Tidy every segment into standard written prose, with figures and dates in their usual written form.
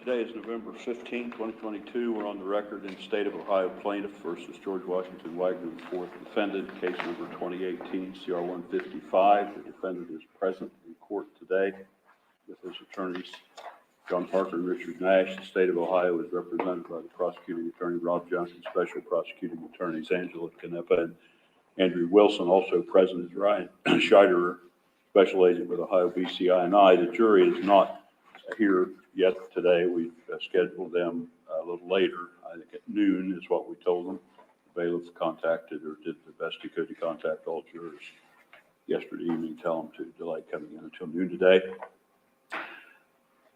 Today is November 15, 2022. We're on the record in State of Ohio plaintiff versus George Wagner IV defendant, case number 2018 CR 155. The defendant is present in court today with his attorneys, John Parker and Richard Nash. The State of Ohio is represented by the prosecuting attorney, Rob Johnson, special prosecuting attorneys, Angela Canepa and Andrew Wilson. Also present is Ryan Scheiderer, special agent with Ohio BCI&I. The jury is not here yet today. We've scheduled them a little later. I think at noon is what we told them. The bailiff contacted or did the best he could to contact all jurors yesterday evening, tell them to delay coming in until noon today.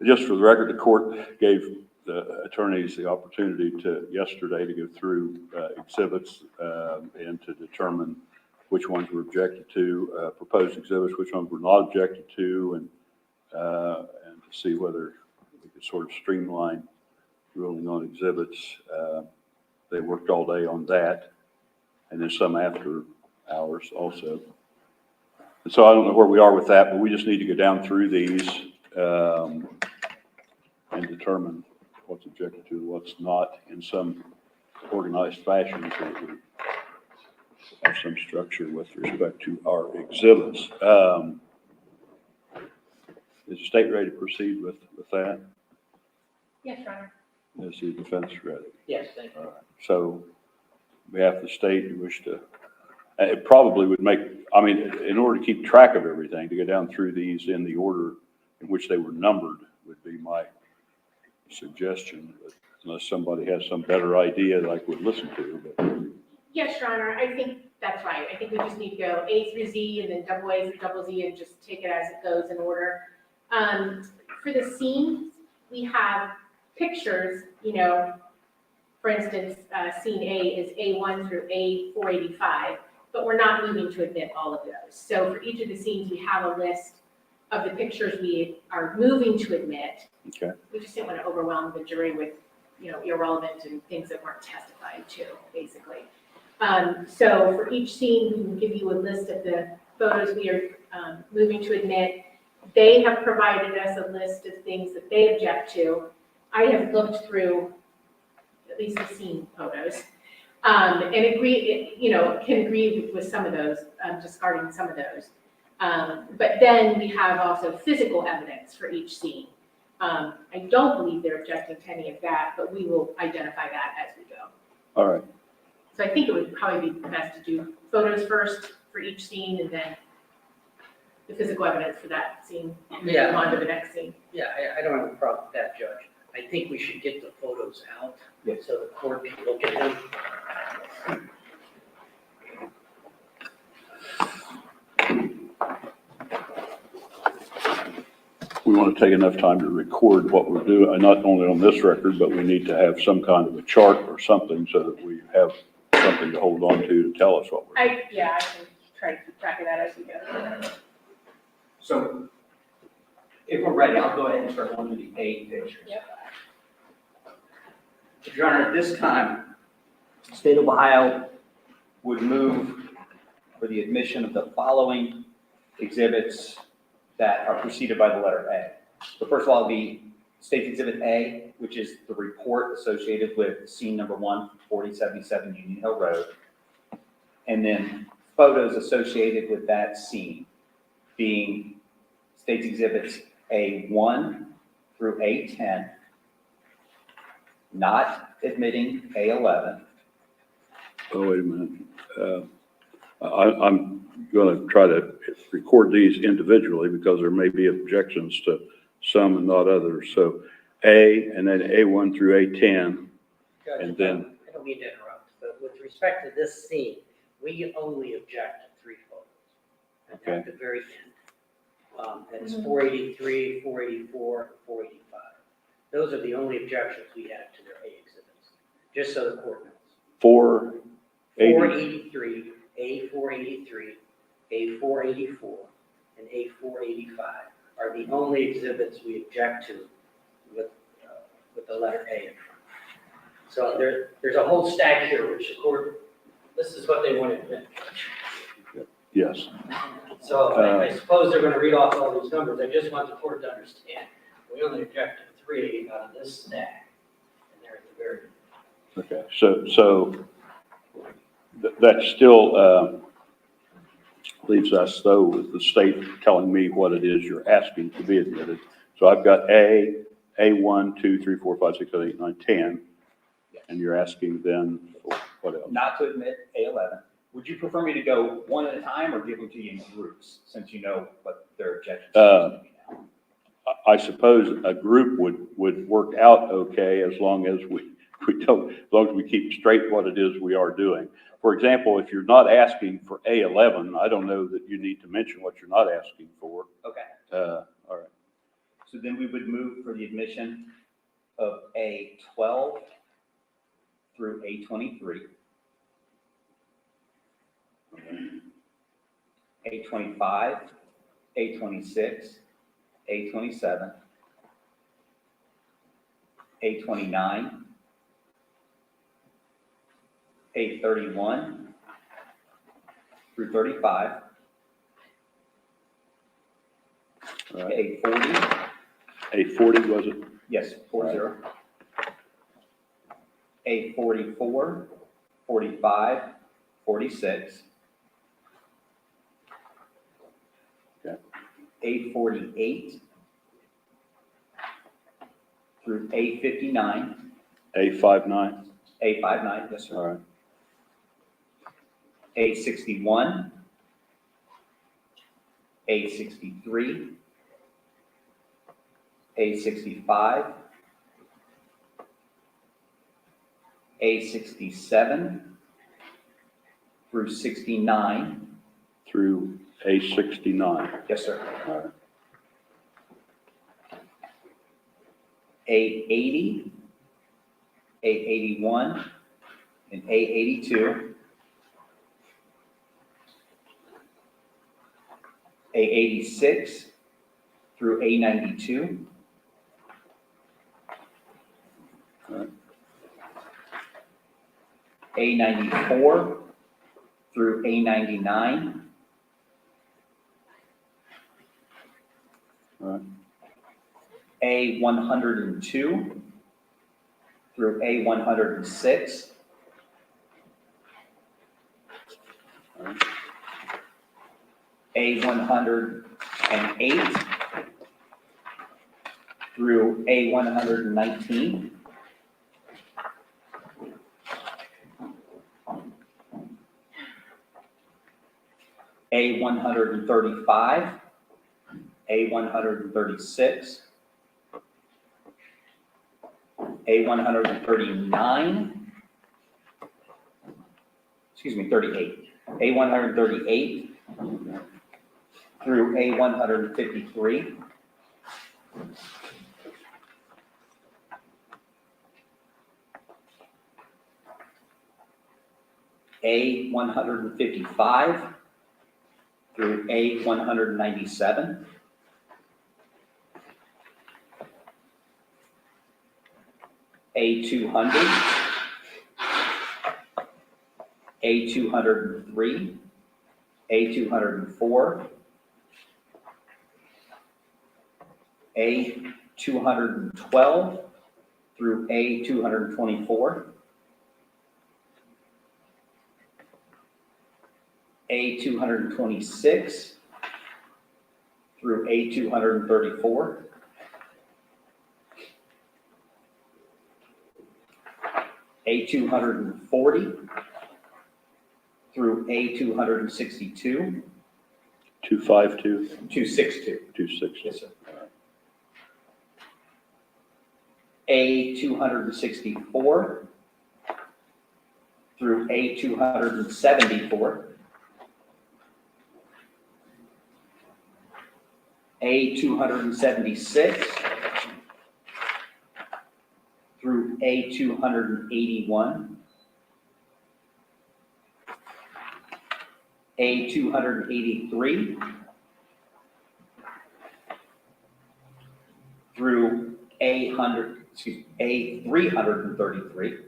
Just for the record, the court gave the attorneys the opportunity yesterday to go through exhibits and to determine which ones were objected to, proposed exhibits, which ones were not objected to, and to see whether we could sort of streamline ruling on exhibits. They worked all day on that, and then some after hours also. And so I don't know where we are with that, but we just need to go down through these and determine what's objected to and what's not in some organized fashion so that we have some structure with respect to our exhibits. Is the state ready to proceed with that? Yes, Your Honor. Is the defense ready? Yes, thank you. All right. So, on behalf of the state, you wish to, it probably would make, I mean, in order to keep track of everything, to go down through these in the order in which they were numbered would be my suggestion, but unless somebody has some better idea that I could listen to. But. Yes, Your Honor, I think that's right. I think we just need to go A through Z and then double A through double Z and just take it as it goes in order. For the scenes, we have pictures, for instance, scene A is A1 through A485, but we're not moving to admit all of those. So for each of the scenes, we have a list of the pictures we are moving to admit. Okay. We just didn't want to overwhelm the jury with, irrelevant and things that weren't testified to, basically. So for each scene, we will give you a list of the photos we are moving to admit. They have provided us a list of things that they object to. I have looked through at least the scene photos and agree, can agree with some of those, discarding some of those. But then we have also physical evidence for each scene. I don't believe they're objecting to any of that, but we will identify that as we go. All right. So I think it would probably be best to do photos first for each scene and then the physical evidence for that scene, and then move on to the next scene. Yeah, I don't have a problem with that, Judge. I think we should get the photos out so the court can look at them. We want to take enough time to record what we're doing, not only on this record, but we need to have some kind of a chart or something so that we have something to hold on to tell us what we're doing. I can try to keep track of that as we go. So if we're ready, I'll go ahead and start going through the 8 pictures. Yep. Your Honor, at this time, the state of Ohio would move for the admission of the following exhibits that are preceded by the letter A. So first of all, the State's Exhibit A, which is the report associated with scene number 1, 4077 Union Hill Road, and then photos associated with that scene being State's Exhibits A1 through A10, not admitting A11. Oh, wait a minute. I'm going to try to record these individually because there may be objections to some and not others. So A, and then A1 through A10, Judge, and then... I don't mean to interrupt, but with respect to this scene, we only object to 3 photos. Okay. At the very end. That's 483, 484, and 485. Those are the only objections we have to their A exhibits, just so the court knows. 483, A483, A484, and A485 are the only exhibits we object to with the letter A in front. So there's a whole stack here, which the court, this is what they want to admit. Yes. So I suppose they're going to read off all these numbers. I just want the court to understand. We only object to three out of this stack, and they're at the very Okay, so that still leaves us, though, with the state telling me what it is you're asking to be admitted. So I've got A1, 2, 3, 4, 5, 6, 7, 8, 9, 10, and you're asking then for what else? Not to admit A11. Would you prefer me to go one at a time or give them to you in groups, since you know what their objections are going to be now? I suppose a group would work out okay as long as we don't, as long as we keep straight what it is we are doing. For example, if you're not asking for A11, I don't know that you need to mention what you're not asking for. Okay. All right. So then we would move for the admission of A12 through A23, A25, A26, A27, A29, A31 through 35, All right. A40, A40 was it? yes, 40, A44, 45, 46, Okay. A48 through A59, A59? A59, yes, sir. All right. A61, A63, A65, A67 through 69. Through A69. Yes, sir. All right. A80, A81, and A82. A86 through A92. All right. A94 through A99. All right. A102 through A106. All right. A108 through A119. A135, A136, A139, 38, A138 through A153, A155 through A197, A200, A203, A204, A212 through A224, A226 through A234, A240 through A262, 252? 262. 260? Yes, sir. A264 through A274, A276 through A281, A283 through A333,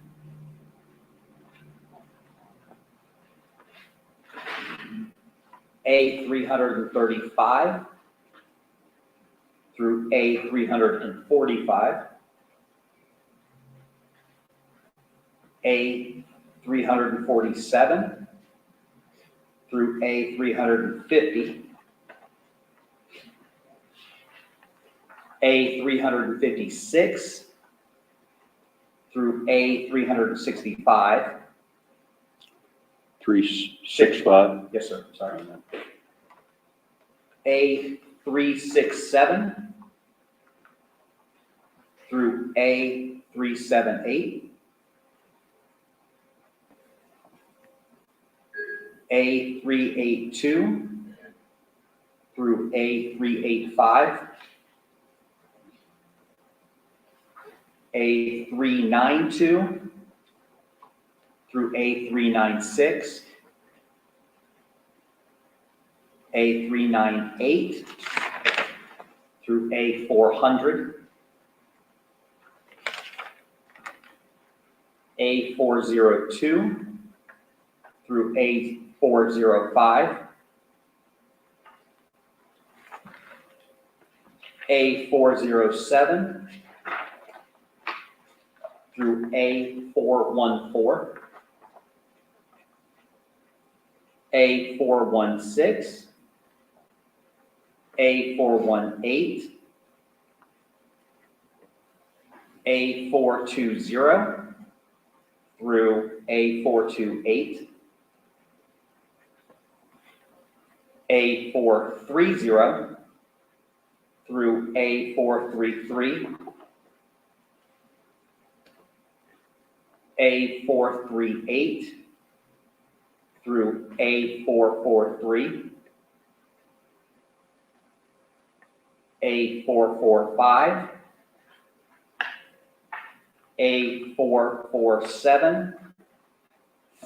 A335 through A 345, A 347 through A 350, A 356 through A 365. 365. Yes, sir, sorry. A 367 through A 378. A 382 through A 385. A 392 through A 396. A 398 through A 400. A 402 through A 405. A 407 through A 414. A 416. A 418. A 420 through A 428. A 430 through A 433. A 438 through A 443. A 445. A 447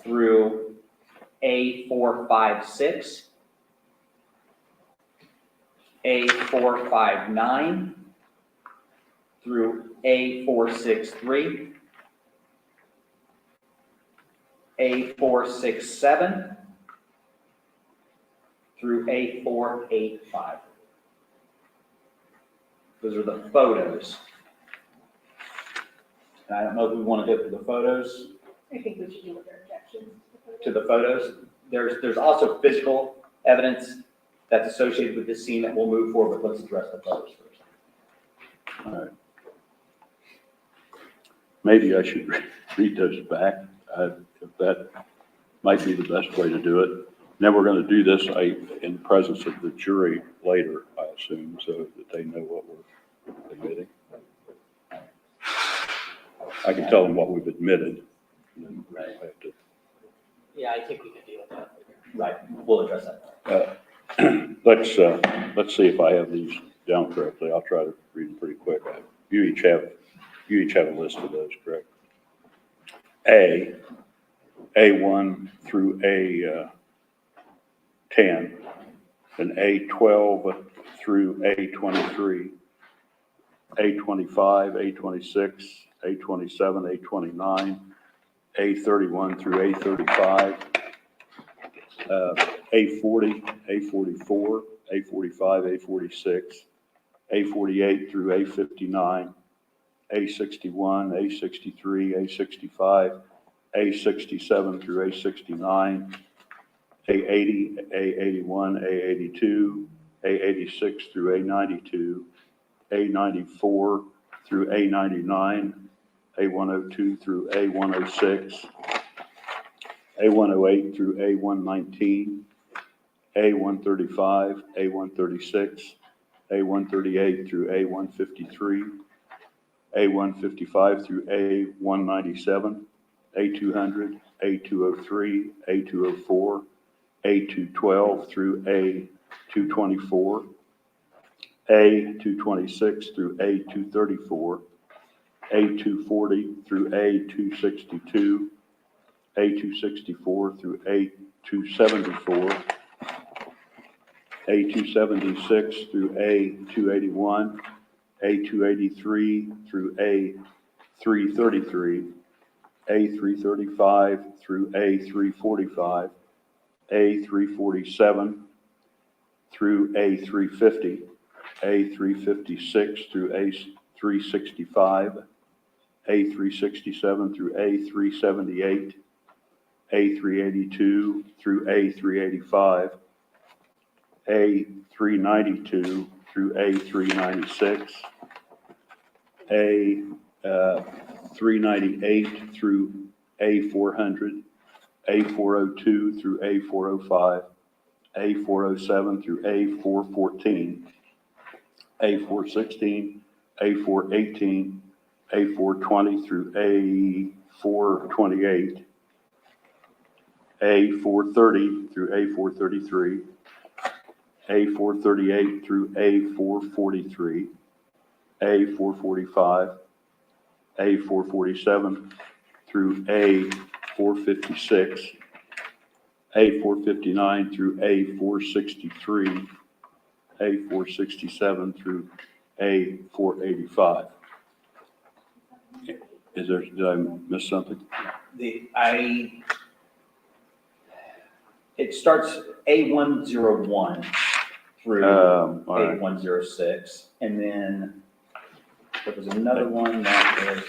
through A 456. A 459 through A 463. A 467 through A 485. Those are the photos. And I don't know if we want to go through the photos, I think we should do with their objections. to the photos. There's also physical evidence that's associated with this scene that we'll move forward, but let's address the photos first. All right. Maybe I should read those back. If that might be the best way to do it. Then we're going to do this in presence of the jury later, I assume, so that they know what we're admitting. I can tell them what we've admitted. And then we'll have to- Yeah, I think we can deal with that. Right, we'll address that. Let's see if I have these down correctly. I'll try to read them pretty quick. You each have a list of those, correct? A1 through A10, and A12 through A23, A25, A26, A27, A29, A31 through A35, A40, A44, A45, A46, A48 through A59, A61, A63, A65, A67 through A69, A80, A81, A82, A86 through A92, A94 through A99, A102 through A106, A108 through A119, A135, A136, A138 through A153, A155 through A197, A200, A203, A204, A212 through A224, A226 through A234, A240 through A262, A264 through A274, A276 through A281, A283 through A333, A335 through A345, A347 through A350, A356 through A365, A367 through A378, A382 through A385, A392 through A396, A398 through A400, A402 through A405, A407 through A414, A416, A418, A420 through A428, A430 through A433, A438 through A443, A445, A447 through A456, A459 through A463, A467 through A485. Did I miss something? It starts A101 through All right. A106, and then there was another one that was,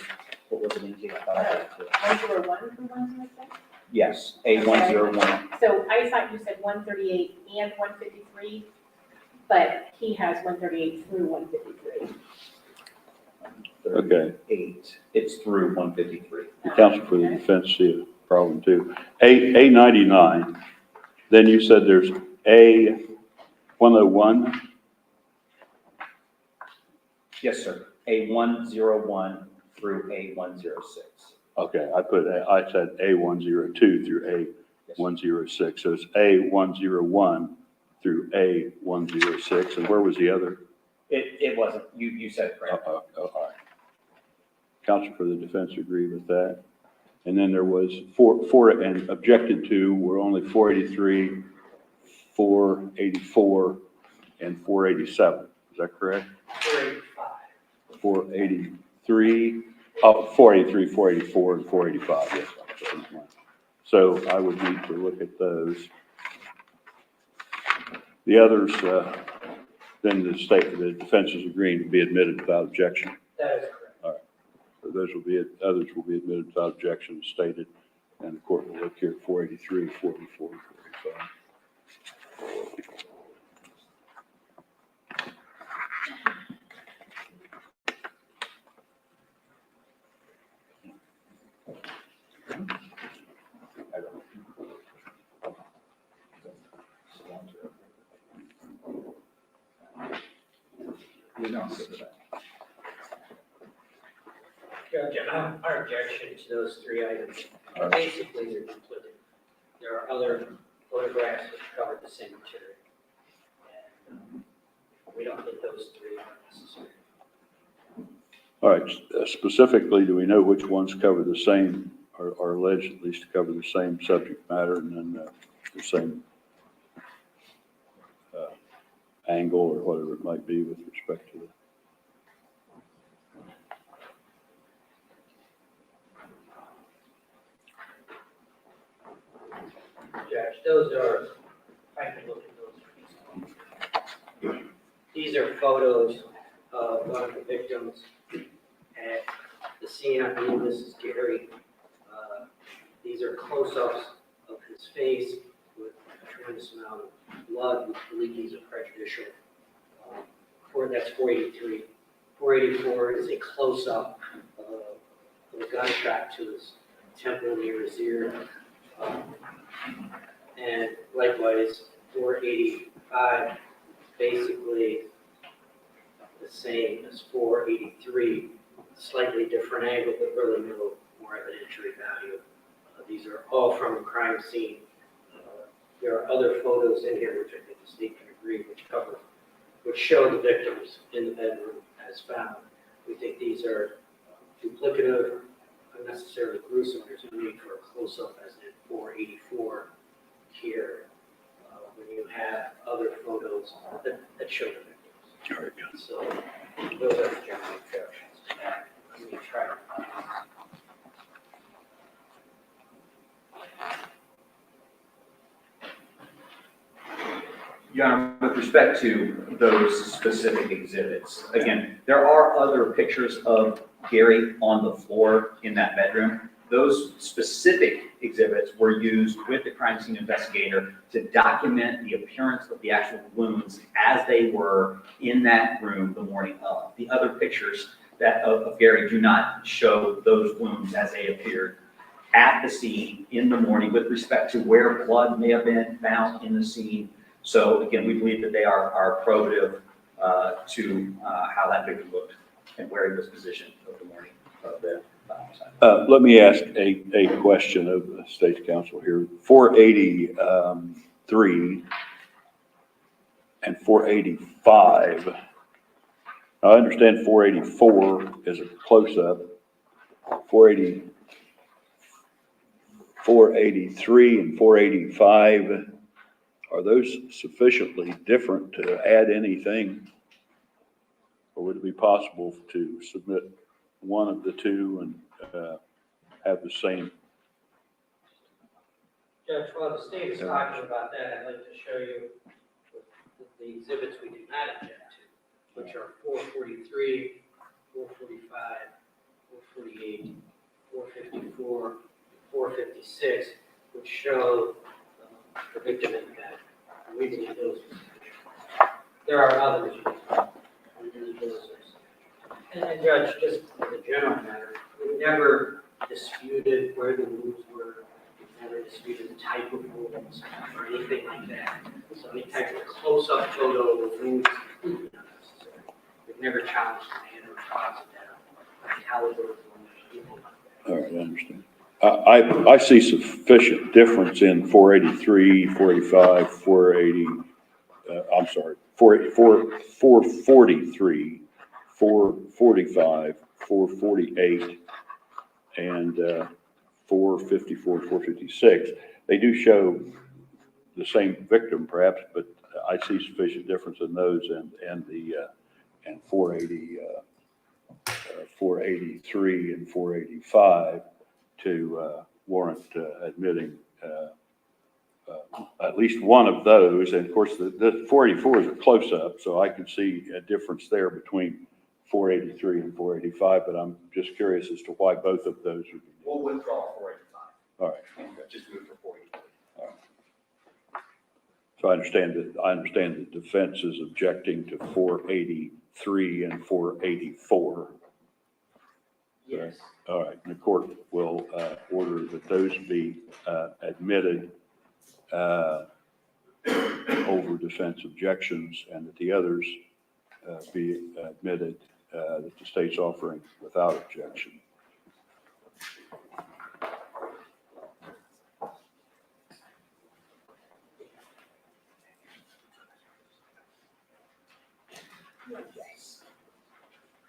what was it, Lindsay? I thought I had it too. 101 through 106? Yes, A101. So I thought you said 138 and 153, but he has 138 through 153. Okay. 38, it's through 153. The counsel for the defense see a problem too. A99, then you said there's A101, Yes, sir. A101 through A106. okay, I said A102 through A106, so it's A101 through A106, and where was the other? It wasn't, you said it correct. All right. Counsel for the defense agree with that. And then there was four and objected to were only 483, 484, and 487. Is that correct? 483, 483, 484, and 485, yes. So I would need to look at those. The others, then the defense is agreeing to be admitted without objection. That is correct. So others will be admitted without objection as stated, and the court will look here at 483, 484, and 485. Judge, our objection to those three items are basically they're duplicative. There are other photographs that cover the same material. And we don't think those three are necessary. All right, specifically, do we know which ones cover the same, or alleged at least to cover the same subject matter and then the same angle or whatever it might be with respect to it? Judge, those are, I can look at those. These are photos of one of the victims at the scene. I believe this is Gary. These are close-ups of his face with a tremendous amount of blood. We believe these are prejudicial. That's 483. 484 is a close-up of a gunshot to his temple near his ear. And likewise, 485, basically the same as 483, slightly different angle, but really no more evidentiary value. These are all from the crime scene. There are other photos in here, which I think the state can agree, which show the victims in the bedroom as found. We think these are duplicative, unnecessarily gruesome. There's no need for a close-up as in 484 here, when you have other photos that show the victims. All right, good. So those are the general objections to that. Let me try to find Your Honor, with respect to those specific exhibits, again, there are other pictures of Gary on the floor in that bedroom. Those specific exhibits were used with the crime scene investigator to document the appearance of the actual wounds as they were in that room the morning of. The other pictures of Gary do not show those wounds as they appeared at the scene in the morning with respect to where blood may have been found in the scene. So again, we believe that they are probative to how that victim looked and where he was positioned of the morning of the homicide. Let me ask a question of the State's Counsel here. 483 and 485. I understand 484 is a close-up. 483 and 485, are those sufficiently different to add anything? Or would it be possible to submit one of the two and have the same? Judge, while the state is talking about that, I'd like to show you the exhibits we do not object to, which are 443, 445, 448, 454, 456, which show the victim in bed. We believe those are sufficient. There are others. We believe those are sufficient. And Judge, just as a general matter, we never disputed where the wounds were. We never disputed the type of wounds or anything like that. So any type of close-up photo of the wounds is completely unnecessary. We've never challenged the manner or cause of death, or the caliber of wounds, anything like that. All right, I understand. I see sufficient difference in 483, 485, 480, I'm sorry, 443, 445, 448, and 454, 456. They do show the same victim perhaps, but I see sufficient difference in those and 480, 483 and 485 to warrant admitting at least one of those. And of course, the 484 is a close-up, so I can see a difference there between 483 and 485, but I'm just curious as to why both of those would be. We'll withdraw 485. All right. And just do it for 483. All right. So I understand the defense is objecting to 483 and 484. Yes. All right, and the court will order that those be admitted over defense objections, and that the others be admitted that the state's offering without objection.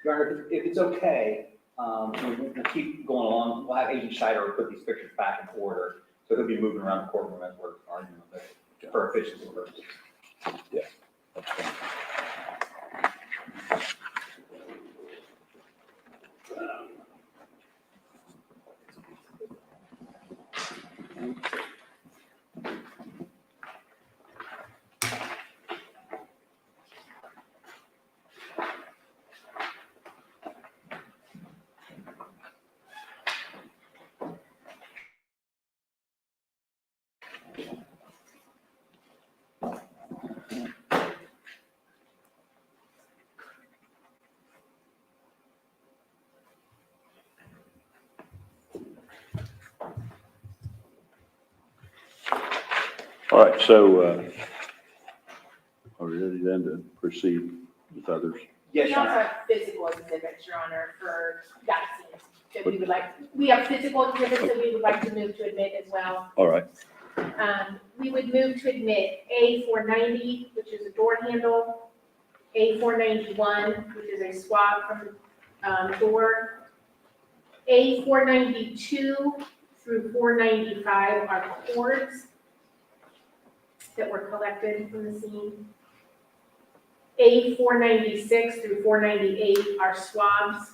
Your Honor, if it's okay, we'll keep going along. We'll have Agent Scheider put these pictures back in order, so he'll be moving around the courtroom as we're arguing for efficiency purposes. Yeah, that's fine. All right, so are we ready then to proceed with others? Yes, We Your also Honor. have physical exhibits, Your Honor, for that scene that we would like, we have physical exhibits that we would like to move to admit as well. All right, We would move to admit A490, which is a door handle, A491, which is a swab from door, A492 through 495 are cords that were collected from the scene. A496 through 498 are swabs.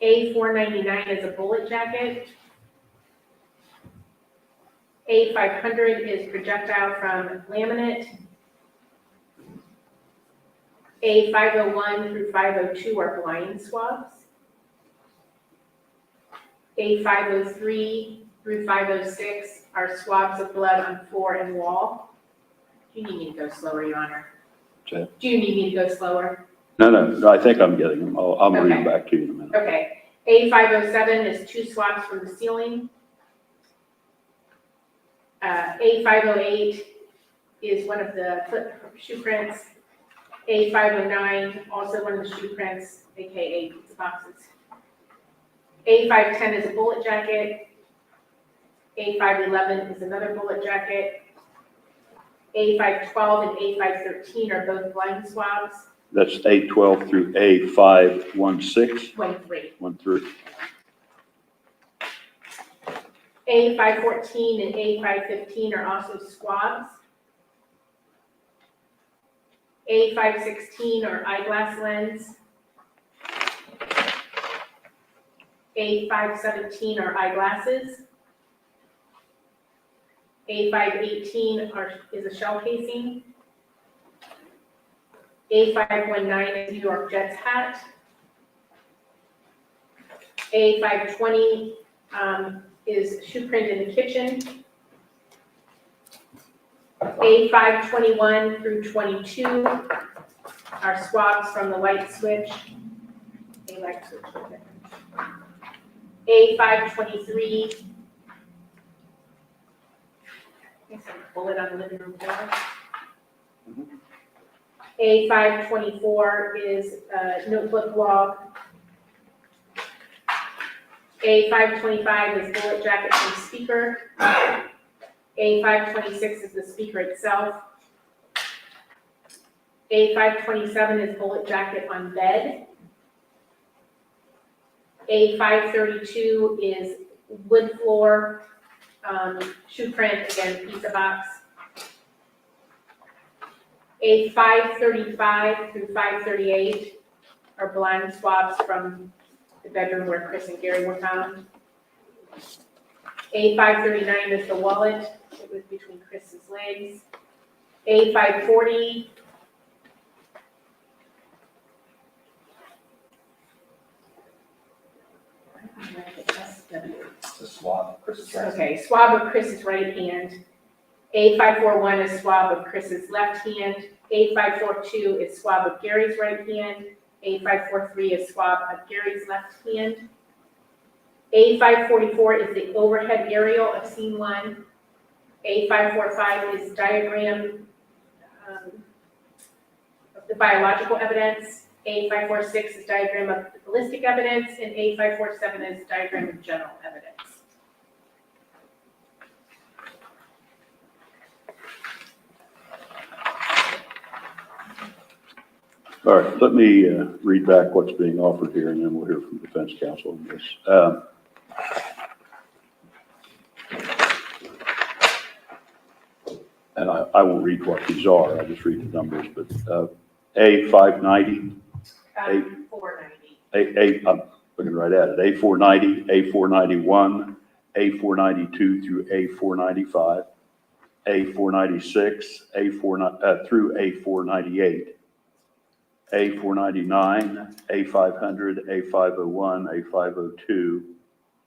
A499 is a bullet jacket. A500 is projectile from laminate. A501 through 502 are blind swabs. A503 through 506 are swabs of blood on floor and wall. Do you need me to go slower, Your Honor? Okay. Do you need me to go slower? No, I think I'm getting them. I'll read them Okay. back to you in a minute. Okay. A507 is 2 swabs from the ceiling. A508 is one of the foot shoe prints. A509, also one of the shoe prints, aka pizza boxes. A510 is a bullet jacket. A511 is another bullet jacket. A512 and A513 are both blind swabs. That's A12 through A516, 1-3. 13. A514 and A515 are also swabs. A516 are eyeglass lens. A517 are eyeglasses. A518 is a shell casing. A519 is New York Jets hat. A520 is shoe print in the kitchen. A521 through 22 are swabs from the light switch. A light switch. A523. There's a bullet on the living room floor. A524 is a notebook log. A525 is bullet jacket from speaker. A526 is the speaker itself. A527 is bullet jacket on bed. A532 is wood floor, shoe print, again, pizza box. A535 through 538 are blind swabs from the bedroom where Chris and Gary were found. A539 is the wallet. It was between Chris's legs. A540. The swab, Chris's right. Okay, swab of Chris's right hand. A541 is swab of Chris's left hand. A542 is swab of Gary's right hand. A543 is swab of Gary's left hand. A544 is the overhead aerial of scene 1. A545 is diagram of the biological evidence. A546 is diagram of the ballistic evidence, and A547 is diagram of general evidence. All right, let me read back what's being offered here, and then we'll hear from defense counsel on this. And I won't read what these are, I'll just read the numbers, but A590, 490. I'm looking right at it, A490, A491, A492 through A495, A496, A4 through A498, A499, A500, A501, A502,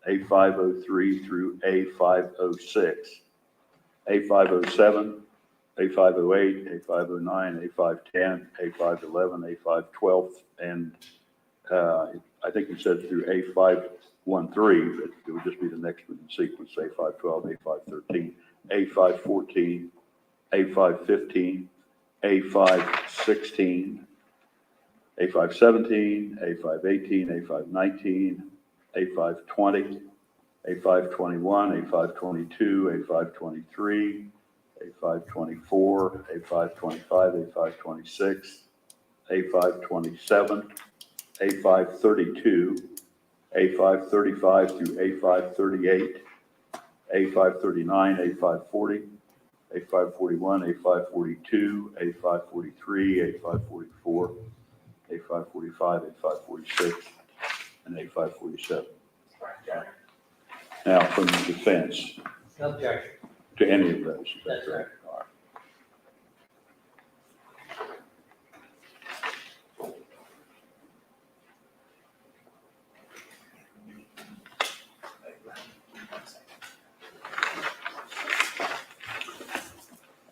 A503 through A506, A507, A508, A509, A510, A511, A512, and I think you said through A513, but it would just be the next one in sequence, A512, A513, A514, A515, A516, A517, A518, A519, A520, A521, A522, A523, A524, A525, A526, A527, A532, A535 through A538, A539, A540, A541, A542, A543, A544, A545, A546, and A547. Now, from the defense. No objection. to any of those. Is that That's correct? All right.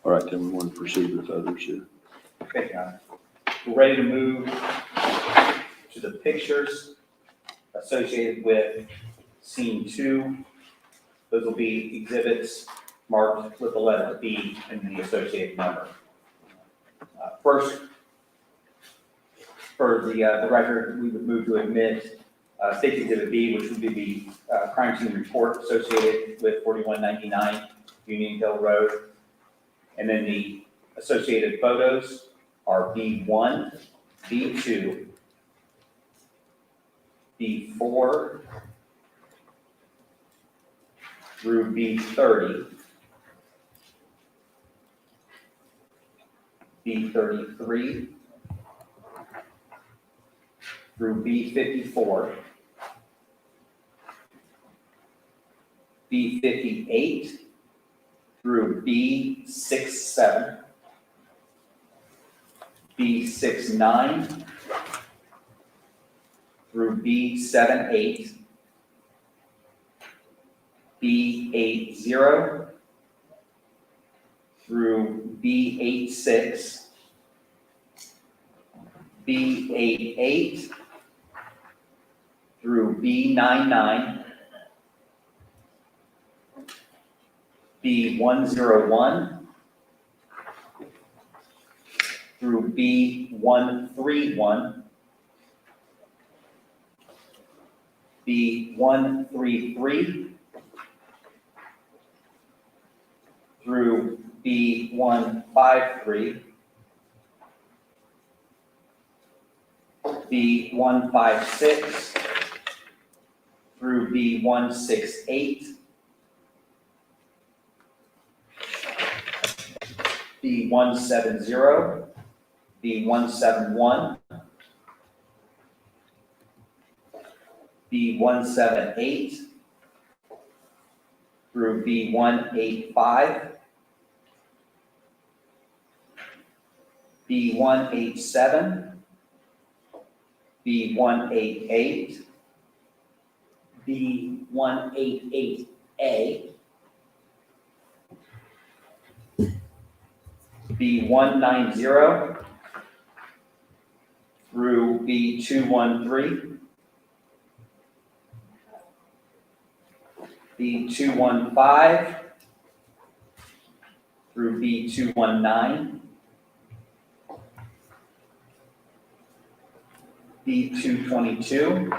All right, then we want to proceed with others here. Okay, John. We're ready to move to the pictures associated with scene 2. Those will be exhibits marked with the letter B and the associated number. First, for the record, we would move to admit State Exhibit B, which would be the crime scene report associated with 4199 Union Hill Road. And then the associated photos are B1, B2, B4 through B30, B33 through B54, B58 through B67, B69 through B78, B80 through B86, B88 through B99, B101 through B131, B133 through B153, B156 through B168, B170, B171, B178 through B185, B187, B188, B188A, B190 through B213, B215 through B219, B222,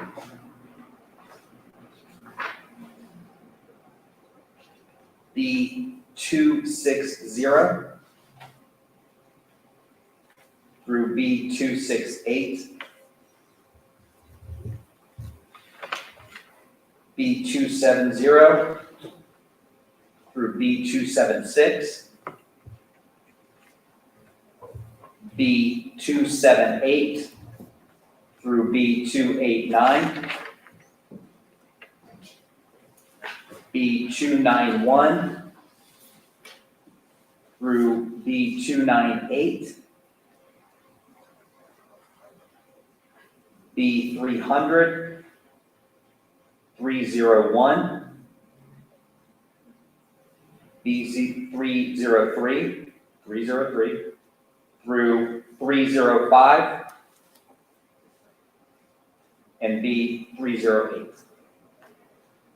B260 through B268, B270 through B276, B278 through B289, B291 through B298, B300, 301, BC303, 303 through 305, and B308.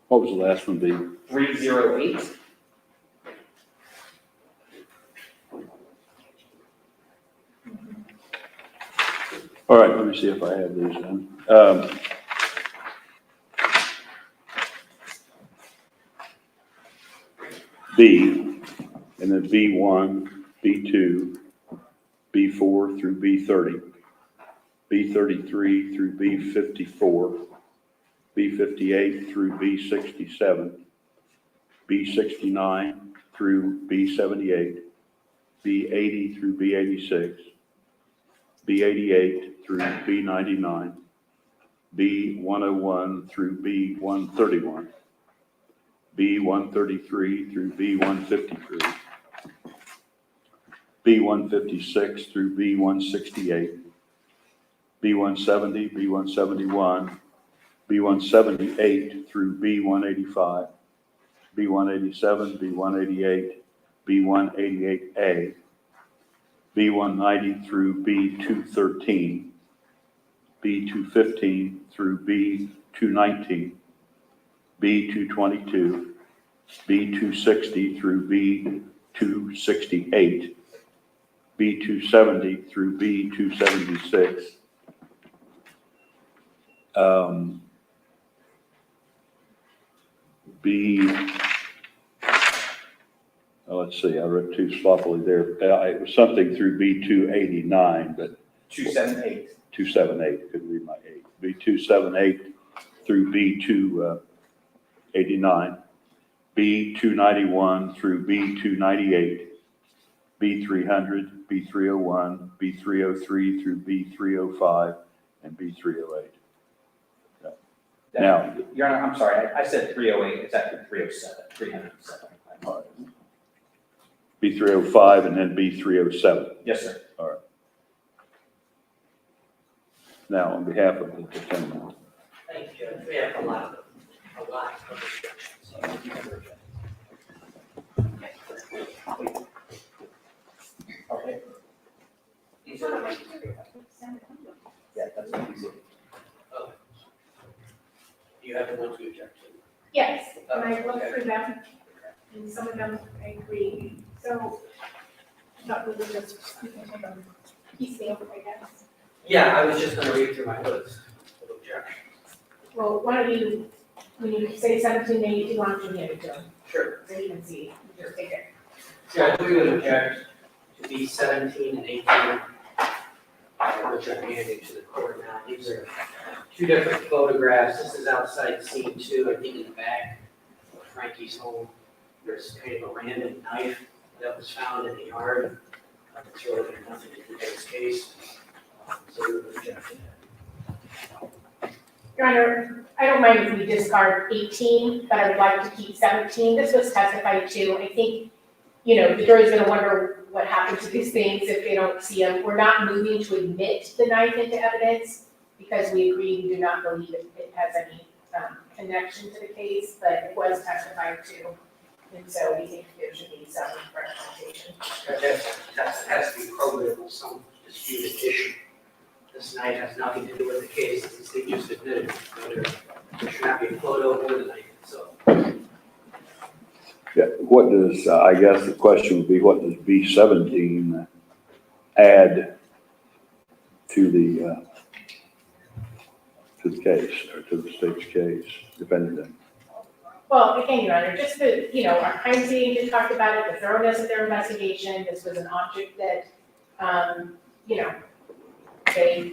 What was the last one, B? 308. All right, let me see if I have these then. B, and then B1, B2, B4 through B30, B33 through B54, B58 through B67, B69 through B78, B80 through B86, B88 through B99, B101 through B131, B133 through B153, B156 through B168, B170, B171, B178 through B185, B187, B188, B188A, B190 through B213, B215 through B219, B222, B260 through B268, B270 through B276, let's see, I read too sloppily there. It was something through B289, but 278. 278, couldn't read my 8. B278 through B289, B291 through B298, B300, B301, B303 through B305, and B308. Now- Your Honor, I'm sorry, I said 308, it's actually 307, 307. B305 and then B307. Yes, sir. All right. Now, on behalf of the defendant. Thank you, Judge. We have a lot of objections. Okay. Yeah, that's what he said. You have the ones we object to. Yes, and I looked through them, and some of them I agree, so I thought we would just, we can take them piecemeal, I guess. Yeah, I was just gonna read through my list of objections. Well, why don't you, when you say 1782, why don't you hand it to them, Sure. so you can see, just take it. Judge, we would object to B 17 and 18, which I'm handing to the court now. These are two different photographs. This is outside scene 2, I think in the back of Frankie's home. There's kind of a random knife that was found in the yard. It's really got nothing to do with this case. So we would object to that. Your Honor, I don't mind if we discard 18, but I would like to keep 17. This was testified to. I think, the jury's gonna wonder what happened to these things if they don't see them. We're not moving to admit the knife into evidence because we agree we do not believe it has any connection to the case, but it was testified to. And so we think there should be some representation. That has to be probative of some disputed issue. This knife has nothing to do with the case, since they just admitted it. There should not be a photo or the knife itself. Yeah, what does, I guess the question would be, what does B17 add to the case, or to the state's case, defendant? Well, again, Your Honor, just our crime scene agent talked about it, the thoroughness of their investigation. This was an object that, they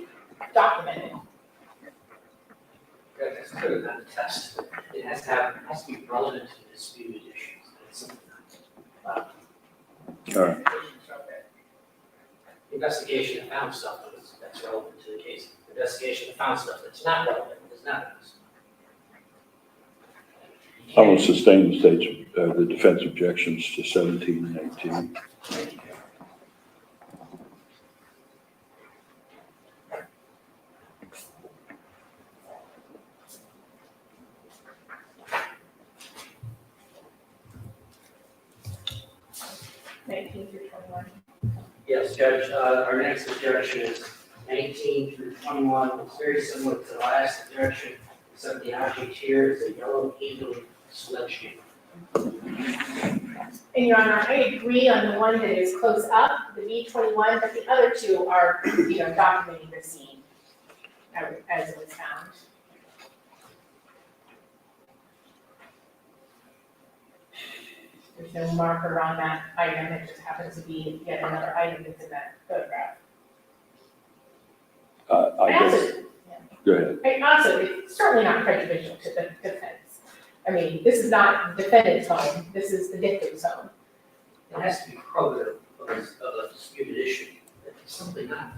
documented. That's clearly not a test. It has to be relevant to the disputed issues. It's something else. All right. The investigation that found stuff that's relevant to the case. The investigation that found stuff that's not relevant is not. I will sustain the state's, the defense objections to 17 and 18. Yes, Judge, our next objection is 19 through 21. It's very similar to the last objection, except the object here is a yellow eagle sledgehammer. And Your Honor, I agree on the one that is close up, the B21, but the other two are, documenting the scene as it was found. There's no marker on that item, it just happens to be yet another item that's in that photograph. I guess, go ahead. It's certainly not prejudicial to the defense. I mean, this is not the defendant's home, this is the victim's home. It has to be probative of a disputed issue. It's simply not.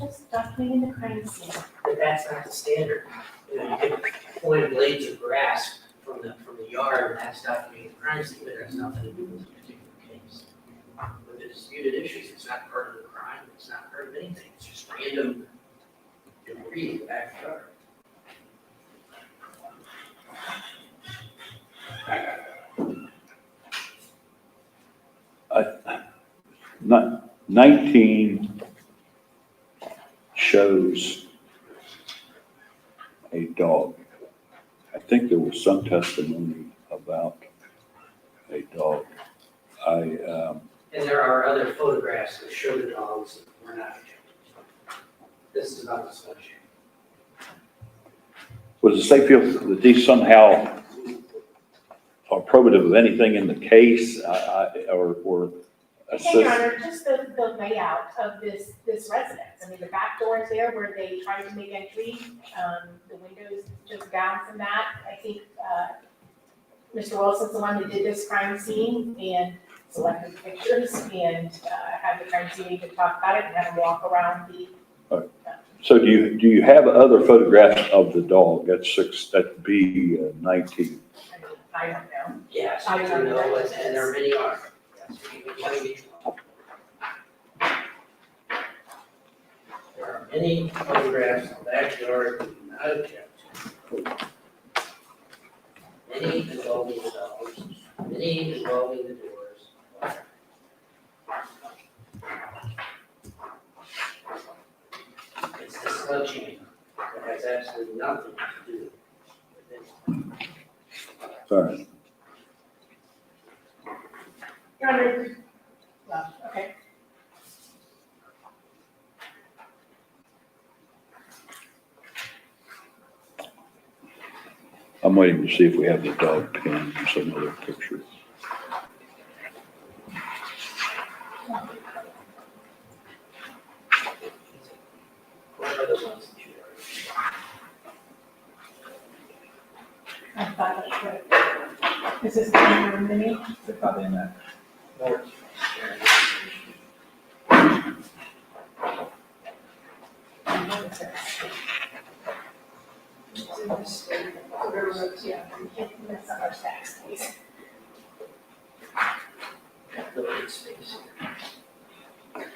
Just documenting the crime scene. But that's not the standard. You can point blades of grass from from the yard, that's documenting the crime scene, but that's nothing to do with this particular case. With the disputed issues, it's not part of the crime, it's not part of anything, it's just random debris in the backyard. Not 19 shows a dog. I think there was some testimony about a dog. And there are other photographs that show the dogs that were not objected. This is about the sledgehammer. Was the state feel that these somehow are probative of anything in the case, or Hey, Your assist? Honor, just the layout of this residence. I mean, the back door is there where they tried to make entry. The windows just down from that. I think, Mr. Wilson's the one that did this crime scene and selected the pictures and, had the crime scene agent talk about it and had him walk around the. So do you have other photographs of the dog? That's B19. I don't know. Yes, I I don't do know know, what it and there are is. many others. Yes, we can tell you each one. There are many photographs of the backyard that do not object to. Many involving the dogs, many involving the doors. It's the sledgehammer that has absolutely nothing to do with it. Sorry. Your Honor, well, okay. I'm waiting to see if we have the dog pin in some other picture. What are the ones that you are? I thought that's what. Is this the number mini? They're probably in that. North. Yeah, that's not our tax, please. Little bit space here.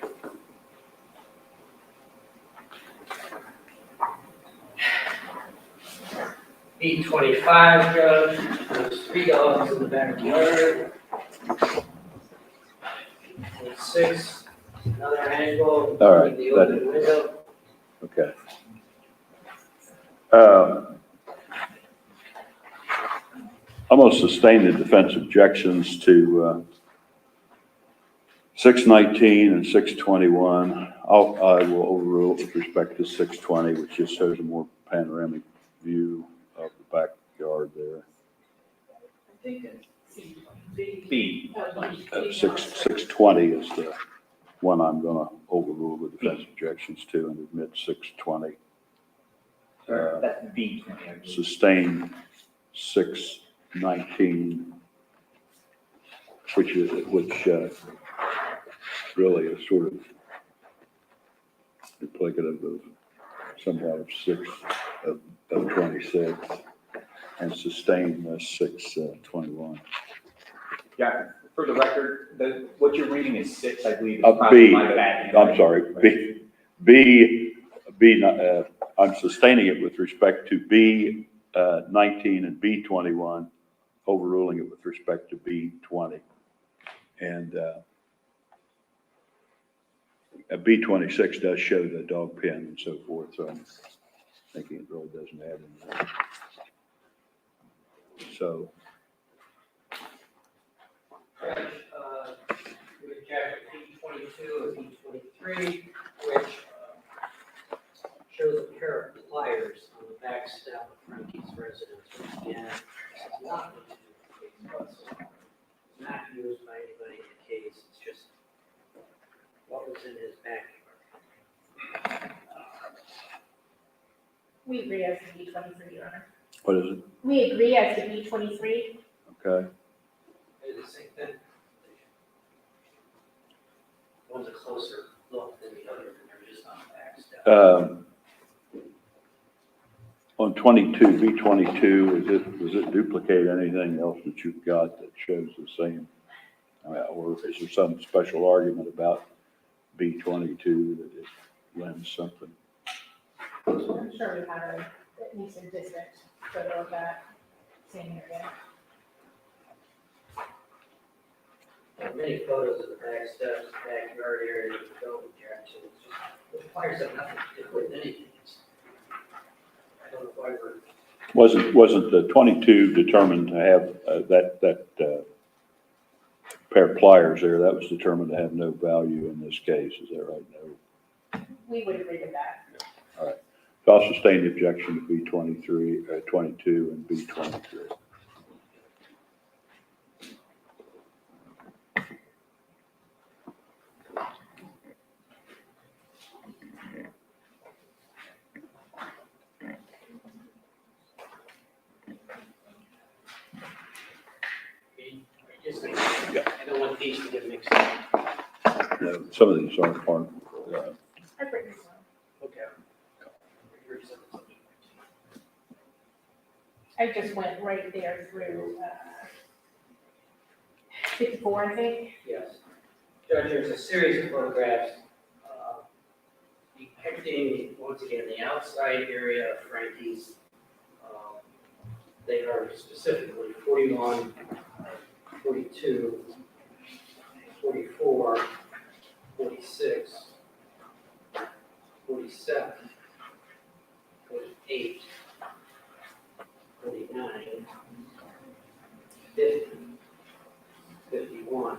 B25, Judge, there's 3 dogs in the backyard. 6, another angle. All right, The open window. Okay. I'm going to sustain the defense objections to 619 and 621. I will overrule with respect to 620, which just shows a more panoramic view of the backyard there. I think it's B. 620 is the one I'm going to overrule the defense objections to and admit 620. That's B. Sustain 619, which really is sort of duplicative of somehow of 26, and sustain 621. Yeah, for the record, what you're reading is 6, I believe. B. My bad. I'm sorry, B, I'm sustaining it with respect to B 19 and B 21, overruling it with respect to B 20. And B 26 does show the dog pen and so forth, so I'm thinking it really doesn't add anything. So, We reject B22 and B23, which shows a pair of pliers on the back step of Frankie's residence, which again, is not what the case whatsoever. It's not used by anybody in the case, it's just what was in his backyard. We agree as to B23, Your Honor. what is it? We agree as to B23. Okay. They're the same thing. One's a closer look than the other, and they're just on the back step. On 22, B22, does it duplicate anything else that you've got that shows the same? Or is there some special argument about B22 that it lends something? I'm sure we have at least a distant photo of that same area. Many photos of the back steps, backyard area, the building direction, it requires that nothing to do with anything. I don't know why we're. Wasn't the 22 determined to have that pair of pliers there? That was determined to have no value in this case. Is that right? No. We would agree with that. All right. So I'll sustain the objection to B23, 22, and B23. I don't want these to get mixed up. No, some of these aren't part. I've written this one. Okay. I just went right there through 54, I think. Yes. Judge, there's a series of photographs depicting, once again, the outside area of Frankie's. They are specifically 41, 42, 44, 46, 47, 48, 49, 50, 51,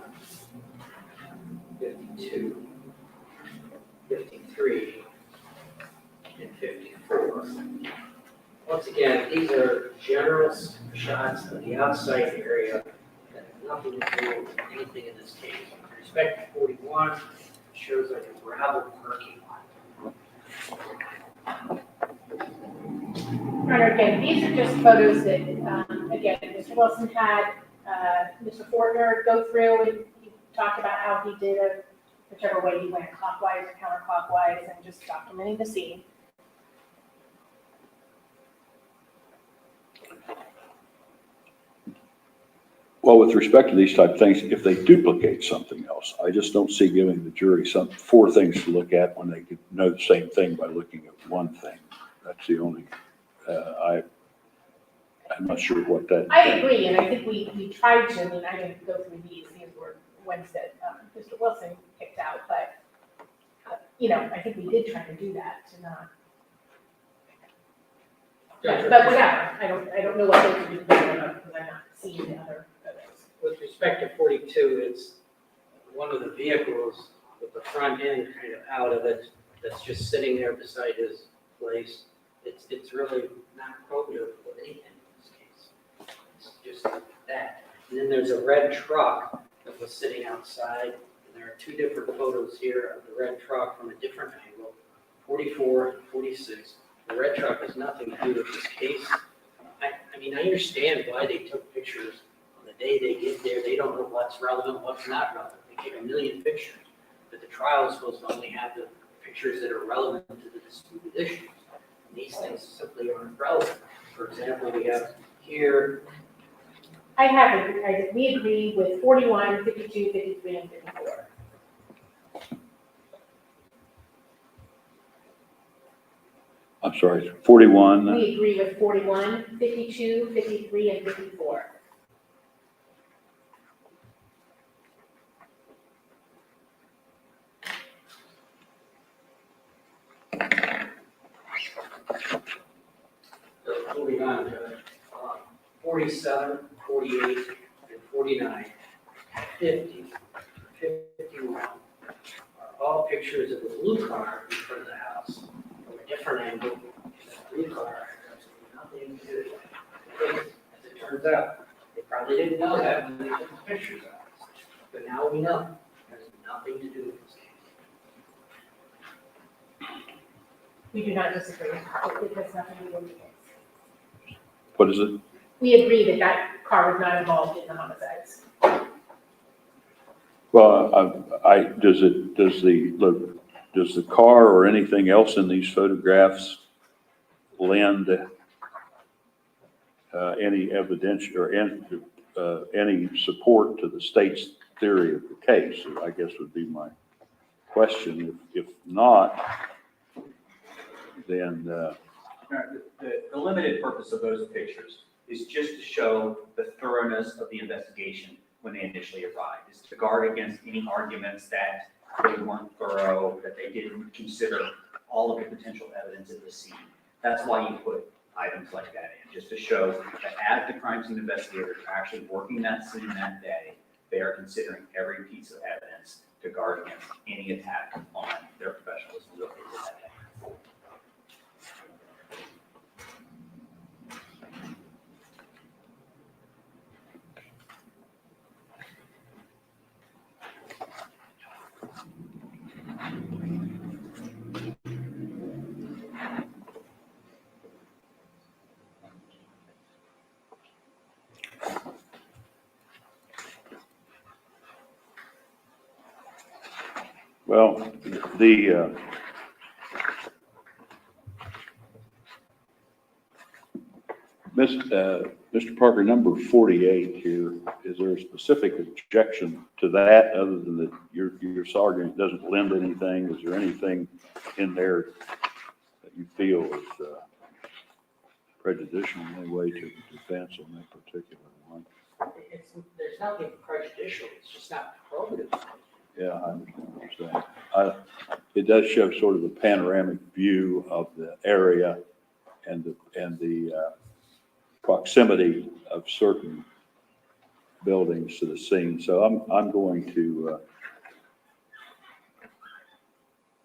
52, 53, and 54. Once again, these are general shots of the outside area that have nothing to do with anything in this case. With respect to 41, it shows like a gravel parking lot. Honor, again, these are just photos that, again, Mr. Wilson had Mr. Fortner go through and he talked about how he did it, whichever way he went, clockwise or counterclockwise, and just documenting the scene. Well, with respect to these type of things, if they duplicate something else, I just don't see giving the jury four things to look at when they could know the same thing by looking at one thing. That's the only, I'm not sure what that. I agree, and I think we tried to, I mean, I didn't go through these were ones that Mr. Wilson picked out, but, I think we did try to do that to not. But whatever, I don't know what those are, because I'm not seeing the other photos. With respect to 42, it's one of the vehicles with the front end kind of out of it that's just sitting there beside his place. It's really not probative of anything in this case. It's just that. And then there's a red truck that was sitting outside. And there are two different photos here of the red truck from a different angle, 44 and 46. The red truck has nothing to do with this case. I mean, I understand why they took pictures on the day they get there. They don't know what's relevant, what's not relevant. They take a million pictures. But the trial is supposed to only have the pictures that are relevant to the disputed issues. And these things simply aren't relevant. For example, we have here. We agree with 41, 52, 53, and 54. I'm sorry, 41. We agree with 41, 52, 53, and 54. So moving on to 47, 48, and 49, 50, 51 are all pictures of the blue car in front of the house from a different angle. The blue car has nothing to do with it. As it turns out, they probably didn't know that when they took the pictures out. But now we know. It has nothing to do with this case. We do not disagree. It has nothing to do with the case. What is it? We agree that that car was not involved in the homicides. Well, does the car or anything else in these photographs lend any evidence or any support to the state's theory of the case, I guess would be my question. If not, then, The limited purpose of those pictures is just to show the thoroughness of the investigation when they initially arrived, is to guard against any arguments that they weren't thorough, that they didn't consider all of the potential evidence at the scene. That's why you put items like that in, just to show that as the crime scene investigators are actually working that scene that day, they are considering every piece of evidence to guard against any attack on their professionalism that they did that day. well, Mr. Parker, number 48 here, is there a specific objection to that other than that your sergeant doesn't lend anything? Is there anything in there that you feel is prejudicial in any way to the defense on that particular one? There's nothing prejudicial, it's just not probative. Yeah, I understand what you're saying. It does show sort of a panoramic view of the area and the proximity of certain buildings to the scene. So I'm going to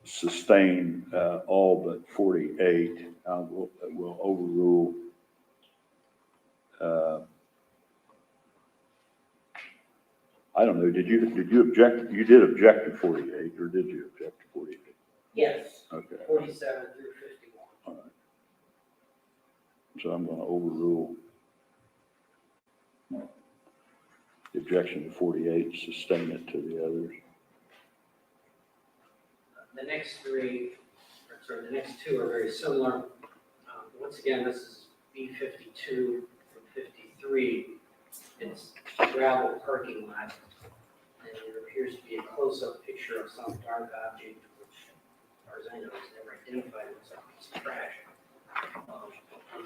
sustain all but 48. We'll overrule I don't know, did you object? You did object to 48, or did you object to 48? Yes. Okay. 47 through 51. All right. So I'm going to overrule the objection to 48, sustain it to the others. The next the next two are very similar. Once again, this is B52 through 53. It's a gravel parking lot, and there appears to be a close-up picture of some dark object, which, as far as I know, is never identified as a piece of trash.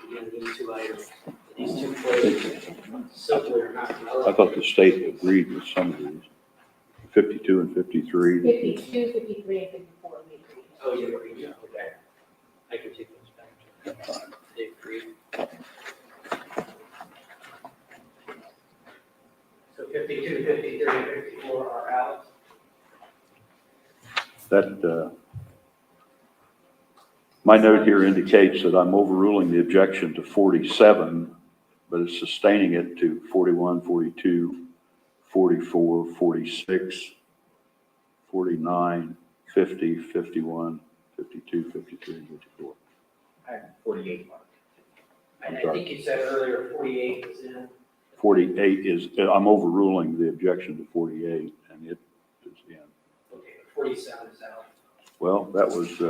Again, these two items, these two photos, simply are not I relevant. thought the state agreed with some of these, 52 and 53. 52, 53, and 54, we agree. Oh, you agree? Yeah. Okay. I can take those back. They agree. So 52, 53, and 54 are out. That, my note here indicates that I'm overruling the objection to 47, but it's sustaining it to 41, 42, 44, 46, 49, 50, 51, 52, 53, and 54. I have 48 marked. And I think you said earlier 48 was in. 48 is, I'm overruling the objection to 48, and it is in. Okay, 47 is out. Well, that was,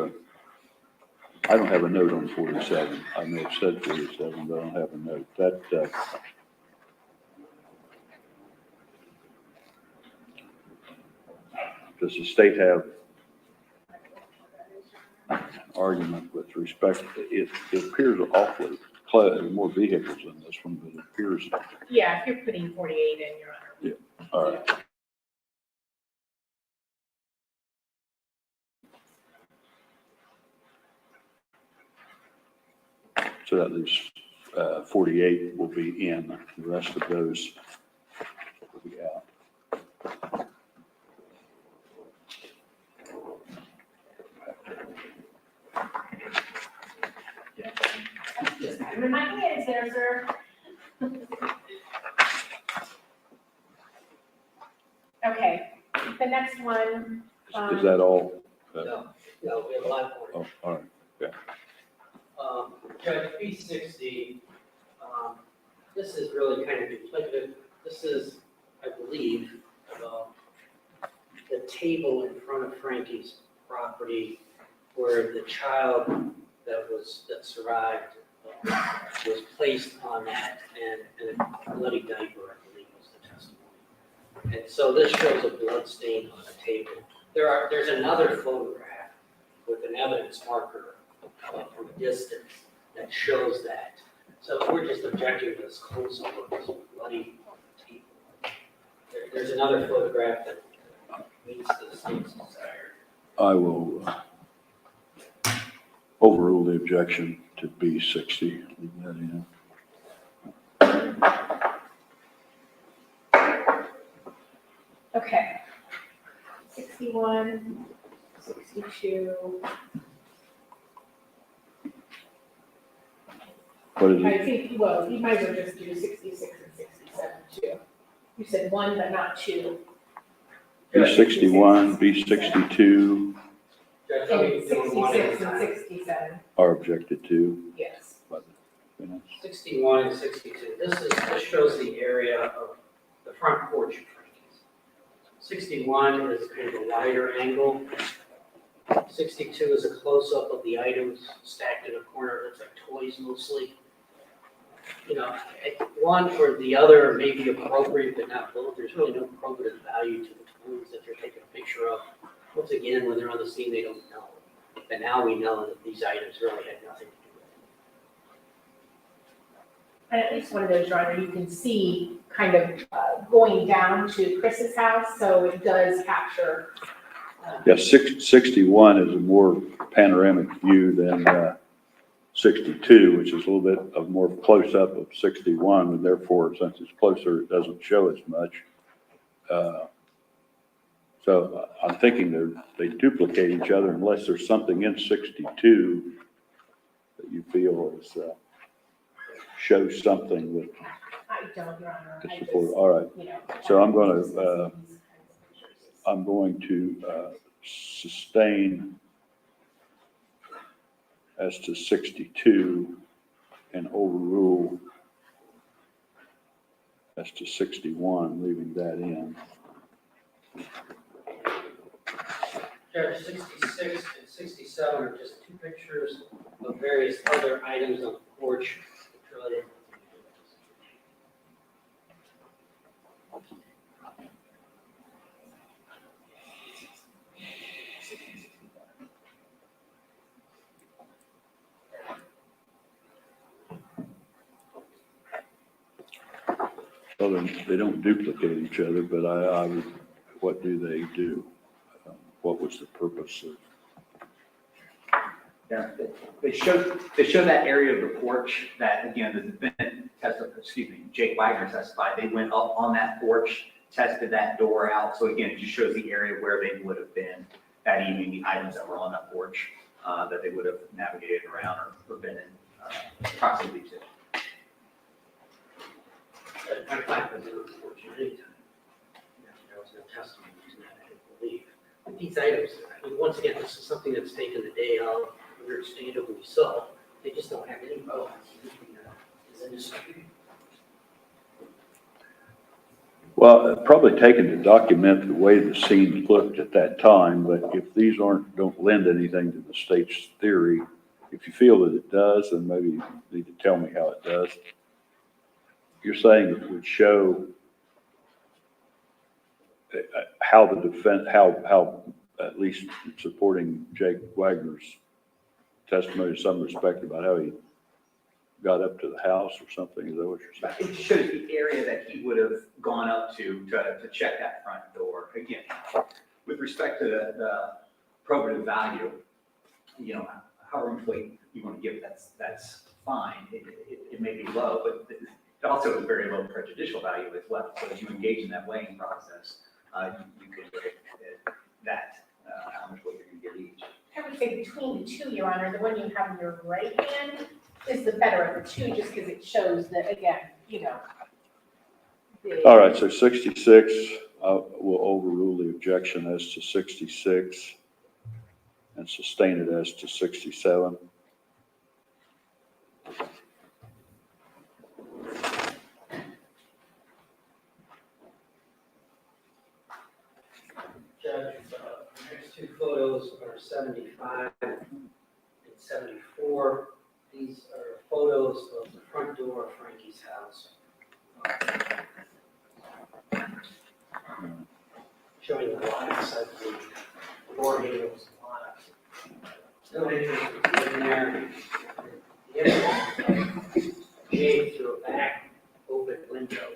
I don't have a note on 47. I may have said 47, but I don't have a note. That, does the state have an argument with respect? It appears awfully close, more vehicles in this one, but it appears, Yeah, if you're putting 48 in, Your Honor. all right. So that leaves 48 will be in, the rest of those will be out. Remind me it's there, sir. Okay, the next one. Is that all? No, we have a lot more. Oh, all right. Judge B60, this is really kind of duplicative. This is, I believe, the table in front of Frankie's property where the child that survived was placed on that and a bloody diaper, I believe was the testimony. And so this shows a blood stain on the table. There's another photograph with an evidence marker from a distance that shows that. So we're just objecting to this close-up of this bloody table. There's another photograph that meets the state's desire. I will overrule the objection to B60. Leave that in. Okay. 61, 62. What is I it? think, well, you might as well just do 66 and 67 too. You said one, but not two. B61, B62 Judge, how And many doing one at a 66 and time? 67, are objected to. yes. By the minutes. 61 and 62. This shows the area of the front porch. 61 is kind of a wider angle. 62 is a close-up of the items stacked in a corner. It looks like toys mostly. You know, one or the other may be appropriate, but not both. There's really no probative value to the toys that they're taking a picture of. Once again, when they're on the scene, they don't know. But now we know that these items really had nothing to do with it. And at least one of those, Your Honor, you can see kind of going down to Chris's house, so it does capture. Yeah, 61 is a more panoramic view than 62, which is a little bit of more close-up of 61, and therefore, since it's closer, it doesn't show as much. So I'm thinking they duplicate each other unless there's something in 62 that you feel is, shows something that I don't, Your Honor. to I support. just, All right, you know, So I'm gonna, just see these kinds of pictures. I'm going to sustain as to 62 and overrule as to 61, leaving that in. Judge, 66 and 67 are just two pictures of various other items on the porch. which really have nothing to do with this. Well, they don't duplicate each other, but I would, what do they do? What was the purpose of? Yeah, they show that area of the porch that, again, the defendant Jake Wagner testified, they went up on that porch, tested that door out. So again, it just shows the area where they would have been that evening, the items that were on that porch, that they would have navigated around or been in proximity to. My client was in the porch at any time. There was no testimony to that, I don't believe. But these items, I mean, once again, this is something that's taken the day of, understandably so. They just don't have any relevance to this industry. Well, probably taken to document the way the scene looked at that time, but if these don't lend anything to the state's theory, if you feel that it does, then maybe you need to tell me how it does. You're saying it would show how how at least supporting Jake Wagner's testimony in some respect about how he got up to the house or something. Is that what you're saying? It shows the area that he would have gone up to check that front door. Again, with respect to the probative value, you know, however much weight you want to give it, that's fine. It may be low, but it also has very low prejudicial value as well. So as you engage in that weighing process, you can look at that, how much weight you're going to give each. I would say between the two, Your Honor, the one you have in your right hand is the better of the two, just because it shows that, again, you know. All right, so 66, will overrule the objection as to 66 and sustain it as to 67. Judge, the next two photos are 75 and 74. These are photos of the front door of Frankie's house. Showing the locks, I believe, door handles and locks. No interest in there. The entrance shade through a back open window.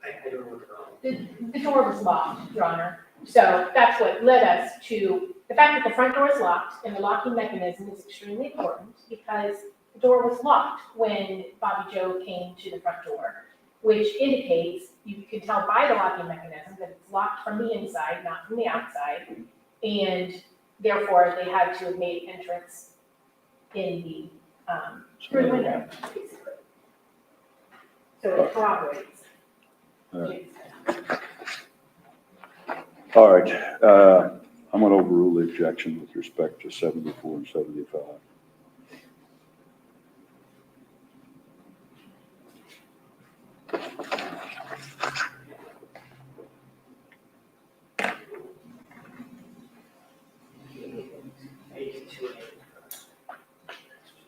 I don't know what they're on. The door was locked, Your Honor. So that's what led us to the fact that the front door is locked, and the locking mechanism is extremely important because the door was locked when Bobby Joe came to the front door, which indicates, you can tell by the locking mechanism that it's locked from the inside, not from the outside, and therefore they had to have made entrance in the, through the window, basically. So it corroborates. All right. All right, I'm going to overrule the objection with respect to 74 and 75.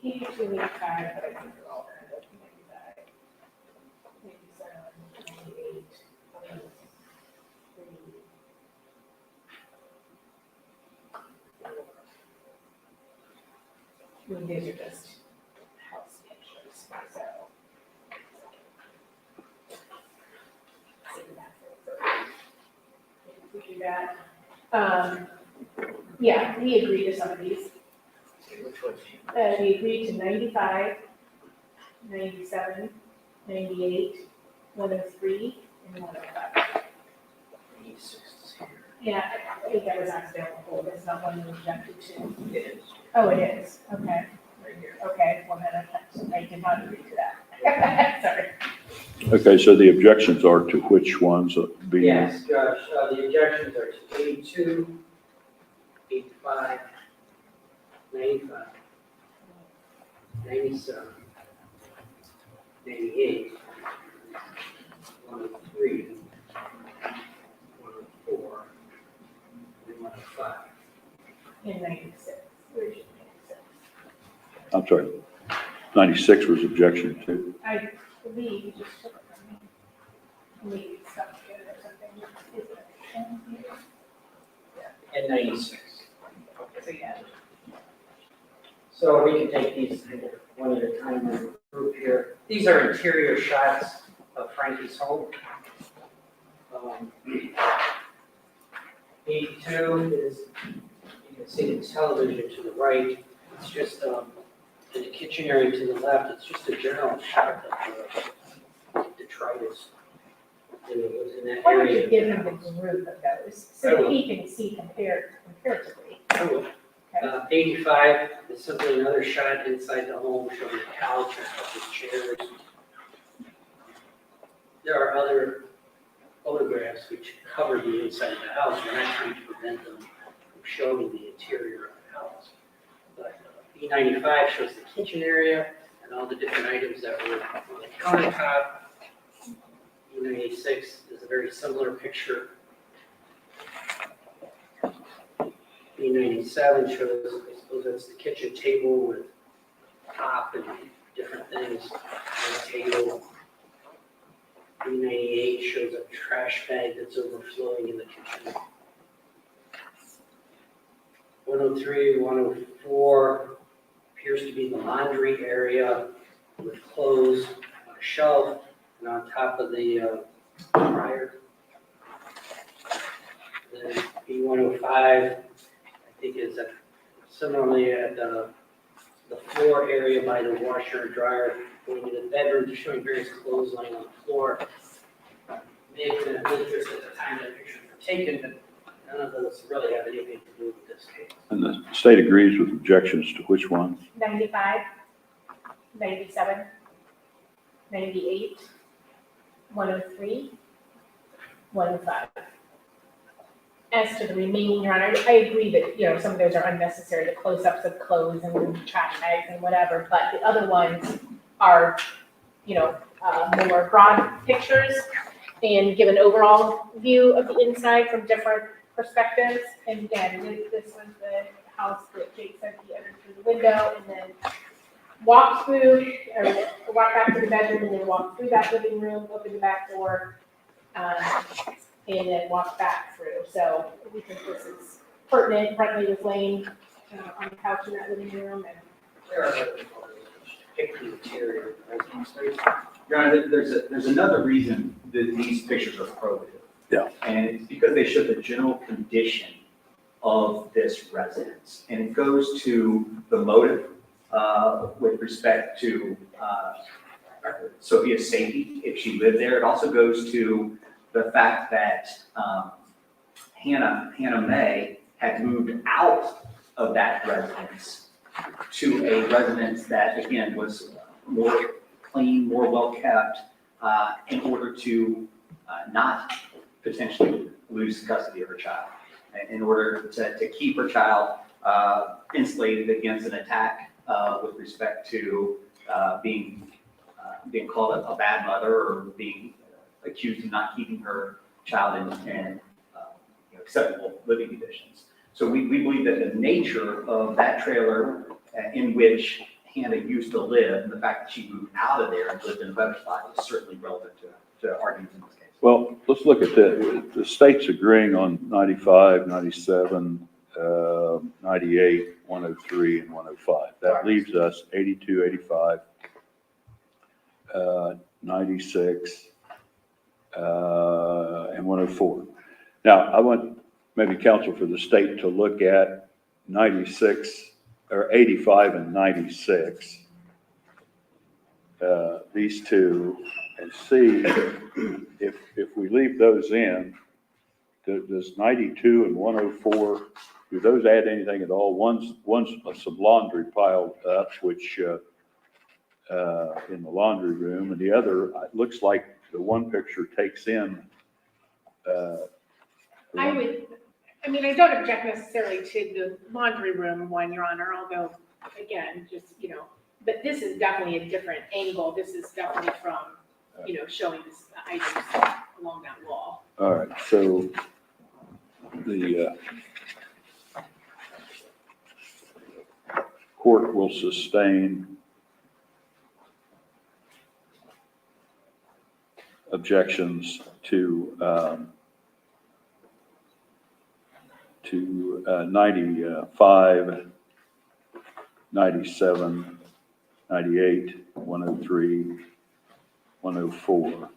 He could do 85, but I think they're all kind of 95. 97, 98, 23. I mean, these are just house pictures, so. We do that. Yeah, we agree to some of these. Which one's? We agreed to 95, 97, 98, 103, and 105. 86 is here. Yeah, I think that was accidental hold, it's not one you objected to. It is, Oh, it is, okay, right here. okay, well then I did not agree to that. Sorry. Okay, so the objections are to which ones being? Yes, Josh, the objections are to 82, 85, 95, 97, 98, 103, 104, and 105. In 96, where's 96? I'm sorry, 96 was objection to. I believe you just took it from me. Maybe it's stuck together or something. Is it? And 96. So, yeah. So we can take these one at a time in the group here. These are interior shots of Frankie's home. 82 is, you can see the television to the right. It's just, in the kitchen area to the left, it's just a general shot of the detritus. And it was in that Why don't you area. give him the group of those, so that he can see comparatively? I will. 85 is simply another shot inside the home showing the couch and a couple of chairs. There are other photographs which cover the inside of the house. We're not trying to prevent them from showing the interior of the house. But E95 shows the kitchen area and all the different items that were on the countertop. E96 is a very similar picture. E97 shows, I suppose that's the kitchen table with top and different things on the table. E98 shows a trash bag that's overflowing in the kitchen. 103, 104 appears to be the laundry area with clothes on a shelf and on top of the dryer. Then E105, I think is similarly at the floor area by the washer and dryer, going into the bedroom, just showing various clothes lying on the floor. May have been of interest at the time that pictures were taken, but none of those really have anything to do with this case. And the state agrees with objections to which ones? 95, 97, 98, 103, 105. As to the remaining, Your Honor, I agree that, some of those are unnecessary, the close-ups of clothes and trash bags and whatever, but the other ones are, more broad pictures and give an overall view of the inside from different perspectives. And again, this was the house that Jake said he entered through the window, and then walk through, or walk back to the bedroom and then walk through that living room, open the back door, and then walk back through. So we think this is pertinent. Brentley was laying on the couch in that living room, and There are other photos which depict the interior of the residence space. Your Honor, there's another reason that these pictures are probative. Yeah. And it's because they show the general condition of this residence. And it goes to the motive with respect to Sophia's safety, if she lived there. It also goes to the fact that Hannah May had moved out of that residence to a residence that, again, was more clean, more well-kept, in order to not potentially lose custody of her child, in order to keep her child insulated against an attack with respect to being called a bad mother or being accused of not keeping her child in acceptable living conditions. So we believe that the nature of that trailer in which Hannah used to live, and the fact that she moved out of there and lived in a better spot is certainly relevant to arguments in this case. Well, let's look at the state's agreeing on 95, 97, 98, 103, and 105. That leaves us 82, 85, 96, and 104. Now, I want maybe counsel for the state to look at 96 or 85 and 96, these two, and see if we leave those in, does 92 and 104, do those add anything at all? One's some laundry piled up, which in the laundry room, and the other, it looks like the one picture takes in. I don't object necessarily to the laundry room one, Your Honor, although, again, just, but this is definitely a different angle. This is definitely from, showing this items along that wall. All right, so the court will sustain objections to 95, 97, 98, 103, 104,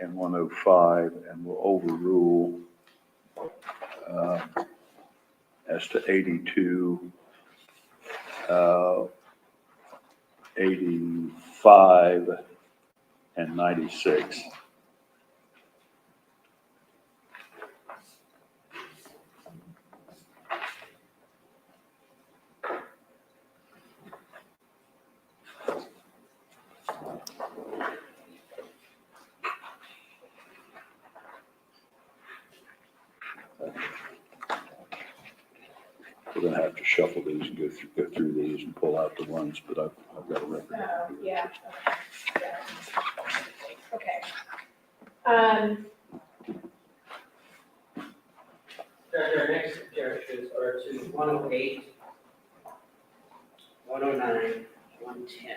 and 105, and will overrule as to 82, 85, and 96. We're gonna have to shuffle these and go through these and pull out the ones, but I've got a record. Yeah. Okay. Our next objections are to 108, 109, 110,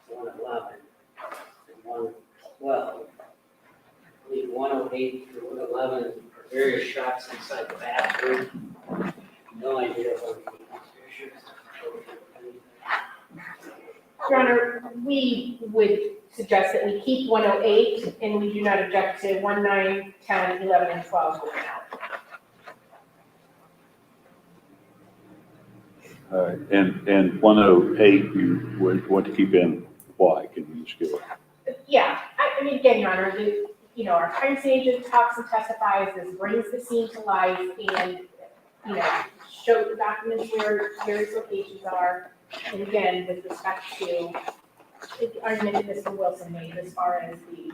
111, and 112. I believe 108 through 111 are various shots inside the bathroom. No idea what the issues. Your Honor, we would suggest that we keep 108, and we do not object to 1, 9, 10, 11, and 12 going out. All right, and 108, you would want to keep in, why? Can you just give it? Yeah, I mean, again, Your Honor, our crime scene agent talks and testifies, this brings the scene to life, and, show the documents where various locations are. And again, with respect to the argument that Mr. Wilson made as far as the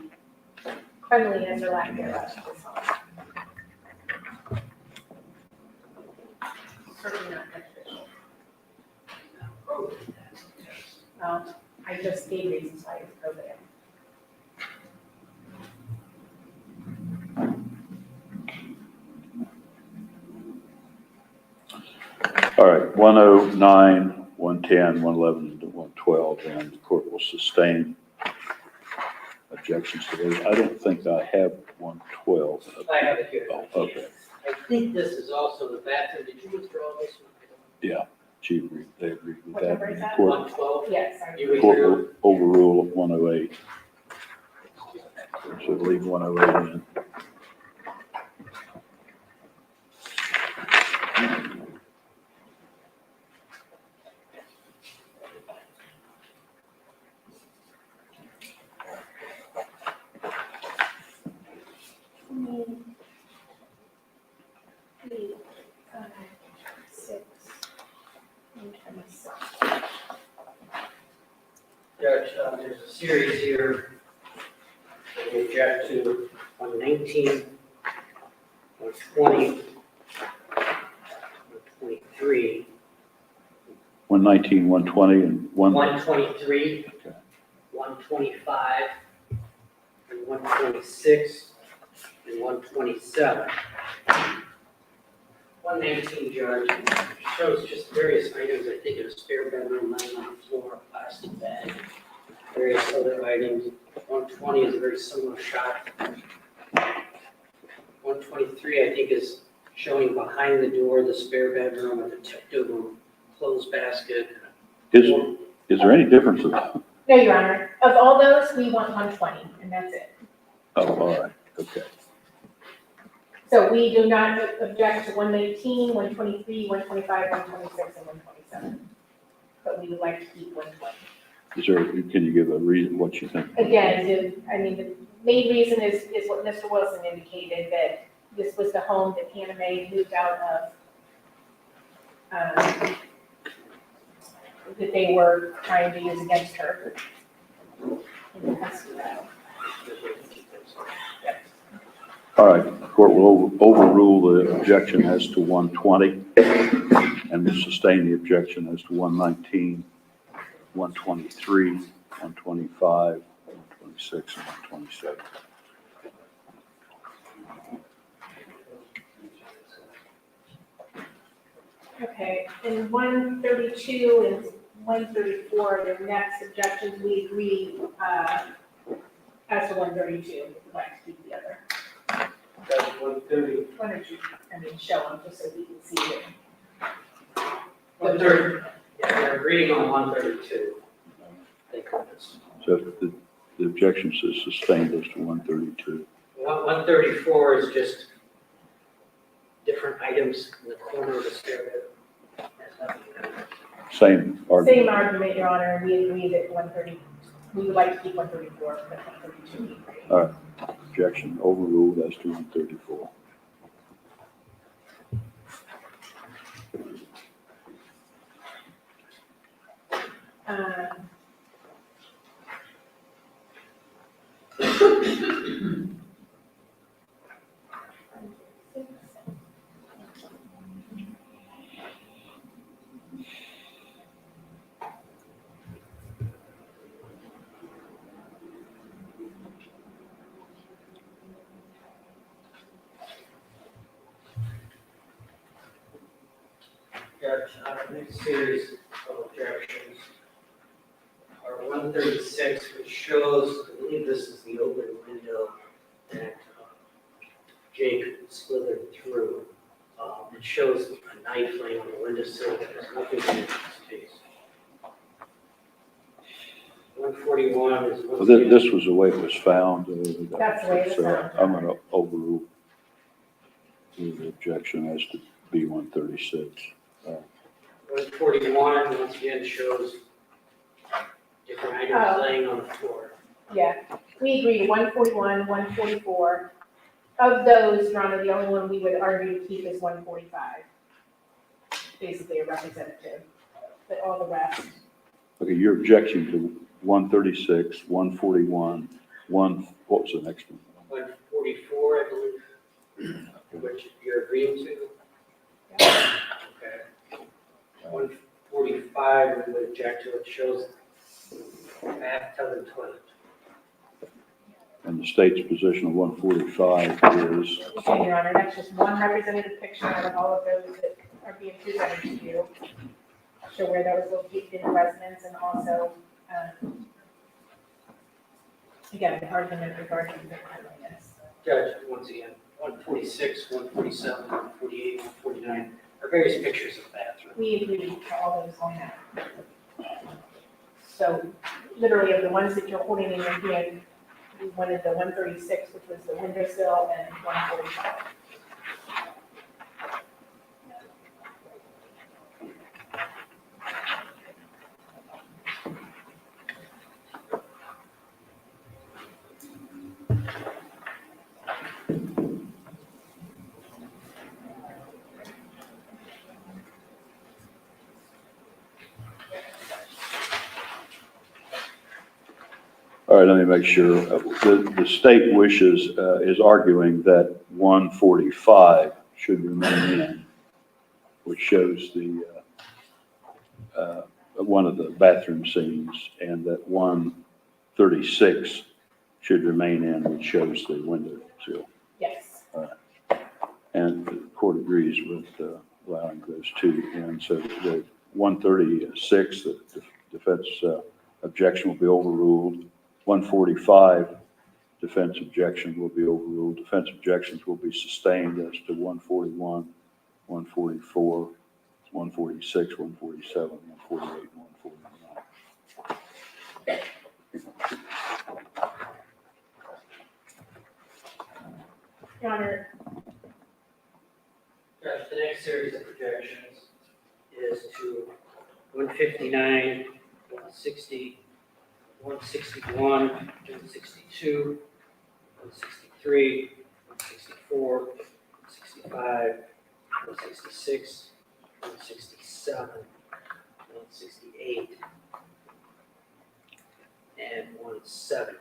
cleanliness or lack thereof of this home. Certainly not beneficial. Well, I just gave reasons why it's prohibited. All right, 109, 110. 110, 111, and 112, and the court will sustain objections to those. I don't think I have 112. I have it here. Oh, okay. I think this is also the bathroom. Did you withdraw this one? Yeah, she agreed, they agreed with What that. number is that? Court 112? Yes. You court withdrew? will overrule 108. So leave 108 in. Judge, there's a series here that we object to 119, 120, 123, 119, 120, and 123, Okay. 125, and 126, and 127. 119, Judge, shows just various items, I think in a spare bedroom, lying on the floor, a plastic bag, various other items. 120 is a very similar shot. 123, I think, is showing behind the door, the spare bedroom, a detective room, clothes basket. Is there any difference of, No, Your Honor. Of all those, we want 120, and that's it. oh, all right, okay. So we do not object to 119, 123, 125, 126, and 127. But we would like to keep 120. Is there, can you give a reason what you think? Again, the main reason is what Mr. Wilson indicated, that this was the home that Hannah Mae moved out of, that they were trying to use against her. In the custody battle. All right, the court will overrule the objection as to 120 and will sustain the objection as to 119, 123, 125, 126, and 127. Okay, and 132 and 134, the next objections, we agree, as to 132, we'd like to keep the other. That's 130. One or two, show them just so we can see it. 130, yeah, we're agreeing on 132. So the objection is sustained as to 132. 134 is just different items in the corner of the spare bedroom. Has nothing to do with it. Same argument. Same argument, Your Honor, and we agree that 130, we would like to keep 134, but 132 we agree. All right, objection overruled as to 134. Judge, our next series of objections are 136, which shows, I believe this is the open window that Jake slithered through. It shows a knife laying on the windowsill that has nothing to do with this case. 141 is. Well, this was the way it was found. That's the way it was So found. I'm going to overrule the objection as to B136. 141, once again, shows different items Oh. laying on the floor. Yeah, we agree, 141, 144. Of those, Your Honor, the only one we would argue to keep is 145. Basically a representative, but all the rest. Okay, your objection to 136, 141, what was the next one? 144, I believe, which you're agreeing to. Yeah. Okay. 145, we would object to, it shows bathtub and toilet. And the state's position of 145 is, Okay, Your Honor, that's just one representative picture out of all of those that are being presented to you. show where that was located in the residence, and also, again, the argument regarding the cleanliness. Judge, once again, 146, 147, 148, 149 are various pictures of the bathroom. We agreed to all those on that. So literally of the ones that you're holding in your hand, we wanted the 136, which was the windowsill, and 145. All right, let me make sure. The state wishes, is arguing that 145 should remain in, which shows the, one of the bathroom scenes, and that 136 should remain in, which shows the window sill. Yes. And the court agrees with allowing those two in. So the 136, the defense objection will be overruled. 145, defense objection will be overruled. Defense objections will be sustained as to 141, 144, 146, 147, 148, and 149. Your Honor, Judge, the next series of projections is to 159, 160, 161, 162, 163, 164, 165, 166, 167, 168, and 170.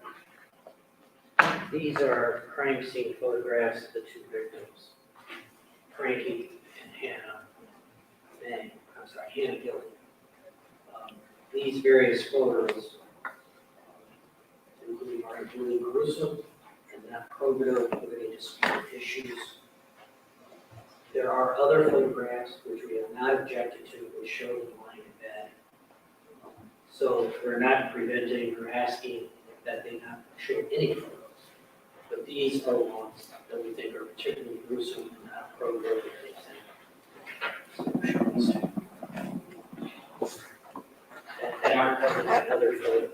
These are crime scene photographs of the two victims, Frankie and Hannah Gilliam. These various photos are including gruesome and not probative of any disputed issues. There are other photographs which we have not objected to, which show them lying in bed. So we're not preventing or asking that they not show any photos. But these are ones that we think are particularly gruesome and not probative of anything. So, that aren't covered in other photos.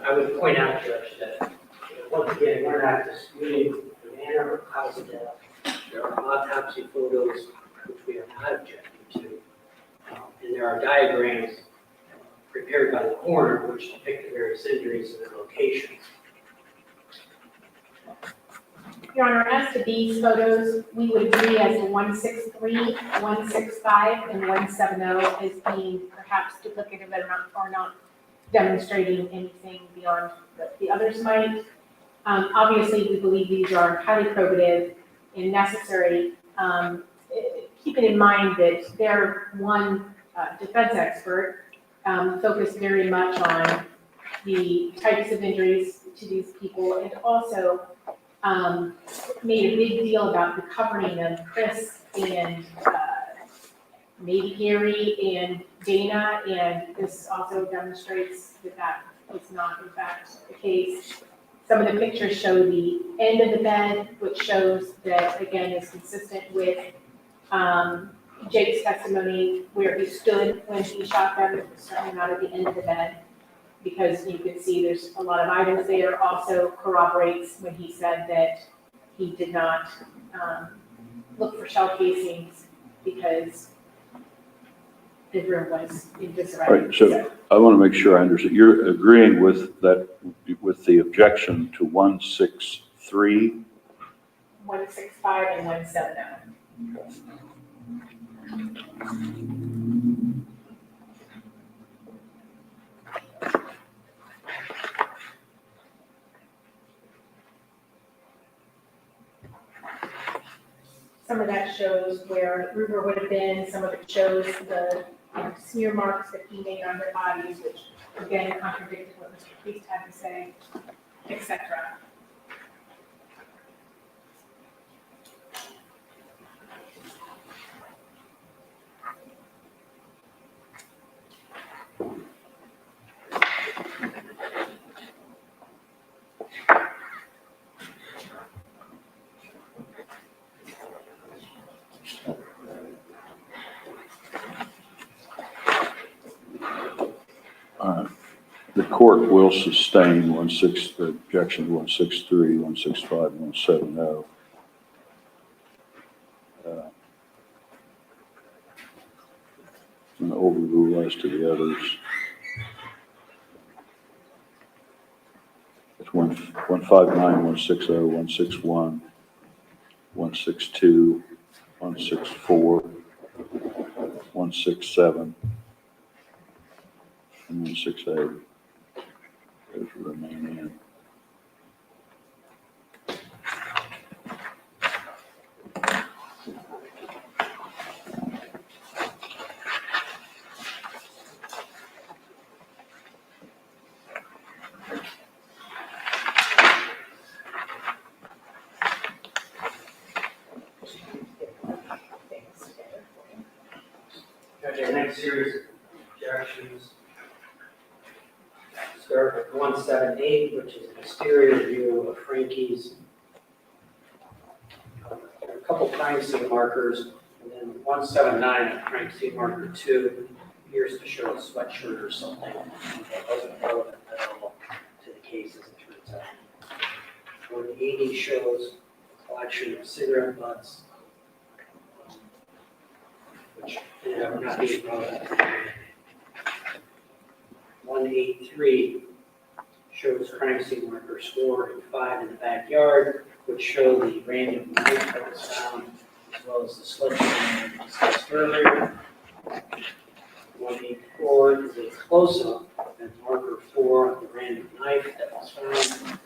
I would point out, Judge, that once again, we're not disputing the manner or cause of death. There are autopsy photos which we are not objecting to, and there are diagrams prepared by the coroner which depict the various injuries and their locations. Your Honor, as to these photos, we would agree as to 163, 165, and 170 as being perhaps duplicative or not demonstrating anything beyond the others might. Obviously, we believe these are highly probative and necessary, keeping in mind that their one defense expert focused very much on the types of injuries to these people, and also made a big deal about the covering of Chris and maybe Gary and Dana, and this also demonstrates that that is not in fact the case. Some of the pictures show the end of the bed, which shows that, again, is consistent with Jake's testimony where he stood when he shot them. It was certainly not at the end of the bed, because you can see there's a lot of items there. Also corroborates when he said that he did not look for shell casings because the room was in disarray. All right, so I want to make sure I understand. You're agreeing with that, with the objection to 163? 165 and 170. some of that shows where Ruber would have been, some of it shows the smear marks that he made on their bodies, which again contradicted what Mr. Priest had to say, etc. The court will sustain the objection 163, 165, 170. And overrule as to the others. It's 159, 160, 161, 162, 164, 167, and 168. Those remain in. Okay, next series of objections. Start with 178, which is an exterior view of Frankie's. There are a couple crime scene markers, and then 179, crime scene marker 2, appears to show a sweatshirt or something that wasn't relevant at all to the case, as it turns out. 180 shows a collection of cigarette butts, which ended up not being relevant. 183 shows crime scene markers 4 and 5 in the backyard, which show the random knife that was found, as well as the sledgehammer that we discussed earlier. 184 is a close-up of marker 4 on the random knife that was found.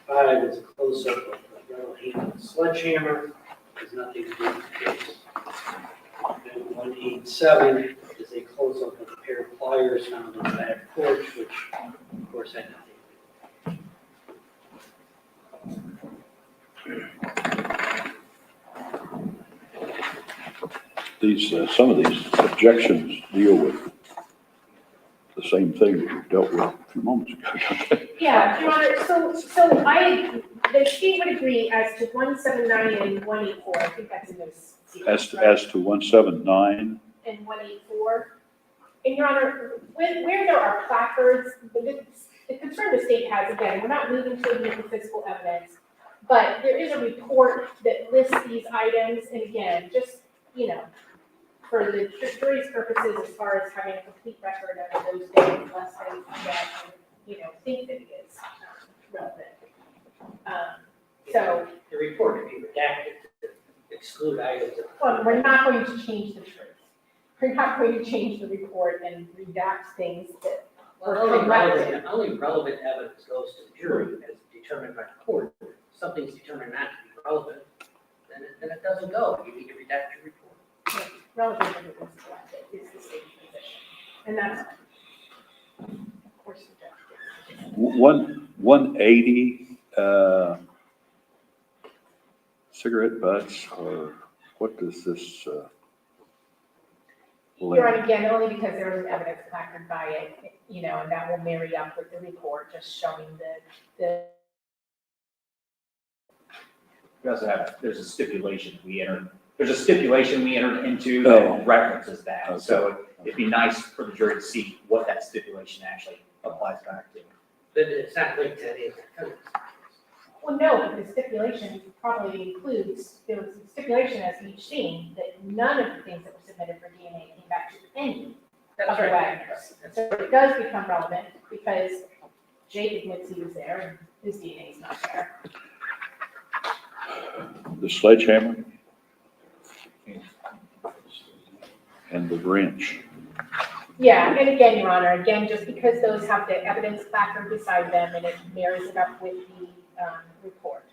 185 is a close-up of the yellow-handled sledgehammer. Has nothing to do with the case. And 187 is a close-up of a pair of pliers found on the back porch, which of course had nothing to do. Some of these objections deal with the same thing that we dealt with a few moments ago. Yeah, Your Honor, the state would agree as to 179 and 184, I think that's in those sequence, right? As to 179, And 184. And Your Honor, where there are placards, the concern the state has, again, we're not moving to admit the physical evidence, but there is a report that lists these items, and again, just, for the jury's purposes, as far as having a complete record of those days, less than that, think that it is relevant. So, The report could be redacted to exclude items. well, we're not going to change the truth. We're not going to change the report and redact things that Well, only relevant evidence goes to the jury as determined by the court. If something's determined not to be relevant, then it doesn't go. You need to redact your report. relevant evidence collected is the state's position. And that's, of course, subjective. 180 cigarette butts, or what does this? You're on again, only because there was evidence placard by it, and that will marry up with the report, just showing the. We also have, there's a stipulation we entered into Oh. that references that. Okay. So it'd be nice for the jury to see what that stipulation actually applies back to. But it's not linked to any of the Well, no, but the stipulation probably includes, there was a stipulation as each scene that none of the things that were submitted for DNA came back to any of the Wagners. So it does become relevant because Jake admits he was there and his DNA is not there. The sledgehammer and the wrench. Yeah, and again, Your Honor, just because those have the evidence placard beside them and it marries it up with the report.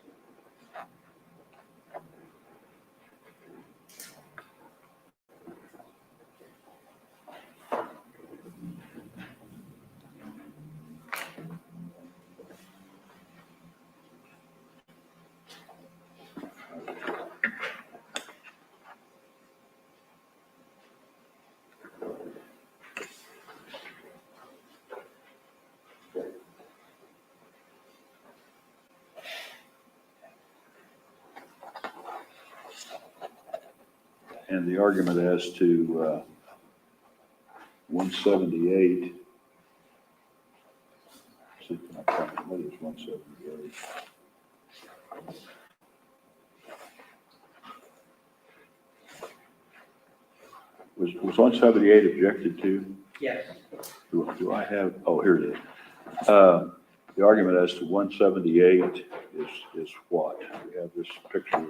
And the argument as to 178. See, can I find it? What is 178? Was 178 objected to? Yes. Do I have, oh, here it is. The argument as to 178 is what? We have this picture of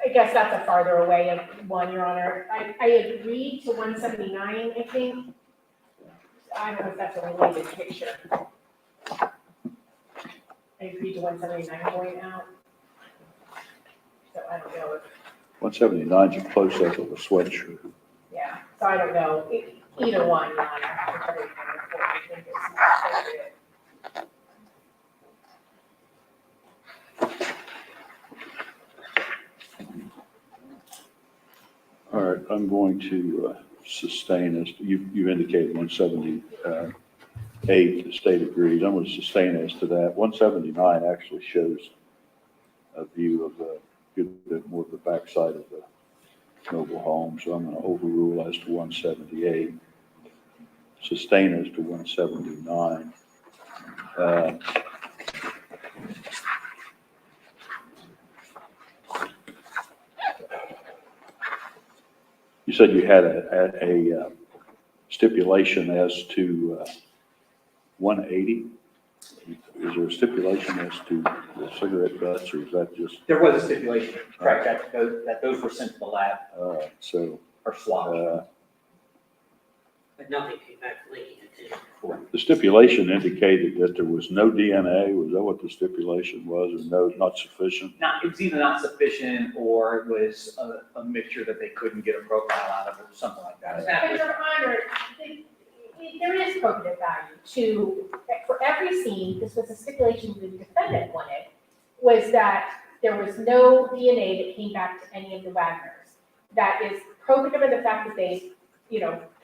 I guess that's a farther away of one, Your Honor. I agreed to 179, I think. I don't know if that's a related picture. I agreed to 179 going out. So I don't know if, 179 is a close-up of a sweatshirt. yeah, so I don't know. Either one, Your Honor, whichever you can afford, I think is appropriate. All right, I'm going to sustain as, you indicated 178, the state agrees. I'm going to sustain as to that. 179 actually shows a view of a good bit more of the backside of the mobile home, so I'm going to overrule as to 178, sustain as to 179. You said you had a stipulation as to 180. Is there a stipulation as to the cigarette butts, or is that just? There was a stipulation, correct, that those were sent to the lab So or swabbed. But nothing came back linking it to. the stipulation indicated that there was no DNA. Was that what the stipulation was, or no, not sufficient? It was either not sufficient or it was a mixture that they couldn't get a profile out of or something like that. But Your Honor, there is probative value to, for every scene, this was a stipulation the defendant wanted, was that there was no DNA that came back to any of the Wagners. That is probative of the fact that they,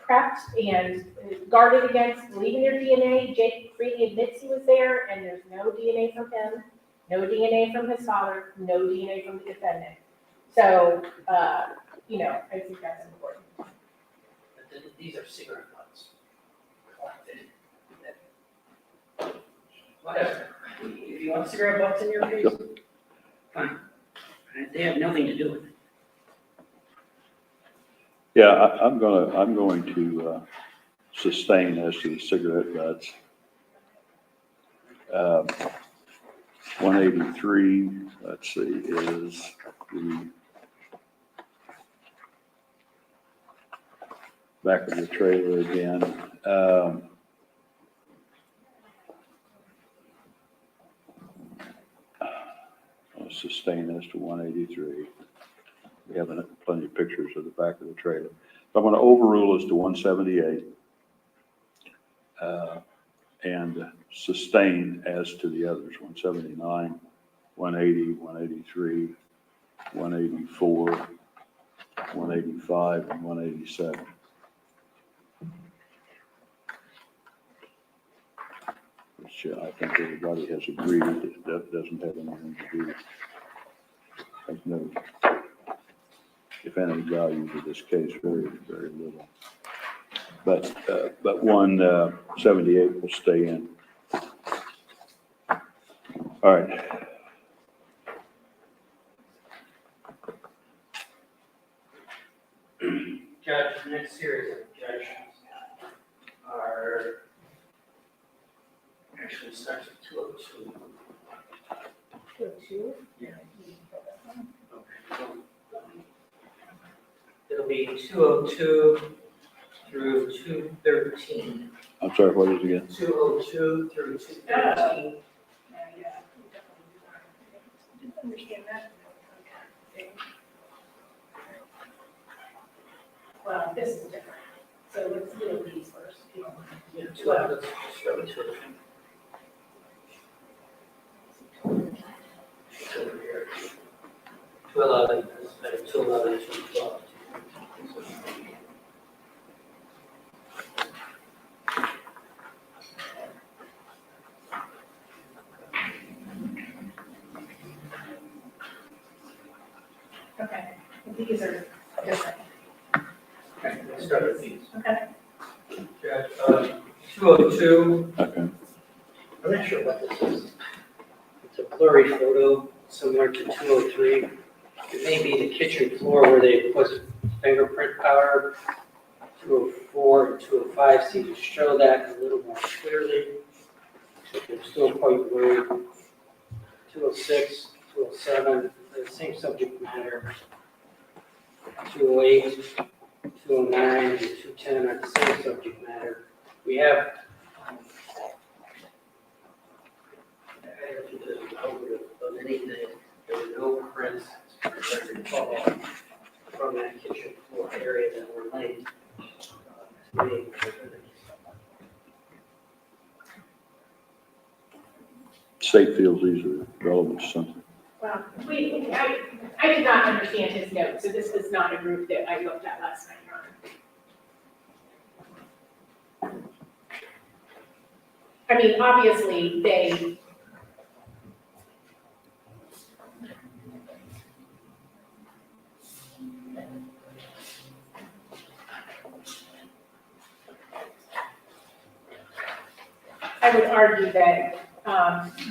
prepped and guarded against leaving their DNA. Jake freely admits he was there, and there's no DNA from him, no DNA from his father, no DNA from the defendant. So, I think that's important. But these are cigarette butts. Whatever. If you want cigarette butts in your face, fine. They have nothing to do with it. Yeah, I'm going to sustain as to the cigarette butts. 183, let's see, is the back of the trailer again. I'll sustain as to 183. We have plenty of pictures of the back of the trailer. So I'm going to overrule as to 178 and sustain as to the others, 179, 180, 183, 184, 185, and 187. Which I think everybody has agreed that doesn't have anything to do, has no, if any, value to this case, very, very little. But 178 will stay in. All right. Judge, the next series of objections are, actually starts with 202. 202? Yeah. It'll be 202 through 213. I'm sorry, what is it again? 202 through 213. Understand that? Well, this is different. So let's deal with these first. if you don't mind. Yeah, 12, let's just go with 213. It's over here. 211, 211, 212. These are different. Okay, let's start with these. Okay. Judge, 202, Okay. I'm not sure what this is. It's a blurry photo, similar to 203. It may be the kitchen floor where they put fingerprint powder. 204 and 205 seem to show that a little more clearly. Except they're still quite blurry. 206, 207, the same subject matter. 208, 209, and 210 are the same subject matter. We have underneath it, there were no prints from that kitchen floor area that were linked. State feels these are relevant to something. Well, I did not understand his note, so this was not a group that I looked at last night, Your Honor. I mean, obviously, they. I would argue that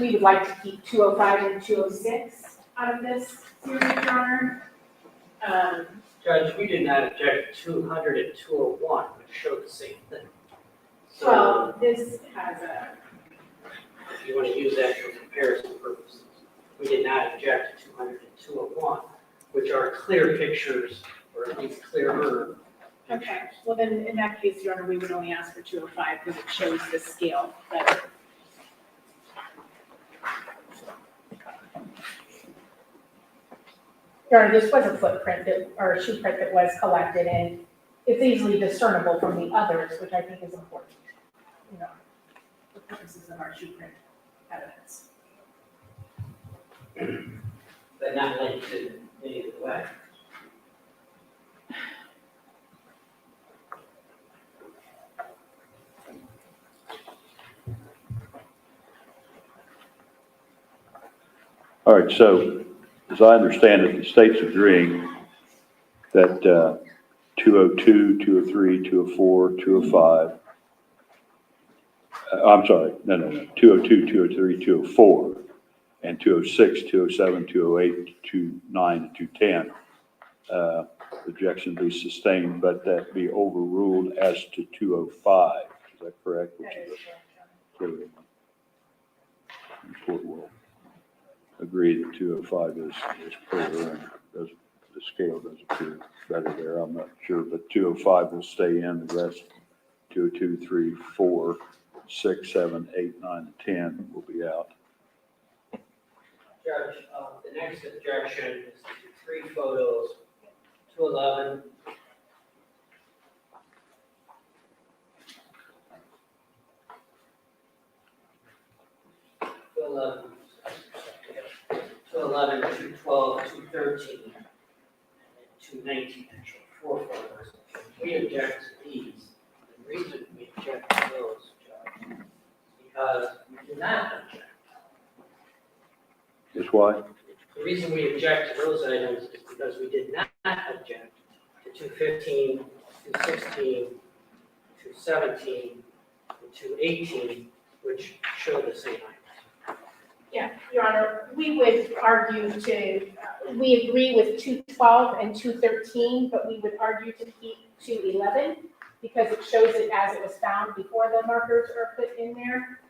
we would like to keep 205 and 206 out of this series, Your Honor. Judge, we did not object to 200 and 201, which showed the same thing. So Well, this has a, if you want to use that for comparison purposes, we did not object to 200 and 201, which are clear pictures, or at least clearer. okay, well then, in that case, Your Honor, we would only ask for 205 because it shows the scale better. Your Honor, this was a footprint that, or a shoe print that was collected, and it's easily discernible from the others, which I think is important, you know, for purposes of our shoe print evidence. But not linked to any of the way. All right, so as I understand it, the state's agreeing that 202, 203, 204, 205, I'm sorry, no, 202, 203, 204, and 206, 207, 208, 209, and 210, objection be sustained, but that be overruled as to 205. Is that correct? That is correct, Your The court will agree that 205 is clearer and does, the scale does appear better there. I'm not sure, but 205 will stay in. The rest, 202, 3, 4, 6, 7, 8, 9, and 10 will be out. Judge, the next objection is to 3 photos, 211, 211, 212, 213, and 219, actually, 4 photos. We object to these. The reason we object to those, Judge, is because we do not object. Is why? The reason we object to those items is because we did not object to 215, 216, 217, and 218, which show the same items. Yeah, Your Honor, we would argue to, we agree with 212 and 213, but we would argue to keep 211 because it shows it as it was found before the markers are put in there.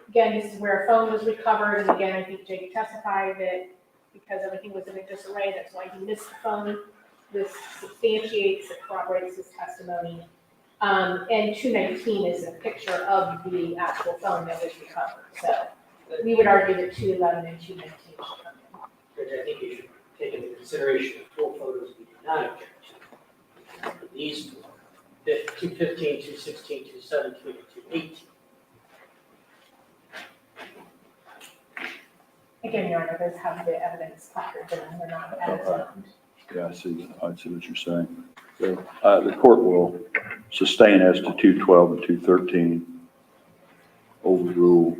Again, this is where a phone was recovered, and again, I think Jake testified that because everything was in a disarray, that's why he missed the phone. This substantiates, it corroborates his testimony. And 219 is a picture of the actual phone that was recovered. So we would argue that 211 and 219 should come in. Which I think you should take into consideration the 4 photos we did not object to. These 215, 216, 217, and 218. Again, Your Honor, those have the evidence placarded in them, they're not as found. Yeah, I see what you're saying. So, the court will sustain as to 212 and 213, overrule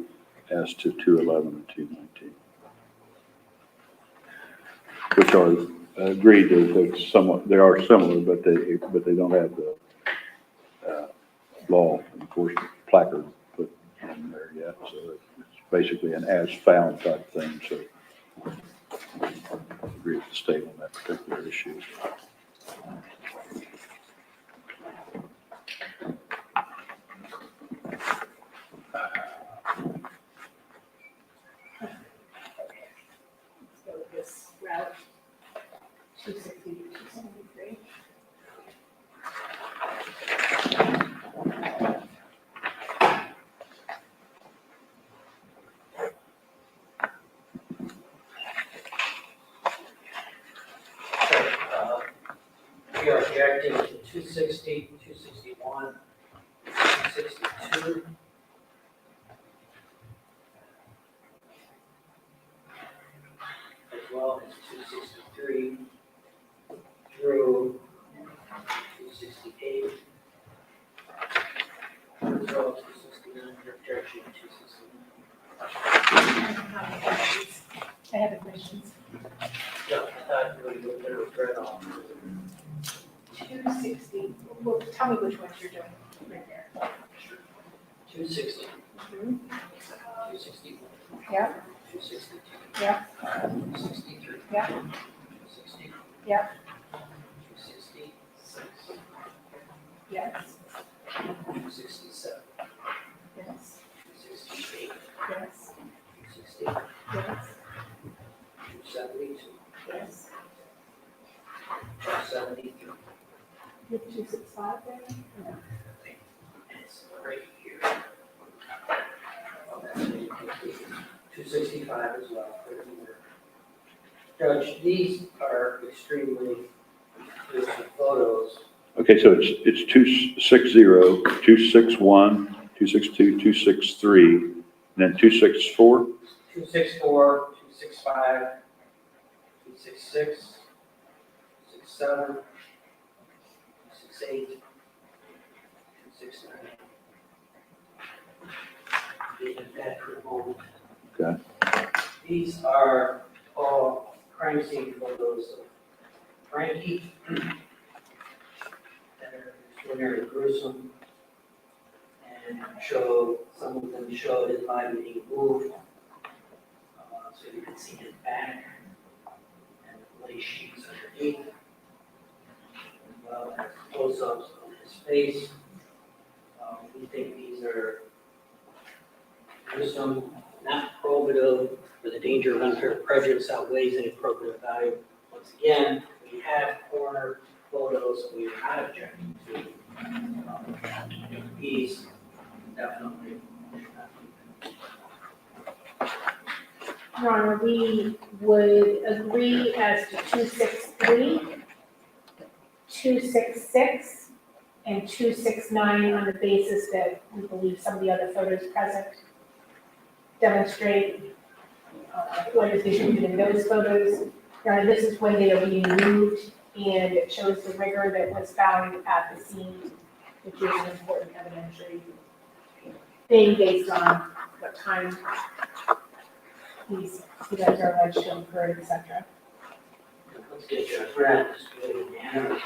as to 211 and 219. which are agreed to, they are similar, but they don't have the law enforcement placard put in there yet, so it's basically an as-found type thing, so I agree with the state on that particular issue. Let's go with this route, 260 to 273. We are objecting to 260, 261, 262. As well as 263 through 268. As well as 269, objection to 269. I have questions. Yeah, I thought we were going to read off. 260, well, tell me which ones you're doing right there. 260, Mhm. 261. Yeah. 262. Yeah. 263. Yeah. 260. Yeah. 266. Yes, 267. yes, 268. yes, 260. yes, 272. yes. 273. You have 265 there? No. It's right here. 265 as well. Judge, these are extremely, there's some photos. Okay, so it's 260, 261, 262, 263, and then 264? 264, 265, 266, 267, 268, 269. Leave that for a moment. Okay. These are all crime scene photos of Frankie that are extraordinarily gruesome and show, some of them show his body being moved. So you can see his back and the bloody sheets underneath, as well as close-ups of his face. We think these are gruesome, not probative, where the danger of unfair prejudice outweighs any probative value. Once again, we have corner photos we are not objecting to. These definitely. Your Honor, we would agree as to 263, 266, and 269 on the basis that we believe some of the other photos present demonstrate what is issued in those photos. Your Honor, this is when they are being moved, and it shows the rigor that was found at the scene, which is an important evidentiary thing based on what time these events are alleged to have occurred, et cetera. Let's get you a friend, unanimous,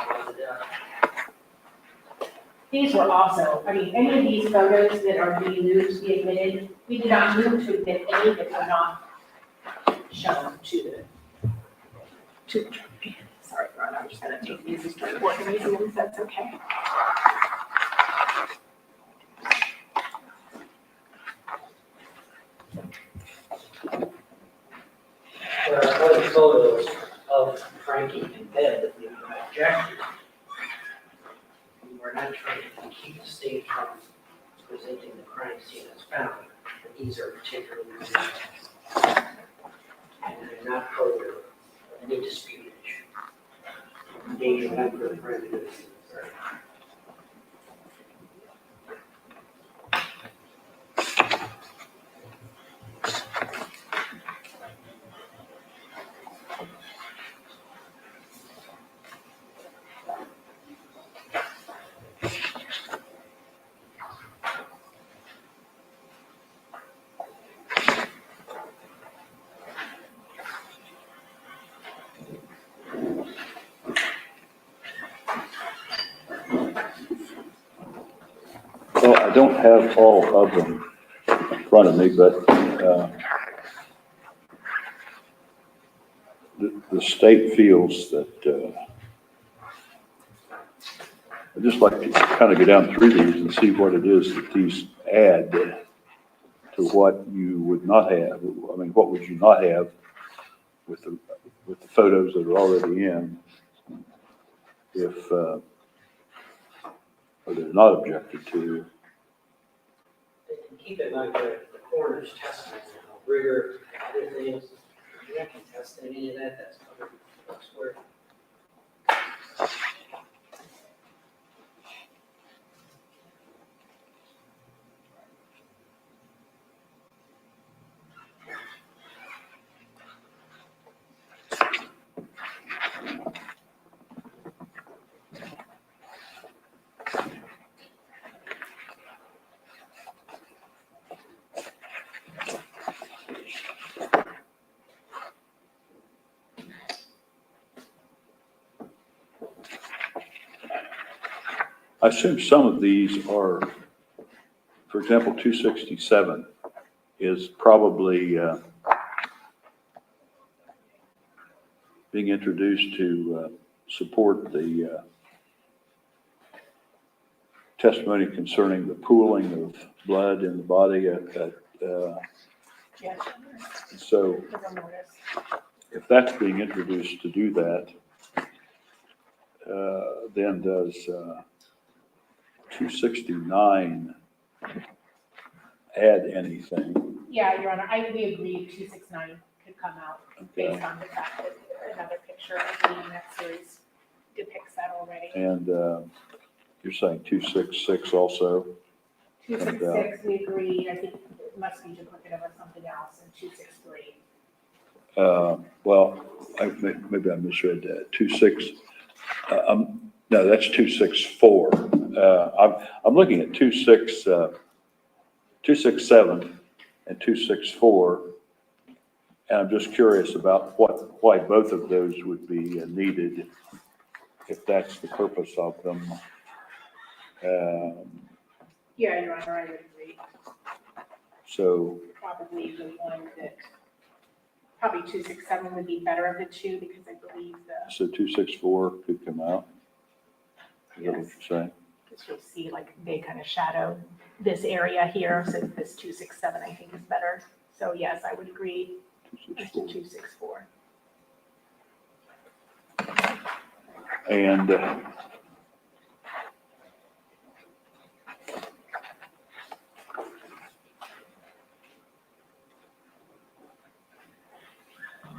These were also, I mean, any of these photos that are being moved to be admitted, we did not move to admit any that were not shown to the, sorry, Ron, I'm just gonna take these and start organizing them, if that's okay. There are other photos of Frankie in bed that we objected. We're not trying to keep the state from presenting the crime scene as found, but these are particularly serious. And they're not probative of any disputed issue. Danger of unfair prejudice. I don't have all of them in front of me, but the state feels that I'd just like to kind of go down through these and see what it is that these add to what you would not have. I mean, what would you not have with the photos that are already in if or they're not objected to. And keep in mind the coroner's testimony, rigor, other things, you're not contesting any of that, that's covered elsewhere. I assume some of these are, for example, 267 is probably being introduced to support the testimony concerning the pooling of blood in the body. Yes. So Because I'll notice. if that's being introduced to do that, then does 269 add anything? Yeah, Your Honor, we agree 269 could come out Okay. based on the fact that another picture in that series depicts that already. And you're saying 266 also? 266, we agree, I think it must be duplicative of something else, and 263. Well, maybe I misread that. 26, no, that's 264. I'm looking at 267 and 264, and I'm just curious about why both of those would be needed, if that's the purpose of them. Yeah, Your Honor, I would agree. So, Probably the one that, probably 267 would be better of the two, because I believe so 264 could come out? Is that what Yes. you're saying? because you'll see like they kind of shadow this area here, so this 267 I think is better. So yes, I would agree as to 264. And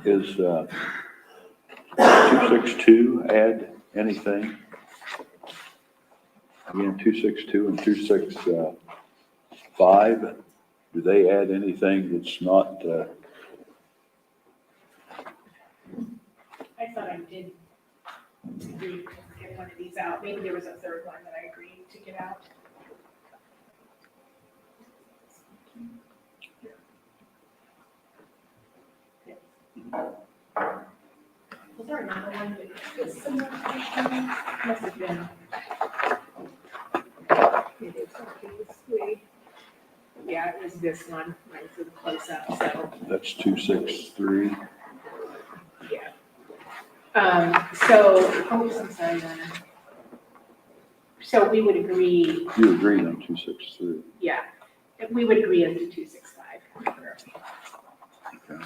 is 262 add anything? Again, 262 and 265, do they add anything that's not, I thought I did agree to get one of these out. Maybe there was a third one that I agreed to get out. Was there another one that was similar? Must have been. It is, yeah, it was this one, right, for the close-up, so, that's 263? yeah. I'm sorry, Donna. So we would agree, You agreed on 263. yeah, we would agree as to 265. Okay.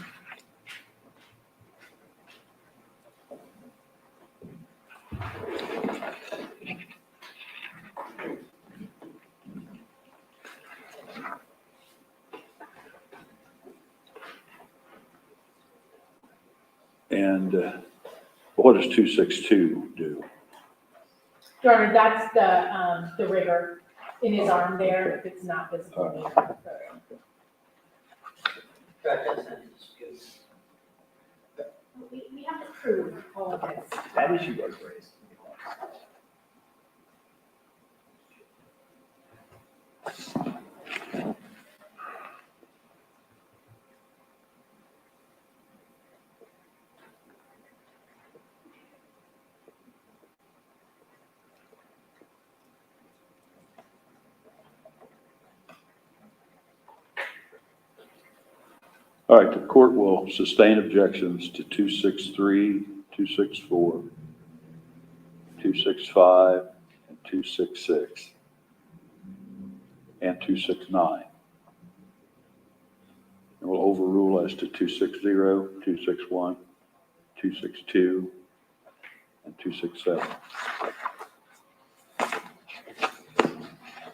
And what does 262 do? Your Honor, that's the rigor in his arm there, if it's not visible in the photo. That sentence is We have to prove all of this. That issue was raised. All right, the court will sustain objections to 263, 264, 265, and 266, and 269. And will overrule as to 260, 261, 262, and 267.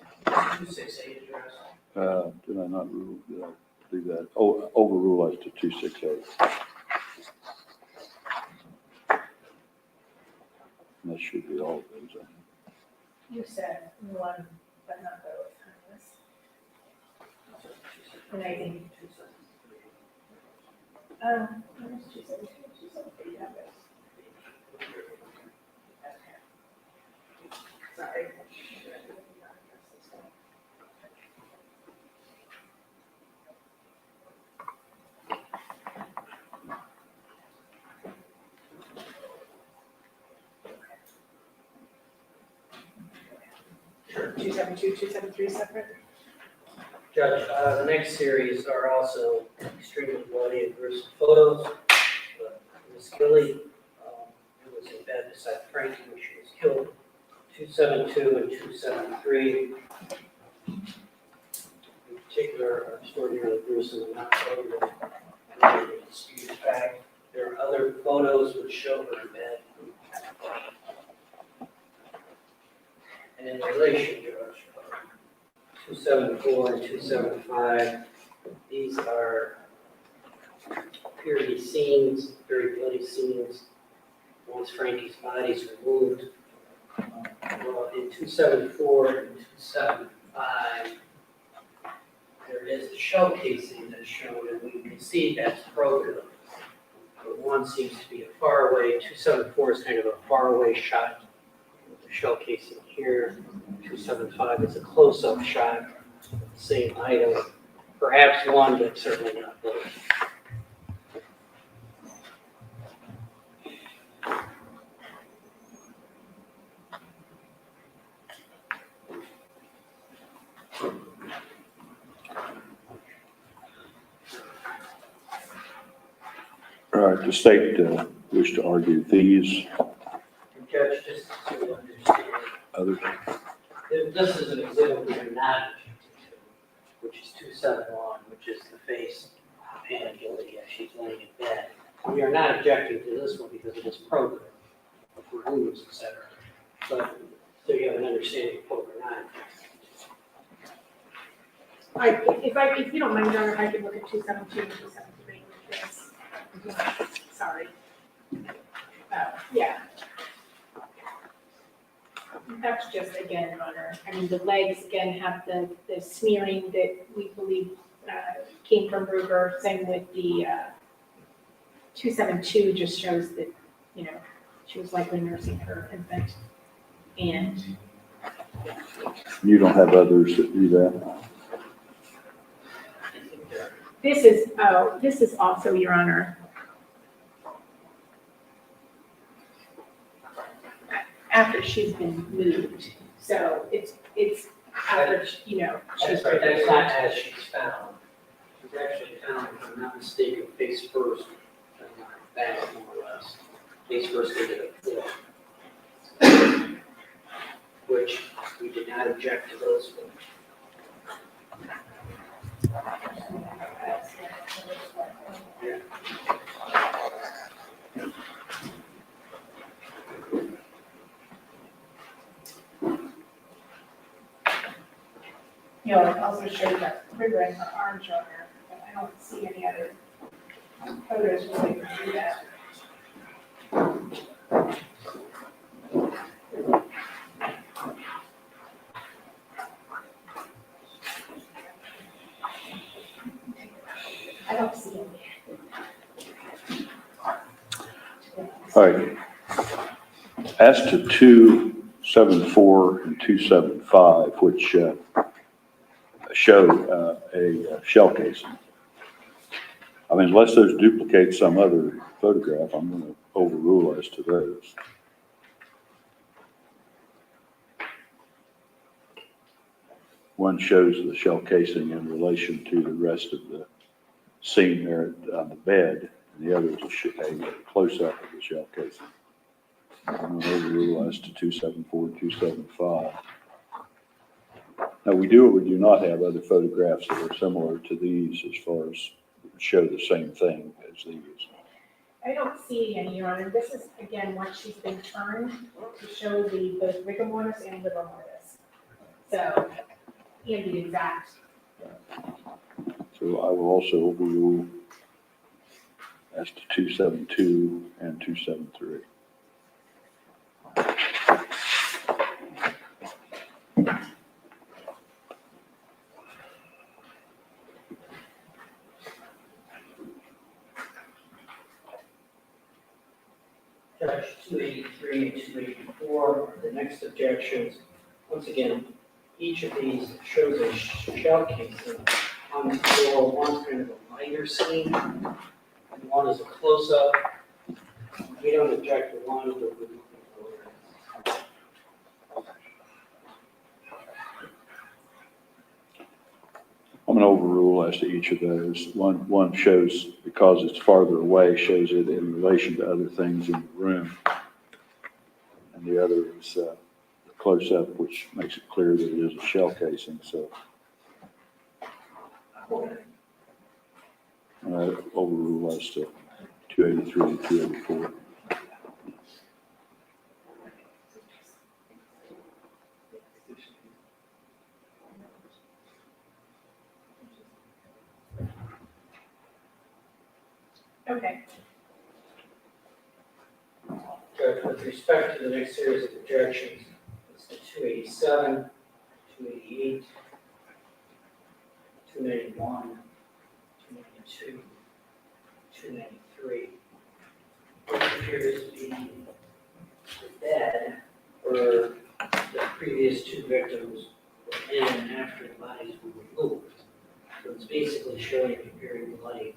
268 address. Did I not rule, did I do that? Oh, overrule as to 268. And that should be all of those, I think. You said one, but not both on this. And I think, where's 272, 273, yeah, but- Okay. Sorry. Sure. 272, 273 separate? Judge, the next series are also extremely bloody and gruesome photos. Ms. Gilly, who was in bed beside Frankie when she was killed, 272 and 273. In particular, are extraordinarily gruesome and not totally disputed fact. There are other photos which show her in bed. And in relation, Judge, 274 and 275, these appear to be scenes, very bloody scenes, once Frankie's body is removed. Well, in 274 and 275, there is a shell casing that's shown, and we can see that's broken. But one seems to be a far away, 274 is kind of a far away shot with the shell casing here. 275 is a close-up shot of the same item, perhaps one, but certainly not both. All right, the state wish to argue these Judge, just to understand, others. this is an exhibit we are not objecting to, which is 271, which is the face of Hannah Gilly as she's laying in bed. We are not objecting to this one because it is program for rooms, et cetera. But so you have an understanding of what we're not objecting to. If you don't mind, Your Honor, if I could look at 272 and 273 with this. Sorry. Yeah. That's just, again, Your Honor, I mean, the legs, again, have the smearing that we believe came from Ruger. Same with the 272 just shows that, you know, she was likely nursing her infant. And You don't have others that do that? this is also, Your Honor, after she's been moved. So it's after, you know, she's. That's right, that's not as she's found. She's actually found, if I'm not mistaken, face first, and not back more or less. Face first into the floor. Which we did not object to those. Yeah. You know, it also shows that Ruger and her arms are there, but I don't see any other photos really do that. I don't see any. All right. As to 274 and 275, which show a shell casing, I mean, unless those duplicate some other photograph, I'm going to overrule as to those. One shows the shell casing in relation to the rest of the scene there on the bed, and the other is a close-up of the shell casing. I'm going to overrule as to 274 and 275. Now, we do or we do not have other photographs that are similar to these as far as show the same thing as these. I don't see any, Your Honor. This is, again, once she's been turned to show the both rigor mortis and liber mortis. So, and the exact. So I will also overrule as to 272 and 273. Judge 283 and 284, the next objections. Once again, each of these shows a shell casing on the floor. One's kind of a lighter scene, and one is a close-up. We don't object to one, but we looking for others. I'm going to overrule as to each of those. One shows, because it's farther away, shows it in relation to other things in the room. And the other is the close-up, which makes it clear that it is a shell casing, so. Overrule as to 283 and 284. Okay. Judge, with respect to the next series of objections, it's the 287, 288, 291, 292, 293. Which appears to be the bed where the previous two victims were in and after the bodies were removed. So it's basically showing a very bloody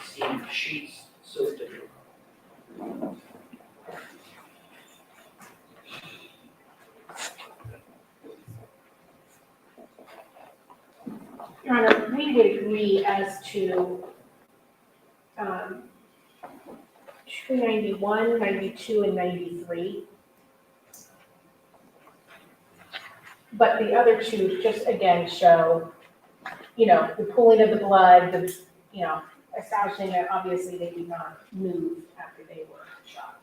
scene of sheets soaked in Your Honor, we would agree as to 291, 92, and 93. But the other two just again show, the pooling of the blood, establishing that obviously they did not move after they were shot.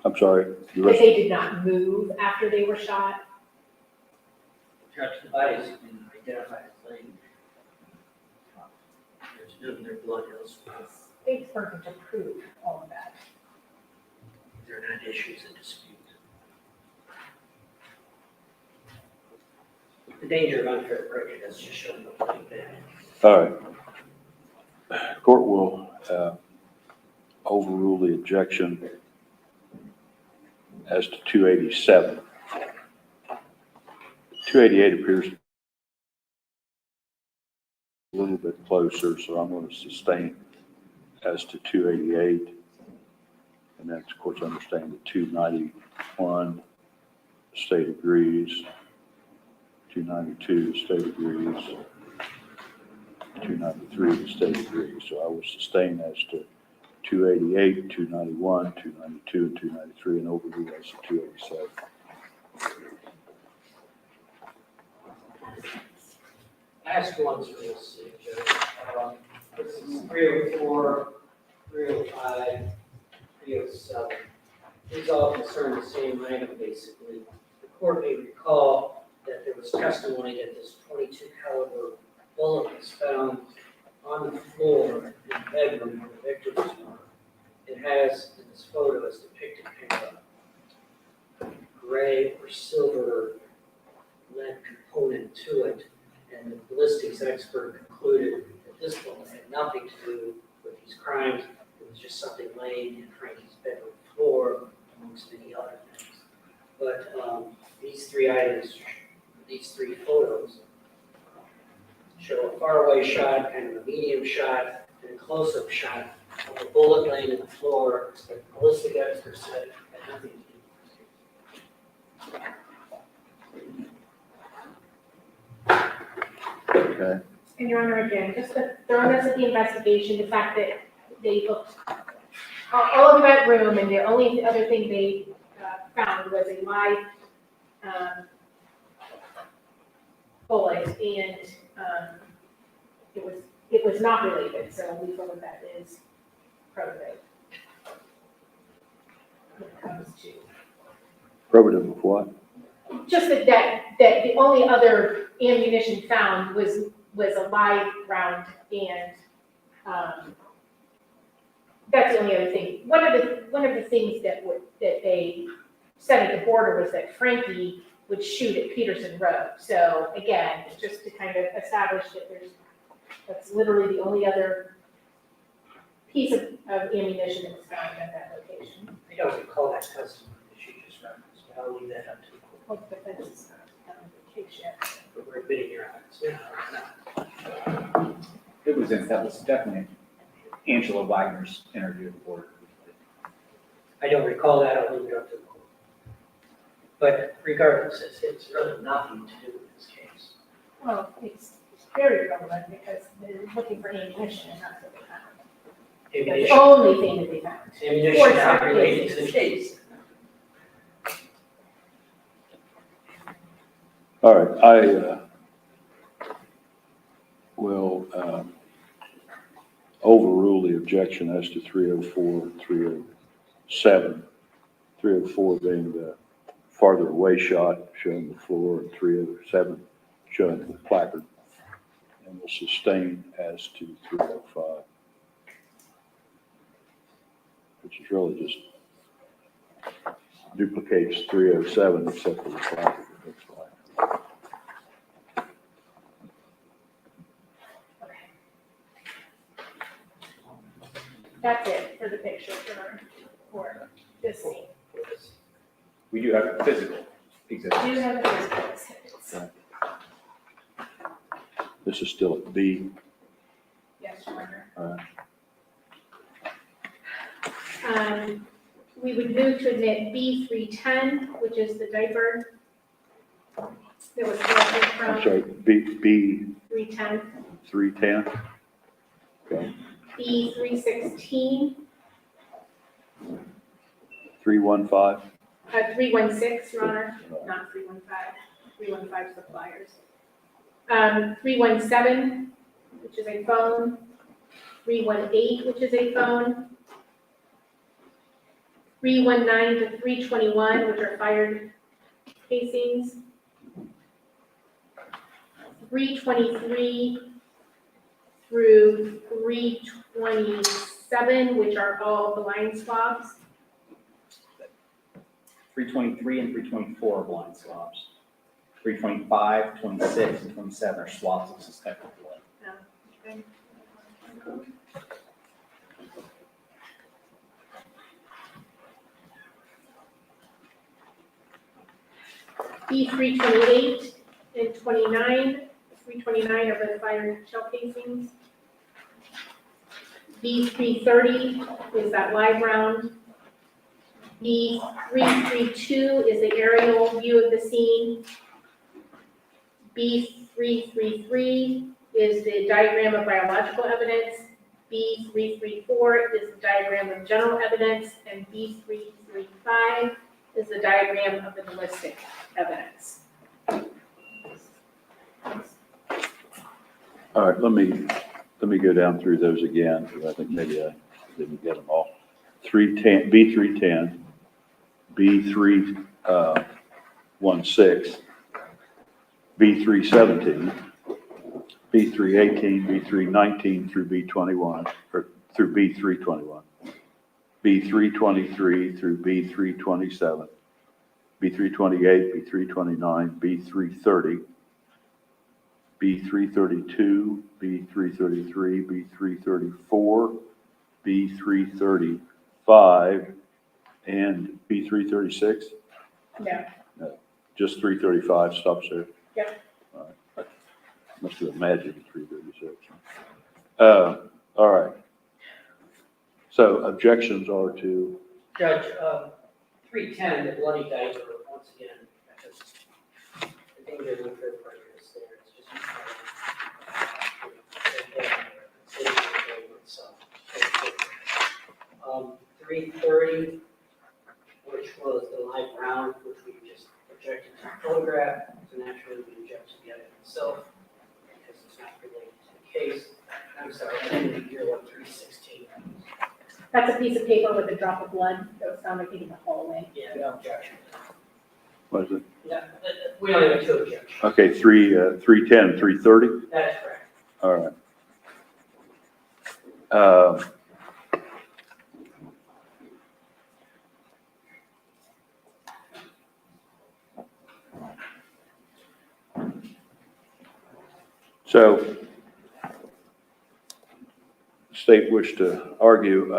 I'm sorry. The That rest, they did not move after they were shot. Judge, the bodies have been identified as laying. There's no their blood elsewhere. It's perfect to prove all of that. They're not issues in dispute. The danger of unfair prejudice just showing the bloody bed. all right. Court will overrule the objection as to 287. 288 appears a little bit closer, so I'm going to sustain as to 288. And that's, of course, understand that 291, the state agrees. 292, the state agrees. 293, the state agrees. So I will sustain as to 288, 291, 292, and 293, and overrule as to 287. Last one's real sick, Judge. This is 304, 305, 307. These all concern the same item, basically. The court may recall that there was testimony that this .22 caliber bullet was found on the floor in the bedroom where the victims were. It has, in this photo, is depicted kind of a gray or silver lead component to it. And the ballistics expert concluded that this bullet had nothing to do with these crimes. It was just something laying in Frankie's bedroom floor, amongst many other things. But these three items, these three photos, show a faraway shot, kind of a medium shot, and a close-up shot of a bullet laying in the floor that the ballistic expert said had nothing to do with it. Your Honor, again, just the thoroughness of the investigation, the fact that they looked all over that room, and the only other thing they found was a live bullet, and it was not related, so we feel that that is probative. When it comes to Probative of what? just that the only other ammunition found was a live round, and that's the only other thing. One of the things that they said at the border was that Frankie would shoot at Peterson Road. So again, just to kind of establish that that's literally the only other piece of ammunition that was found at that location. I don't recall that testimony that she just referenced, but I'll leave that up to the court. Well, the defense is not on vacation. But we're admitting your honors. Yeah, no. That was definitely Angela Wagner's interview at the board. I don't recall that, I'll leave it up to the court. But regardless, it's really nothing to do with this case. Well, it's very relevant because they're looking for ammunition, and that's what they found. That's the Ammunition, only thing that they found. ammunition not related to the case. All right, I will overrule the objection as to 304 and 307. 304 being the farther away shot showing the floor, and 307 showing the placard. And will sustain as to 305, which is really just duplicates 307 except for the placard, it looks like. That's it for the picture for this scene. We do have physical exhibits. Do you have the physical exhibits? Right. This is still at B. Yes, Your Honor. All right. We would move to admit B310, which is the diaper that was collected I'm from sorry, B 310. 310. Okay, B316, 315. 316, Your Honor, not 315. 315 is the flyers. 317, which is a phone. 318, which is a phone. 319 to 321, which are fired casings. 323 through 327, which are all blind swabs. 323 and 324 are blind swabs. 325, 26, and 27 are swabs of suspected blood. Okay. B328 and 29. 329 are the fired shell casings. B330 is that live round. B332 is the aerial view of the scene. B333 is the diagram of biological evidence. B334 is the diagram of general evidence, and B335 is the diagram of the ballistic evidence. All right, let me go down through those again, because I think maybe I didn't get them all. 310, B310, B316, B317, B318, B319 through B21, or through B321, B323 through B327, B328, B329, B330, B332, B333, B334, B335, and B336? No. Just 335 stops there? Yep. All right. Must have imagined 336. All right. So objections are to, Judge, 310, the bloody diaper, once again, I think there's a fair prejudice there. It's just 330, which was the light round, which we just projected to photograph, so naturally we object to the item itself, because it's not related to the case. I'm sorry, I didn't hear what 316. That's a piece of paper with a drop of blood that was found, I think, in the hallway. Yeah, no objection. What is it? No, we don't have two objections. Okay, 310, 330? That is correct. All right. So, state wish to argue,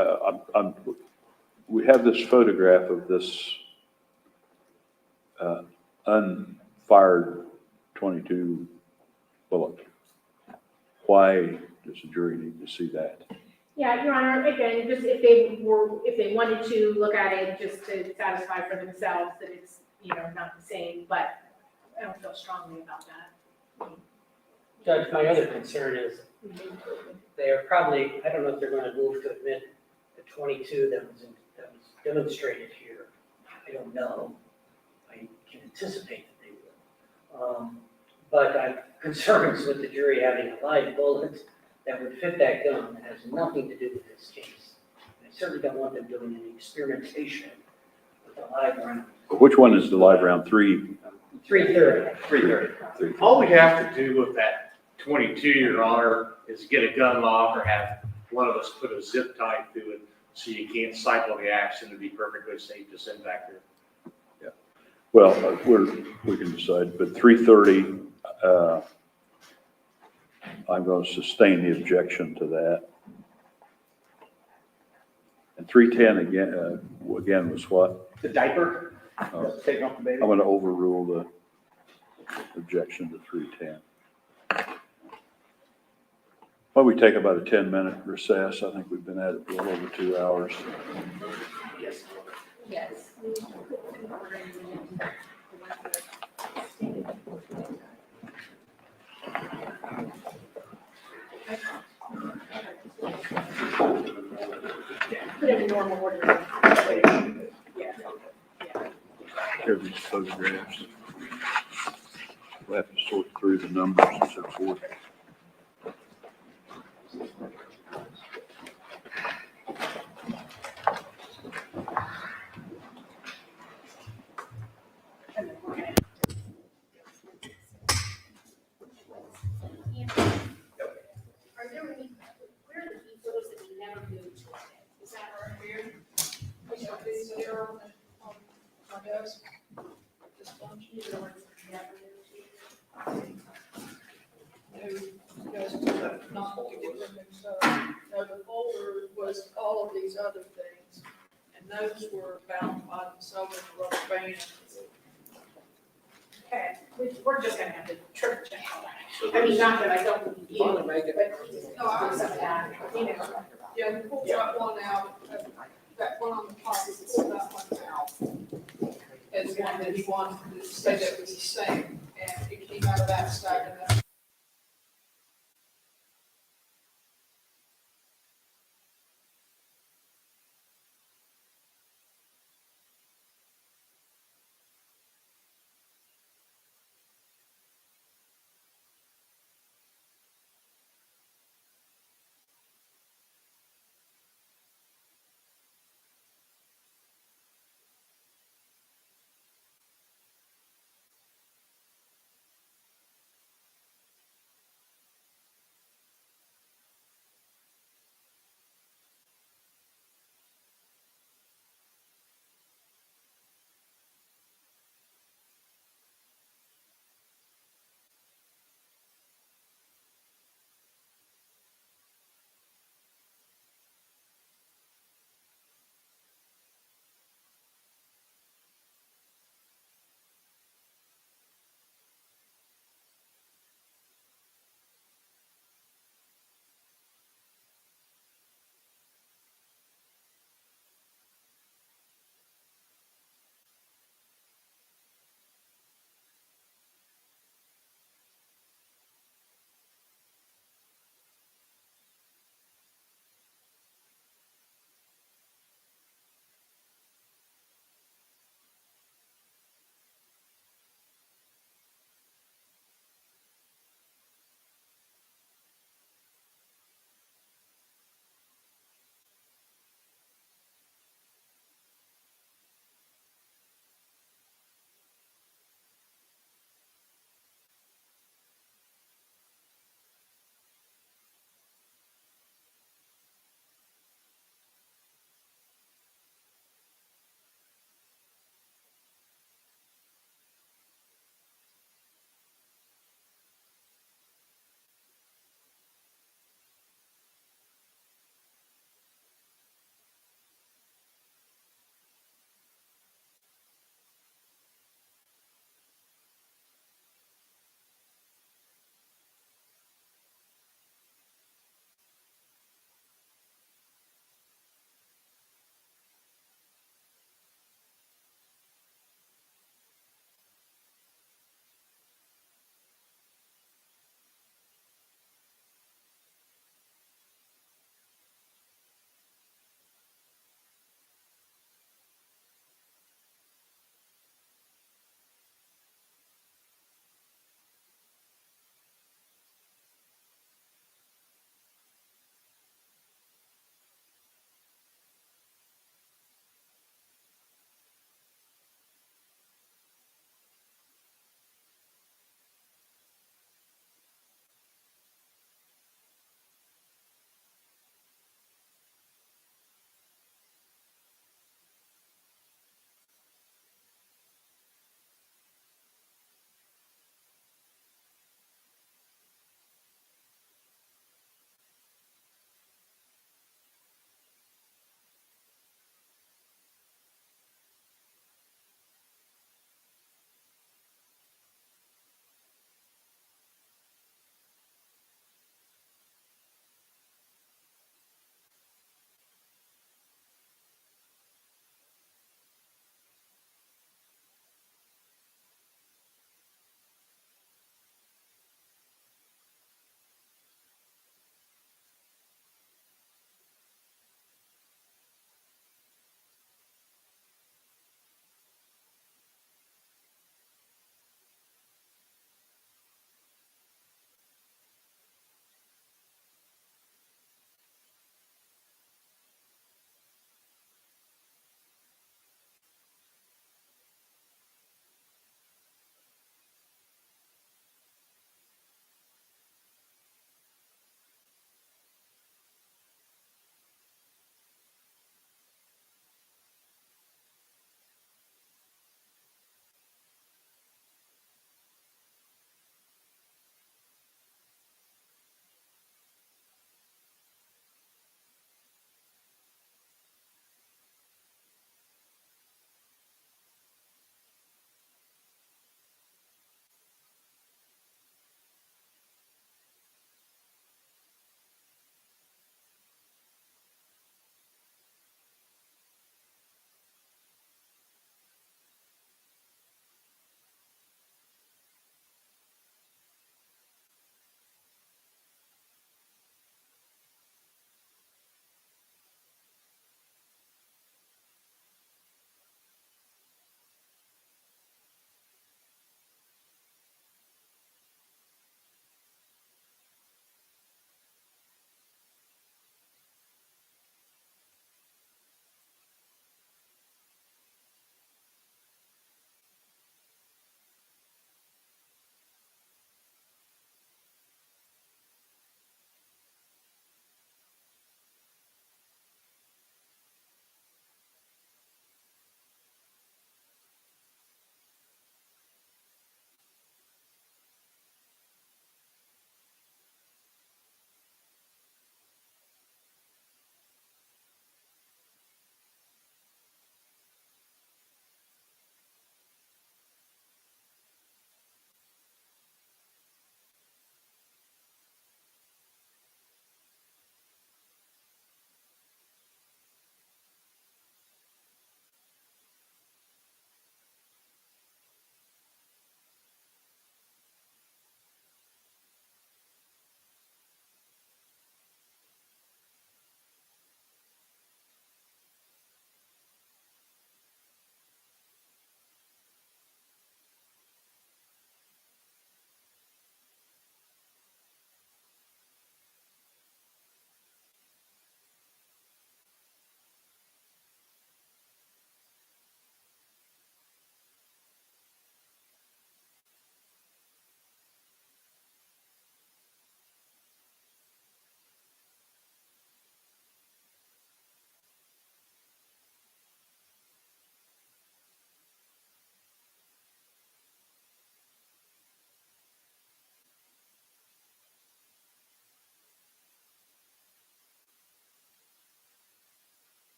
we have this photograph of this unfired 22 bullet. Why does the jury need to see that? Yeah, Your Honor, again, just if they wanted to look at it just to satisfy for themselves that it's, not the same, but I don't feel strongly about that. Judge, my other concern is they are probably, I don't know if they're going to move to admit the 22 that was demonstrated here. I don't know. I can anticipate that they will. But I have concerns with the jury having a live bullet that would fit that gun that has nothing to do with this case. I certainly don't want them doing any experimentation with a live round. Which one is the live round? 330. 330. All we have to do with that 22, Your Honor, is get a gun lock or have one of us put a zip tie through it so you can't cycle the action and be perfectly safe to send back there. Yeah. Well, we can decide, but 330, I'm going to sustain the objection to that. And 310 again was what? The diaper, Oh. taking off the baby. I'm going to overrule the objection to 310. Why don't we take about a 10-minute recess? I think we've been at it for a little over 2 hours. Yes. Yes. Put it in normal order. Yeah. Here are these photographs. We'll have to sort through the numbers and so forth. Are there any, where are the key photos that we never moved to? Is that right here? We got these here on my desk. This bunch. These are the ones that we never moved You guys have not to get them mixed up. No, the folder was all of these other things, and those were bound by themselves in a rubber band. to. Okay, we're just gonna have to triple check all that. I mean, not that I don't believe you, but No, I- some of that, Yeah, we pulled that one out, that one on the top, we pulled that one out. As one that he wanted to say that was the same, and it came out of that stack, and that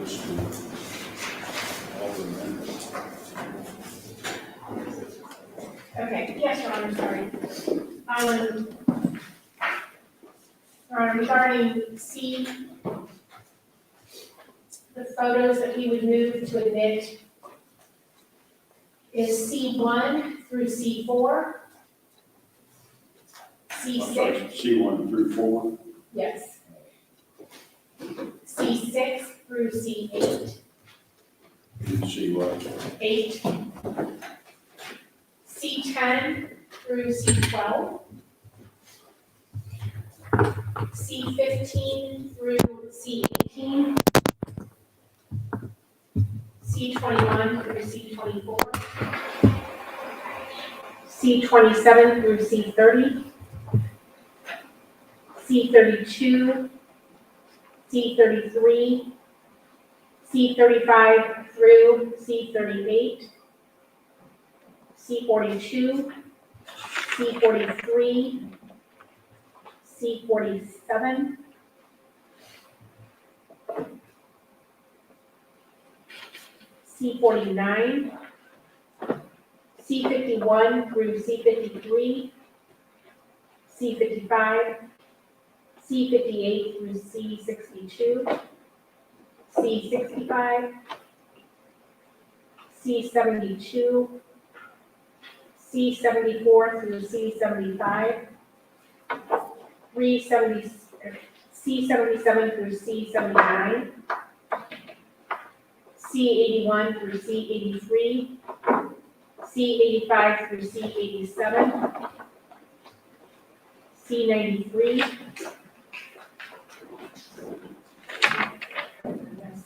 this to all the amendments. Okay, yes, Your Honor, sorry. Your Honor, regarding C, the photos that we would move to admit is C1 through C4, C6, C1 through 4. yes, C6 through C8, You see what? 8, C10 through C12, C15 through C18, C21 through C24, C27 through C30, C32, C33, C35 through C38, C42, C43, C47, C49, C51 through C53, C55, C58 through C62, C65, C72, C74 through C75, C77 through C79, C81 through C83, C85 through C87, C93,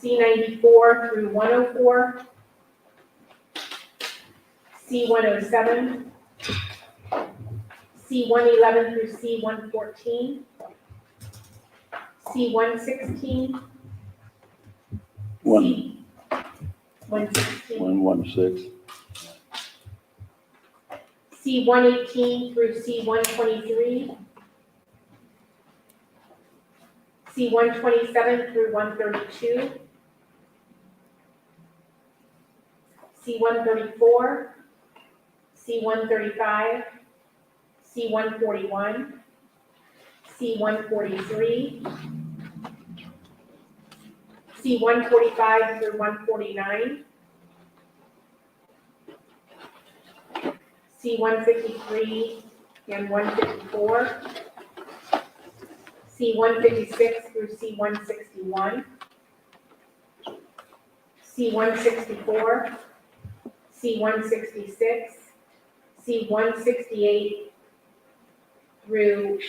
C94 through 104, C107, C111 through C114, C116, One, C116, 116. C118 through C123, C127 through 132, C134, C135, C141, C143, C145 through 149, C153 and 154, C156 through C161, C164, C166, C168 through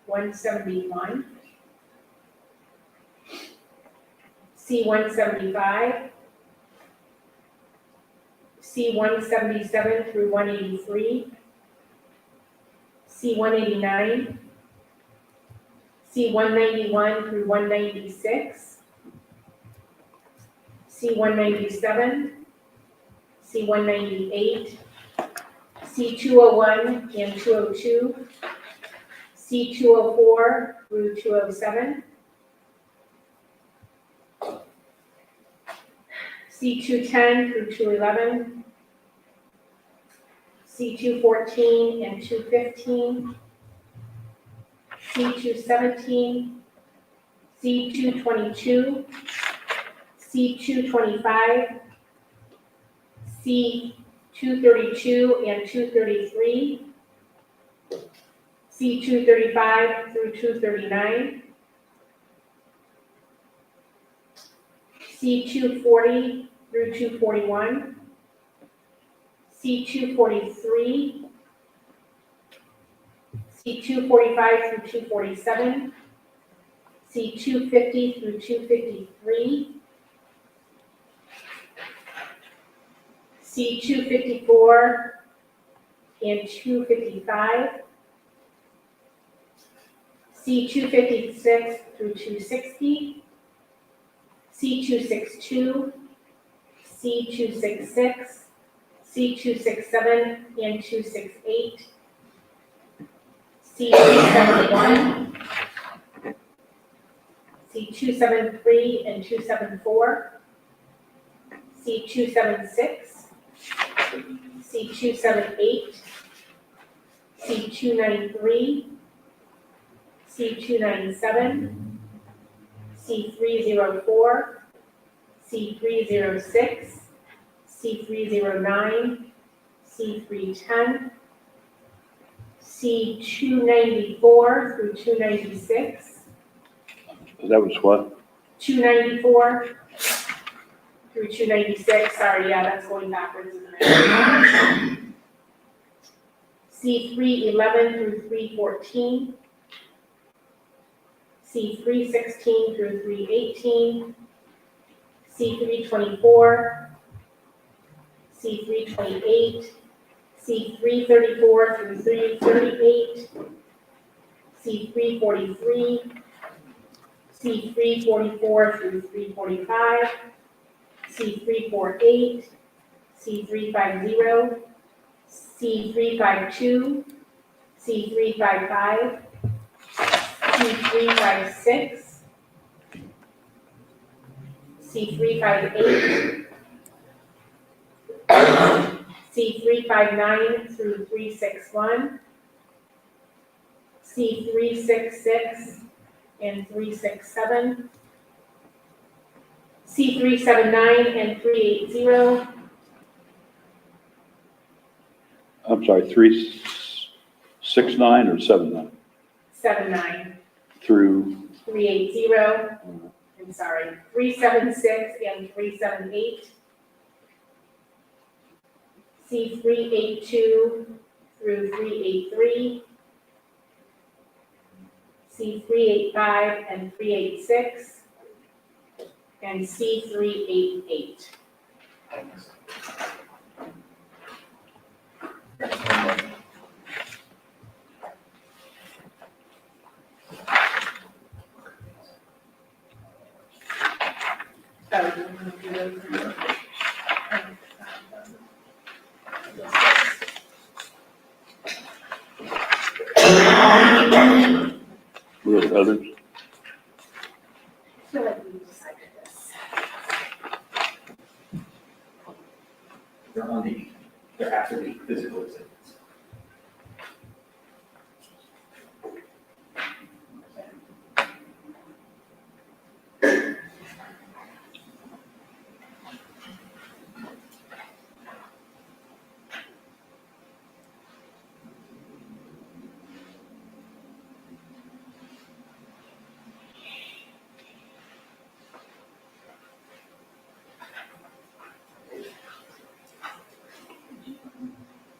171, C175, C177 through 183, C189, C191 through 196, C197, C198, C201 and 202, C204 through 207, C210 through 211, C214 and 215, C217, C222, C225, C232 and 233, C235 through 239, C240 through 241, C243, C245 through 247, C250 through 253, C254 and 255, C256 through 260, C262, C266, C267 and 268, C271, C273 and 274, C276, C278, C293, C297, C304, C306, C309, C310, C294 through 296, That was what? 294 through 296, sorry, yeah, that's going backwards, isn't it? C311 through 314, C316 through 318, C324, C328, C334 through 338, C343, C344 through 345, C348, C350, C352, C355, C356, C358, C359 through 361, C366 and 367, C379 and 380, I'm sorry, 369 or 79? 79, Through, 380, I'm sorry, 376 and 378, C382 through 383, C385 and 386, and C388. were there others? I feel like we decided this. They're after the physical exhibits.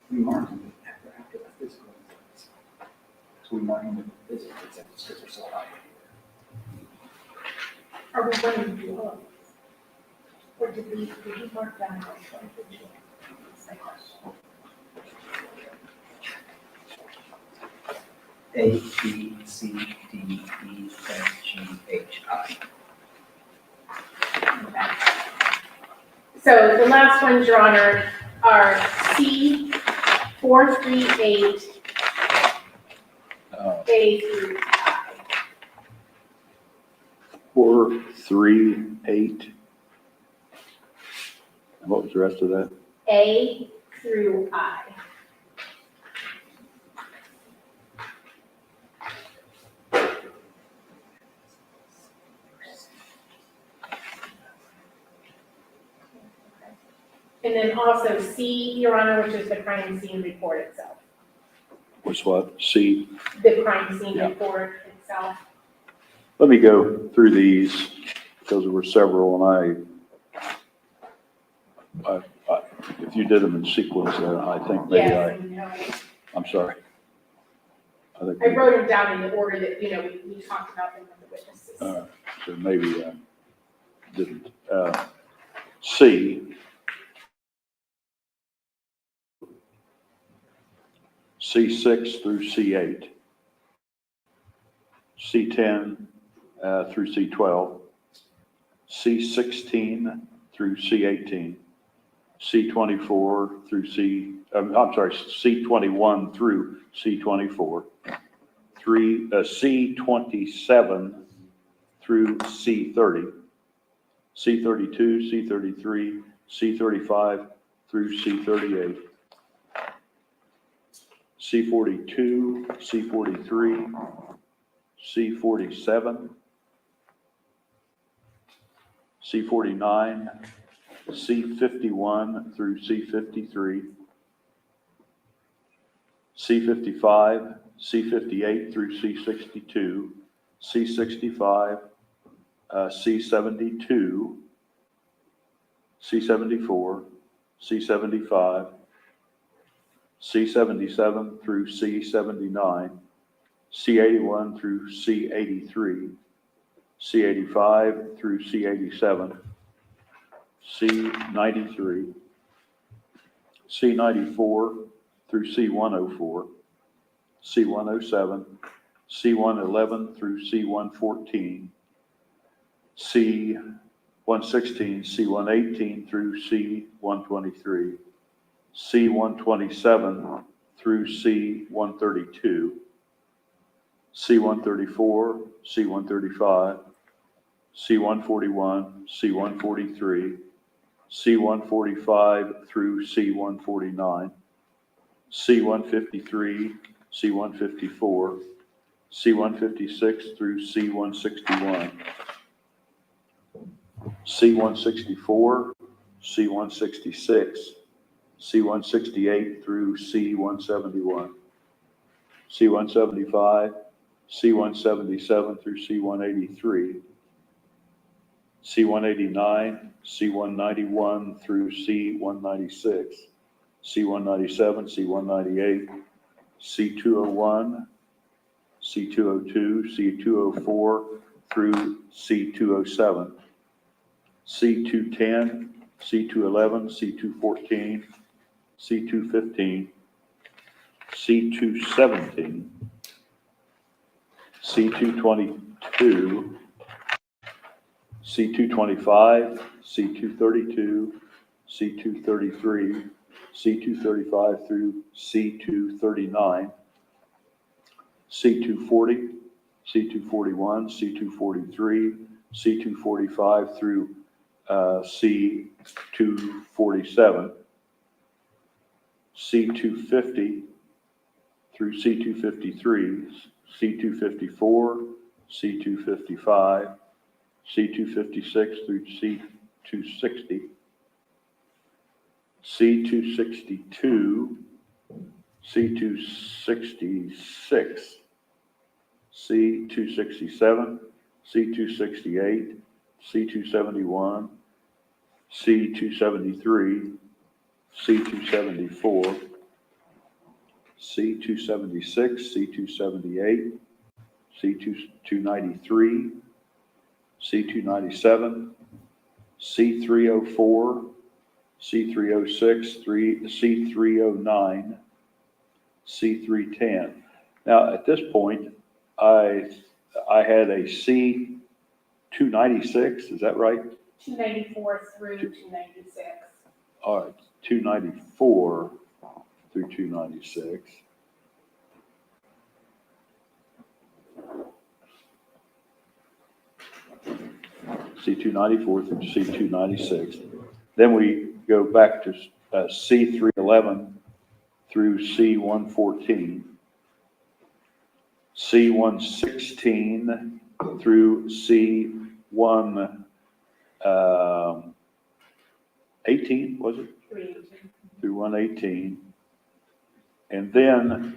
We mark them after the physical exhibits. So we mark them with the physical exhibits because they're so high. Are we going to do all of these? Or did we mark down? A, B, C, D, E, F, G, H, I. So the last ones, Your Honor, are C438, A through I. 4, 3, 8. And what was the rest of that? A through I. And then also C, Your Honor, which is the crime scene report itself. Was what? C? The crime scene Yeah. report itself. Let me go through these because there were several and I if you did them in sequence, I think maybe Yes, I know. I'm sorry. I think, I wrote them down in the order that, we talked about them with the witnesses. so maybe I didn't. C. C6 through C8. C10 through C12. C16 through C18. C24 through C21 through C24. C27 through C30, C32, C33, C35 through C38, C42, C43, C47, C49, C51 through C53, C55, C58 through C62, C65, C72, C74, C75, C77 through C79, C81 through C83, C85 through C87, C93, C94 through C104, C107, C111 through C114, C116, C118 through C123, C127 through C132, C134, C135, C141, C143, C145 through C149, C153, C154, C156 through C161, C164, C166, C168 through C171, C175, C177 through C183, C189, C191 through C196, C197, C198, C201, C202, C204 through C207, C210, C211, C214, C215, C217, C222, C225, C232, C233, C235 through C239, C240, C241, C243, C245 through C247, C250 through C253, C254, C255, C256 through C260, C262, C266, C267, C268, C271, C273, C274, C276, C278, C293, C297, C304, C306, C309, C310. Now, at this point, I had a C296, is that right? 294 through 296. All right, 294 through 296. C294 through C296. Then we go back to C311 through C114, C116 through C118, was it? 318. Through 118. And then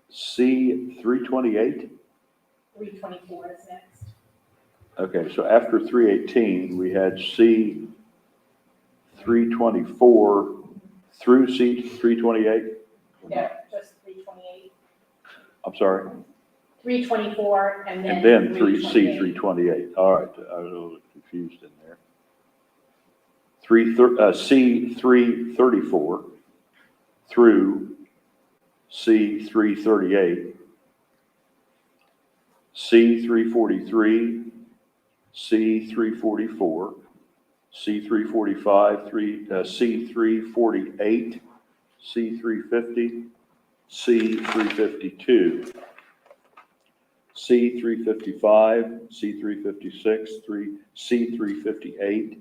C328. 324 is next. Okay, so after 318, we had C324 through C328. No, just 328. I'm sorry. 324 and then. And then C328. C328. All right, I was a little confused in there. C334 through C338, C343, C344, C345, C348, C350, C352. C 355, C 356, C 358,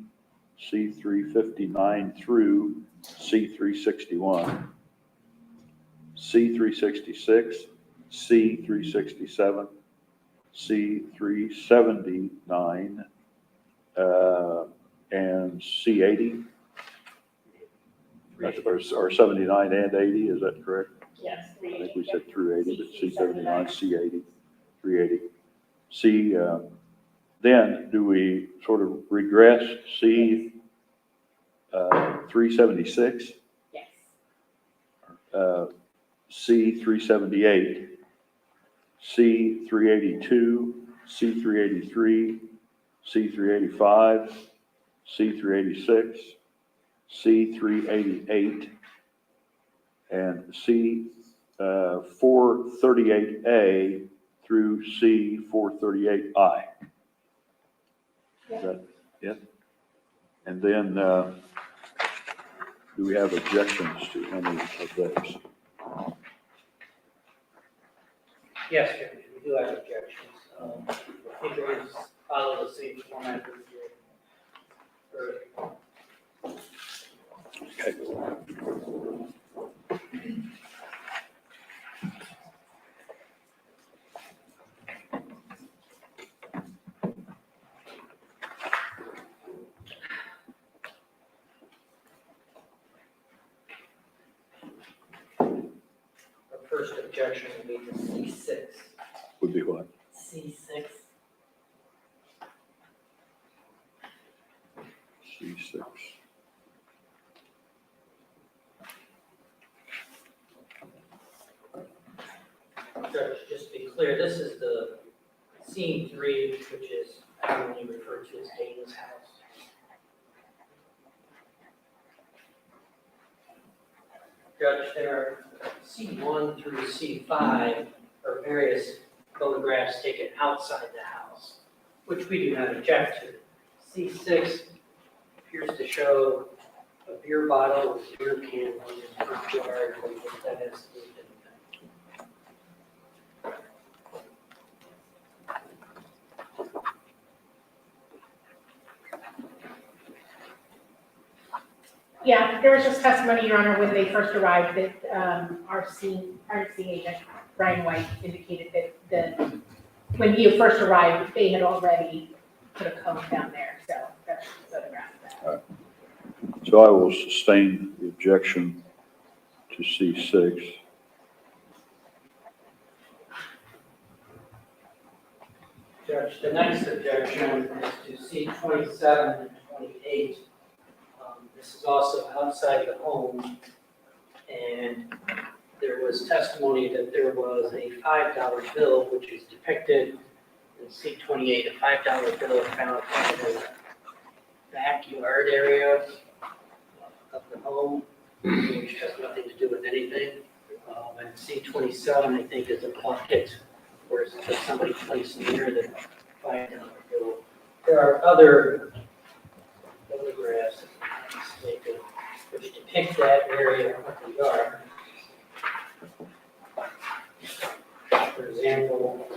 C 359 through C 361, C 366, C 367, C 379, and C 80. Or 79 and 80, is that correct? Yes. I think we said through 80, but C 79, C 80, 380. C, then do we sort of regress C 376, Yes. C 378, C 382, C 383, C 385, C 386, C 388, and C 438A through C 438I. Is that it? And then, do we have objections to any of those? Yes, Judge, we do have objections. I think we're going to follow the same format as Okay. Our first objection will be to C6. Would be what? C6. C6. Judge, just to be clear, this is the scene 3, which is commonly referred to as Dana's house. Judge, there are C1 through C5 are various photographs taken outside the house, which we do not object to. C6 appears to show a beer bottle with beer can in the front yard, that has moved anything. Yeah, there was just testimony, Your Honor, when they first arrived that our scene agent, Brian White, indicated that when he first arrived, they had already put a cone down there, so that's the photograph of that. So I will sustain the objection to C6. Judge, the next objection is to C27 and 28. This is also outside the home, and there was testimony that there was a $5 bill, which is depicted in C28, a $5 bill found in the backyard area of the home, which has nothing to do with anything. And C27, I think, is a bucket where somebody placed near the $5 bill. There are other photographs which depict that area of the yard. For example,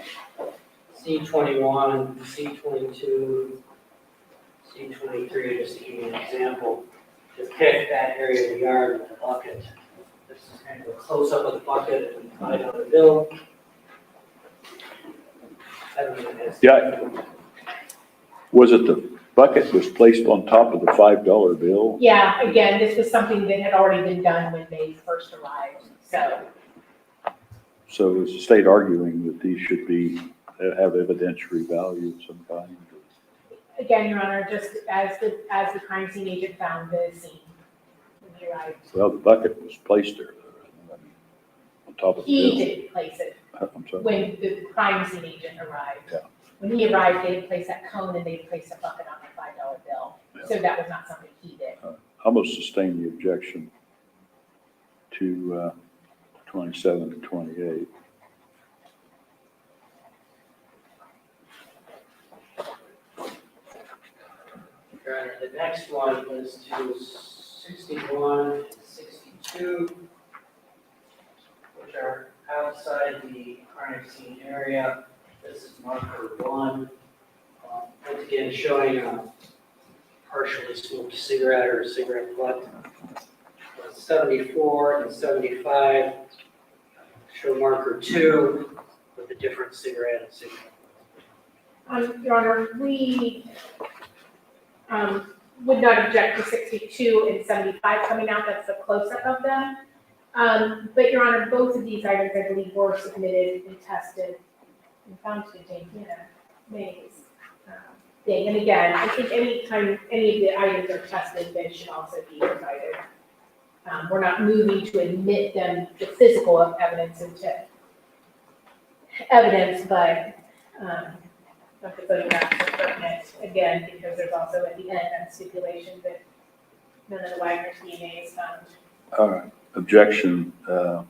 C21, C22, C23, just to give you an example, depict that area of the yard with a bucket. This is kind of a close-up of the bucket and $5 bill. I don't know if that's. Yeah. Was it the bucket was placed on top of the $5 bill? Yeah, again, this was something that had already been done when they first arrived, so. So is the state arguing that these should be, have evidentiary value of some kind? Again, Your Honor, just as the crime scene agent found the scene when he arrived. Well, the bucket was placed there, on top of the He bill. didn't place it I'm sorry. when the crime scene agent arrived. Yeah. When he arrived, they had placed that cone and they had placed a bucket on the $5 bill. Yeah. So that was not something he did. I must sustain the objection to 27 and 28. Your Honor, the next one is to 61 and 62, which are outside the crime scene area. This this is marker 1. Once again, showing a partially smoked cigarette or cigarette butt. 74 and 75 show marker 2 with a different cigarette and cigarette. Your Honor, we would not object to 62 and 75 coming out. That's the close-up of them. But Your Honor, both of these items, I believe, were submitted and tested and found to contain, maize. Thing. And again, I think anytime any of the items are tested, they should also be provided. We're not moving to admit them, the physical evidence into evidence, but the photographs are pertinent, again, because there's also at the end a stipulation that none of the Wagner's DNA is found. All right, objection I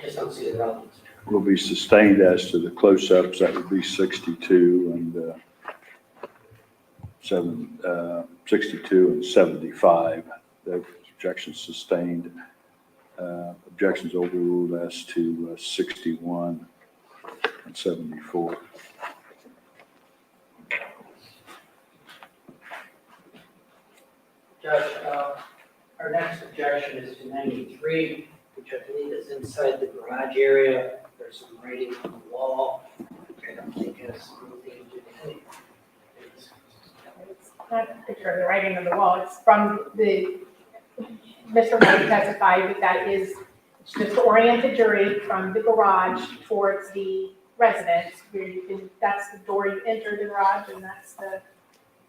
just don't see the relevance. will be sustained as to the close-ups. That would be 62 and 62 and 75. The objection sustained. Objections overruled as to 61 and 74. Judge, our next objection is to 93, which I believe is inside the garage area. There's some writing on the wall. I don't think has anything to do with anything. It's not a picture of the writing on the wall, it's from the, Mr. White testified that is, it's just to orient the jury from the garage towards the residence, where you can, that's the door you enter the garage, and that's the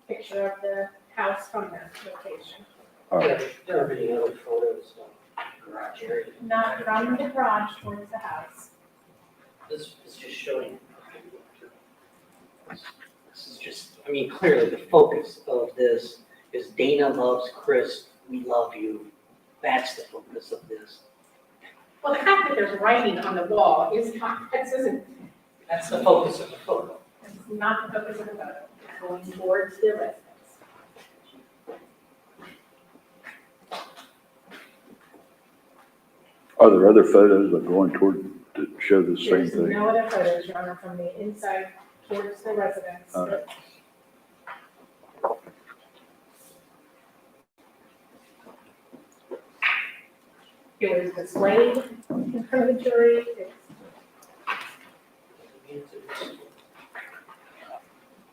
picture of the house from that location. All right, There are many other photos of the garage area. Not from the garage towards the house. This is just showing. This is just, I mean, clearly the focus of this is Dana loves Chris, we love you. That's the focus of this. Well, the fact that there's writing on the wall is not, that isn't, That's the focus of the photo. that's not the focus of the photo. It's going towards the residence. are there other photos that are going toward to show the same There's thing? no other photos, Your Honor, from the inside towards the residence. All right. It was displayed in front of the jury.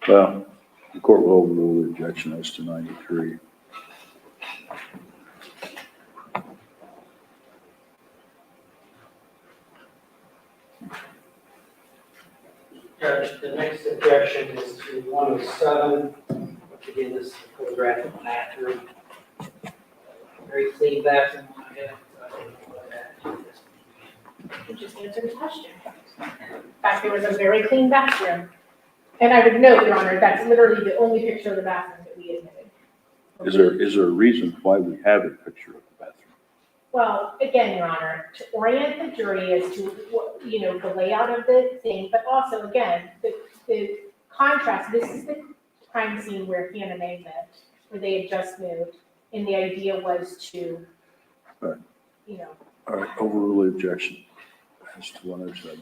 Well, the court will overrule the objection as to 93. Judge, the next objection is to 107. Which again, this is a photograph of the bathroom. Very clean bathroom. You just answered the question. In fact, there was a very clean bathroom. And I would note, Your Honor, that's literally the only picture of the bathroom that we admitted. Is there a reason why we have a picture of the bathroom? Well, again, Your Honor, to orient the jury as to what, the layout of the thing, but also, again, the contrast, this is the crime scene where Hannah Mae lived, where they had just moved, and the idea was to, Right. All right, overrule the objection as to 107.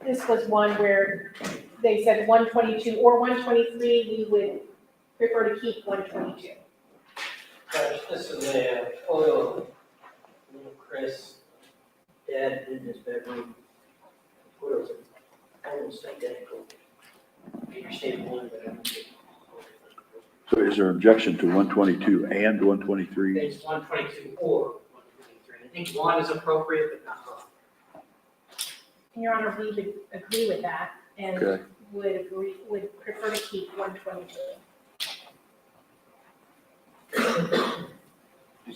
this was one where they said 122 or 123, we would prefer to keep 122. Judge, this is a photo of little Chris, dead in his bedroom. Photos are almost identical. Peter State one, but I don't think. So is there objection to 122 and 123? It's 122 or 123. I think one is appropriate, but not both. Your Honor, we would agree with that and Okay. would prefer to keep 122.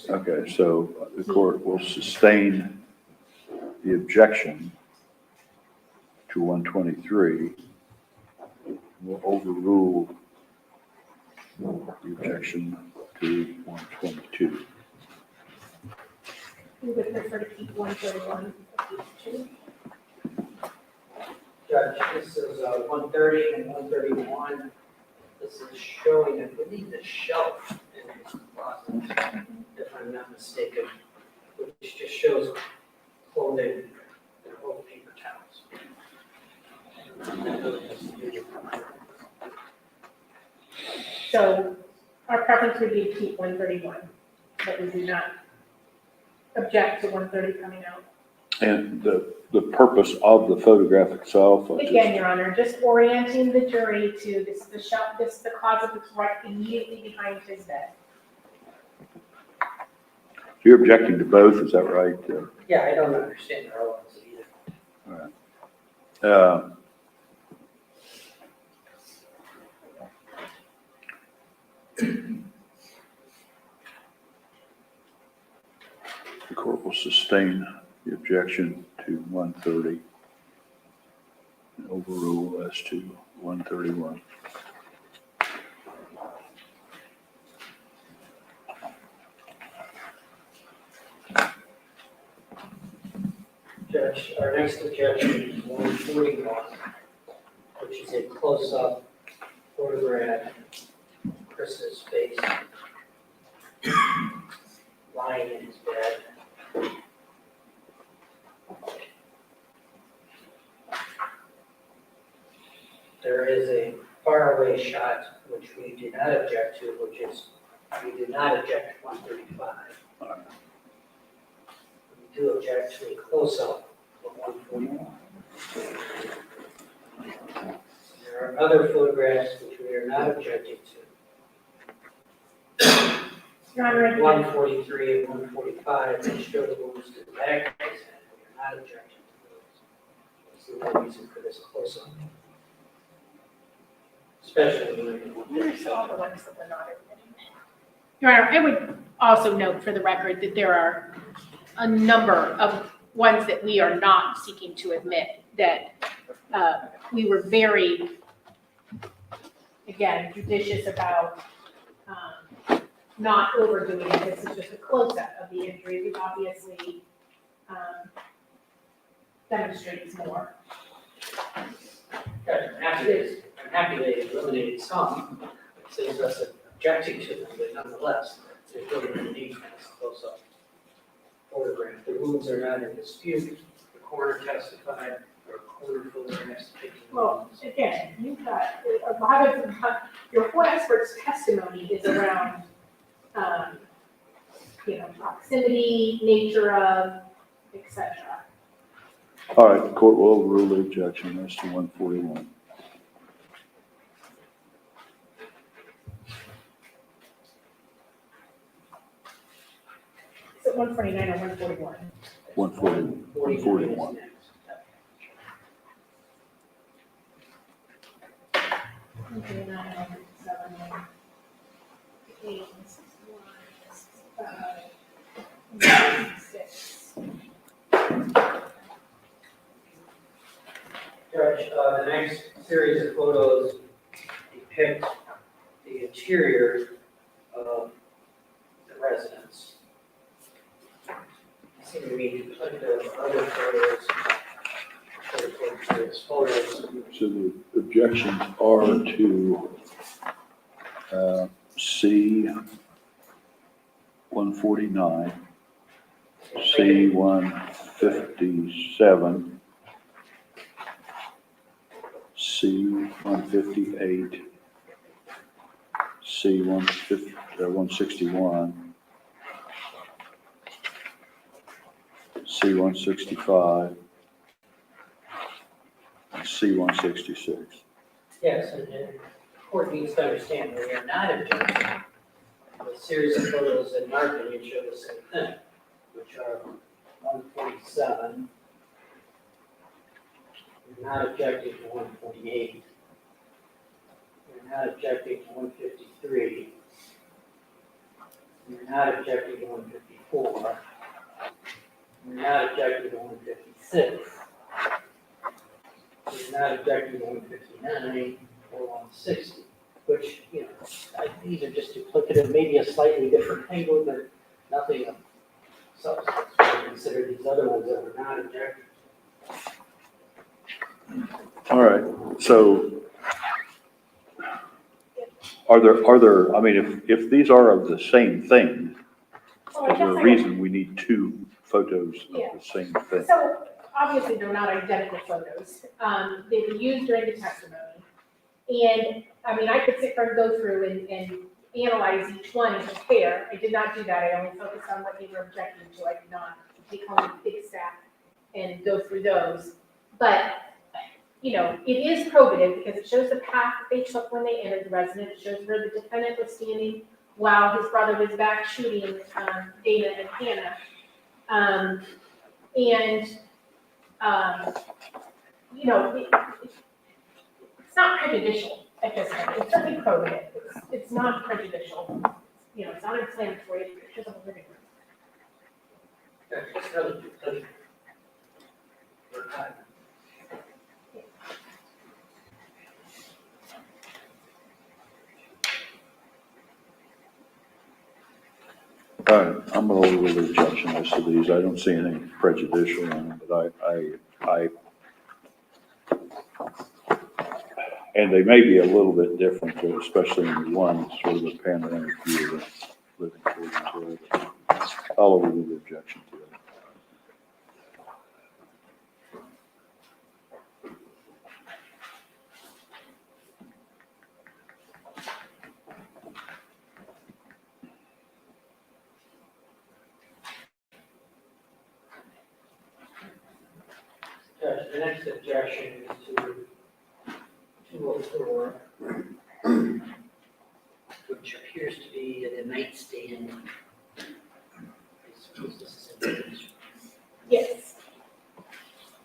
Okay, so the court will sustain the objection to 123. Will overrule the objection to 122. We would prefer to keep 131 and 52. Judge, this is 130 and 131. This is showing, I believe, the shelf in his garage. closet, if I'm not mistaken, which just shows clothing and old paper towels. That really has to do with- So our preference would be to keep 131, but we do not object to 130 coming out. And the purpose of the photograph itself? Again, Your Honor, just orienting the jury to this, the shelf, this, the closet that's right immediately behind his bed. You're objecting to both, is that right? Yeah, I don't understand the relevance of either. The court will sustain the objection to 130 and overrule as to 131. Judge, our next objection is 141, which is a close-up photograph of Chris's face lying in his bed. There is a faraway shot, which we do not object to, which is, we do not object to 135. We do object to a close-up of 141. There are other photographs which we are not objecting to. Your Honor, again, 143 and 145, which show the wounds to the back of his head. We are not objecting to those. That's the only reason for this close-up. Especially when these are all the ones that we're not admitting. Your Honor, I would also note for the record that there are a number of ones that we are not seeking to admit that we were very, again, judicious about not overdoing it. This is just a close-up of the injury, which obviously demonstrates more. I'm happy they eliminated some. It saves us objecting to them, but nonetheless, there's really no need for this close-up photograph. The wounds are not in dispute. The coroner testified, or coroner photographs taken. Well, again, you've got, a lot of, your whole expert's testimony is around, proximity, nature of, et cetera. All right, the court will overrule the objection as to 141. Is it 149 or 141? 141. Judge, the next series of photos depict the interior of the residence. Seem to be duplicative of other photos. So the objections are to C 149, C 157, C 158, C 161, C 165, C 166. Yes, and the court needs to understand we are not objecting. The series of photos in our opinion show the same thing, which are 147. We're not objecting to 148. We're not objecting to 153. We're not objecting to 154. We're not objecting to 156. We're not objecting to 159 or 160, which, these are just duplicative, maybe a slightly different angle, but nothing of substance. We consider these other ones that we're not objecting. All right, so Are there, I mean, if these are of the same thing, Oh, I is there a guess I- reason we need two photos Yeah. of the same thing? So obviously, they're not identical photos. They were used during the testimony. And, I mean, I could sit there and go through and analyze each one and compare. I did not do that. I only focused on what they were objecting to. I did not take home the big stack and go through those. But, you know, it is probative because it shows the path that they took when they entered the residence. It shows where the defendant was standing while his brother was back shooting Dana and Hannah. You know, it's not prejudicial at this point. It's certainly probative. It's not prejudicial. You know, it's not inflammatory. It's pictures of a living room. Just another pleasure. Your time. All right, I'm going to overrule the objection as to these. I don't see anything prejudicial in them, but and they may be a little bit different, especially in the one, sort of a panoramic view of the living quarters. I'll overrule the objection to that. Judge, the next objection is to 204, which appears to be the nightstand. I suppose this is in the- Yes.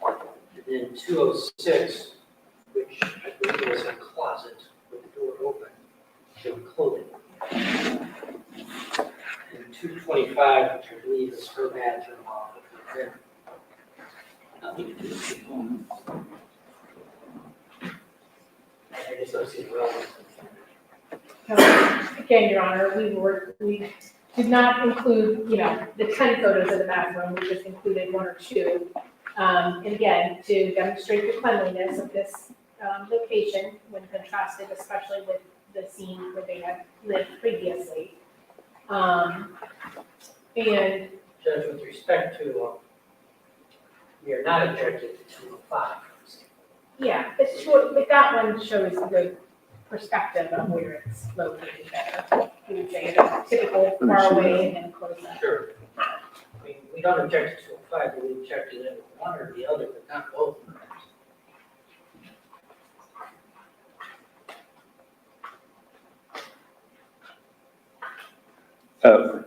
And then 206, which I believe is a closet with the door open, to clothing. And 225, which I believe is her bathroom off of her bedroom. Nothing to do with the home. I just don't see the relevance. Again, Your Honor, we did not include, you know, the 10 photos of the bathroom. We just included one or two. And again, to demonstrate the cleanliness of this location when contrasted, especially with the scene where they had lived previously. And Judge, with respect to, we are not objecting to 205. yeah, but that one shows the perspective of where it's located better. We would say it's typical far away and then close up. Sure. I mean, we don't object to 205, but we object to one or the other, but not both.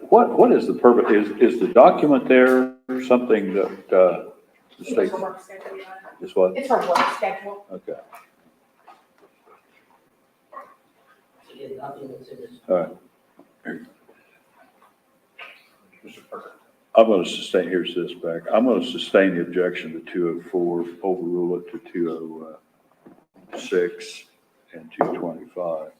What is the purpose? Is the document there something that the It's state her work schedule, Your Honor. is what? It's her work schedule. Okay, Again, nothing that's in this. all right. Mr. Parker. I'm going to sustain, here's this back. I'm going to sustain the objection to 204, overrule it to 206 and 225.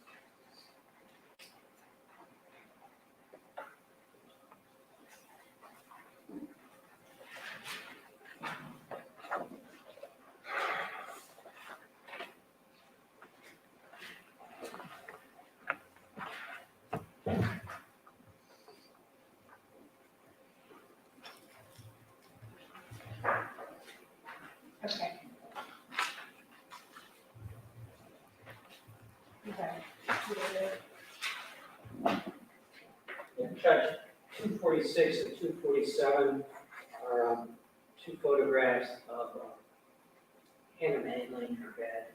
Okay. Okay. Yeah, Judge, 246 and 247 are two photographs of Hannah Mae laying in her bed,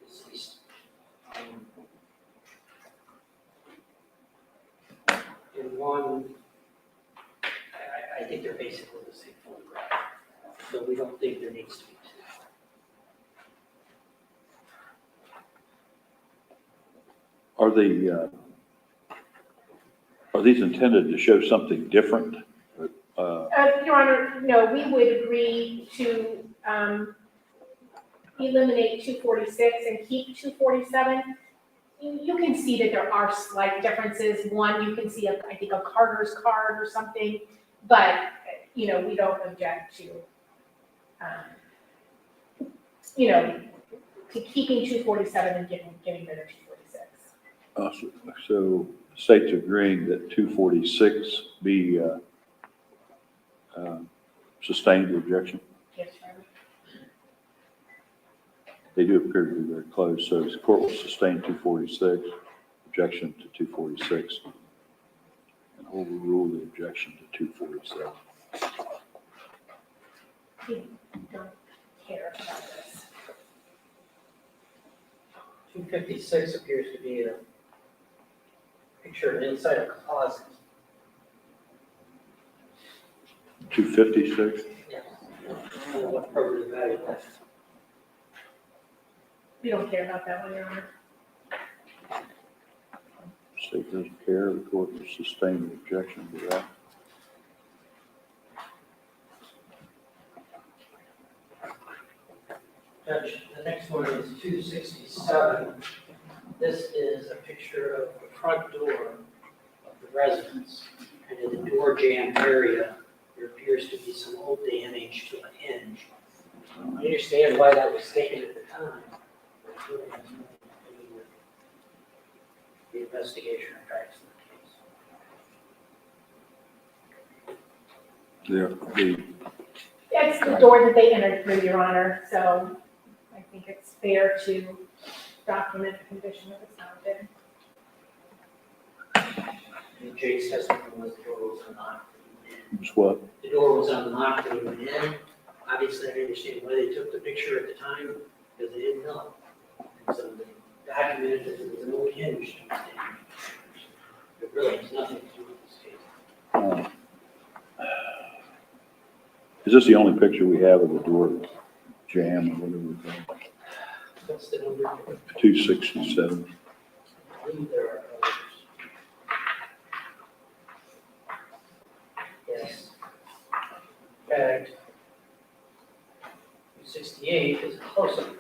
deceased. In one, I think they're basically the same photograph, so we don't think there needs to be two. Are these intended to show something different? Your Honor, no, we would agree to eliminate 246 and keep 247. You can see that there are slight differences. One, you can see, I think, a Carter's card or something, but, you know, we don't object to, you know, to keeping 247 and getting rid of 246. So state's agreeing that 246 be sustained the objection. Yes, Chairman. They do appear to be very close, so the court will sustain 246, objection to 246, and overrule the objection to 247. You don't care about this. 256 appears to be a picture of inside a closet. 256? Yeah. I don't know what probative value that. We don't care about that one, Your Honor. State doesn't care, the court will sustain the objection to that. Judge, the next one is 267. This is a picture of the front door of the residence. And in the door jamb area, there appears to be some old damage to a hinge. I understand why that was taken at the time. but it really has nothing to do with the investigation or facts of the case. Yeah, It's the door that they entered through, Your Honor, so I think it's fair to document the condition that it's found in. And Jake's testimony was the door was unlocked. it's what? The door was unlocked when he went in. Obviously, I understand why they took the picture at the time, because they didn't know. And so they documented that there was an old hinge. It really has nothing to do with this case. Is this the only picture we have of the door jam or whatever? What's the number? 267. I believe there are others. Yes. In fact, 268 is a close-up.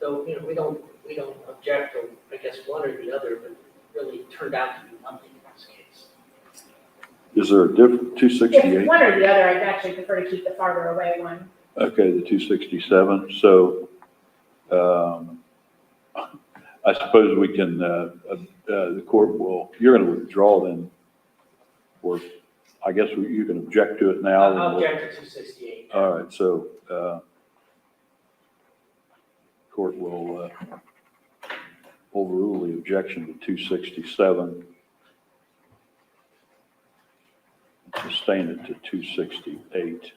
So, we don't object to, I guess, one or the other, but it really turned out to be nothing in this case. Is there a different, If 268? one or the other, I'd actually prefer to keep the farther away one. Okay, the 267. So, I suppose we can, the court will, you're going to withdraw then, or I guess you can object to it now. I'll object to 268. All right, so, court will overrule the objection to 267. Sustain it to 268.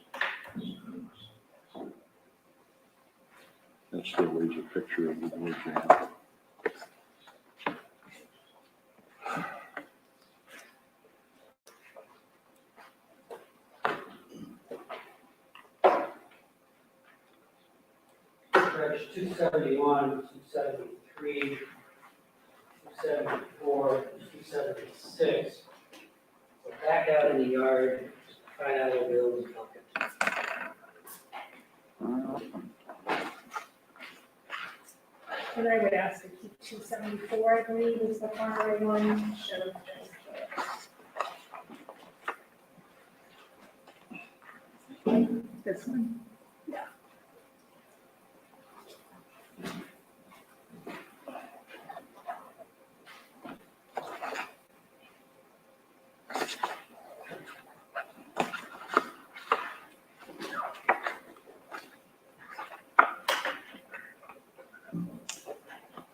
That still leaves a picture of the door jam. Judge, 271, 273, 274, 276. So back out in the yard, find out what Bill's bucket. And I would ask to keep 274, I believe, is the farther away one. Should have just, this one. Yeah.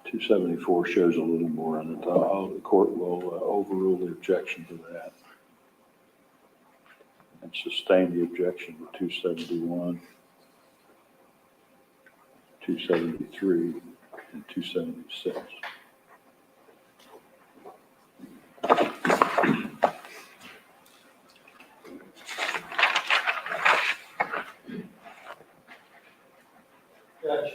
Two 274 shows a little more on it. The court will overrule the objection to that and sustain the objection to 271, 273, and 276. Judge,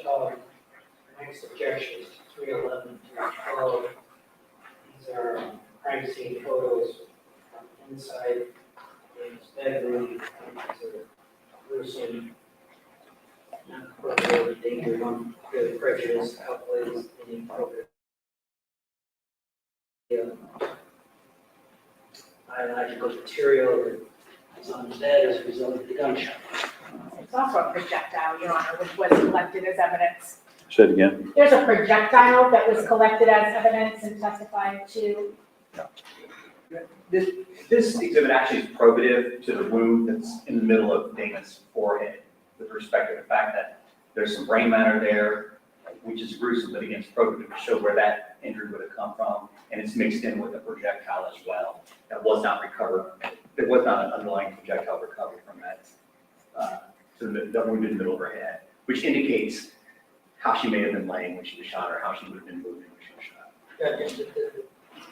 next objection is 311 to 12. These are crime scene photos from inside his bedroom. These are gruesome, not appropriate, danger, non-good prejudice, outweighs any appropriate. Biological material that is on the bed as a result of the gunshot. It's also a projectile, Your Honor, which was collected as evidence. Say it again. There's a projectile that was collected as evidence and testified to. This exhibit actually is probative to the wound that's in the middle of Dana's forehead with respect to the fact that there's some brain matter there, which is gruesome, but again, it's probative to show where that injury would have come from, and it's mixed in with a projectile as well. That was not recovered. There was not an underlying projectile recovered from that, to the wound in the middle of her head, which indicates how she may have been laying when she was shot or how she would have been moving when she was shot.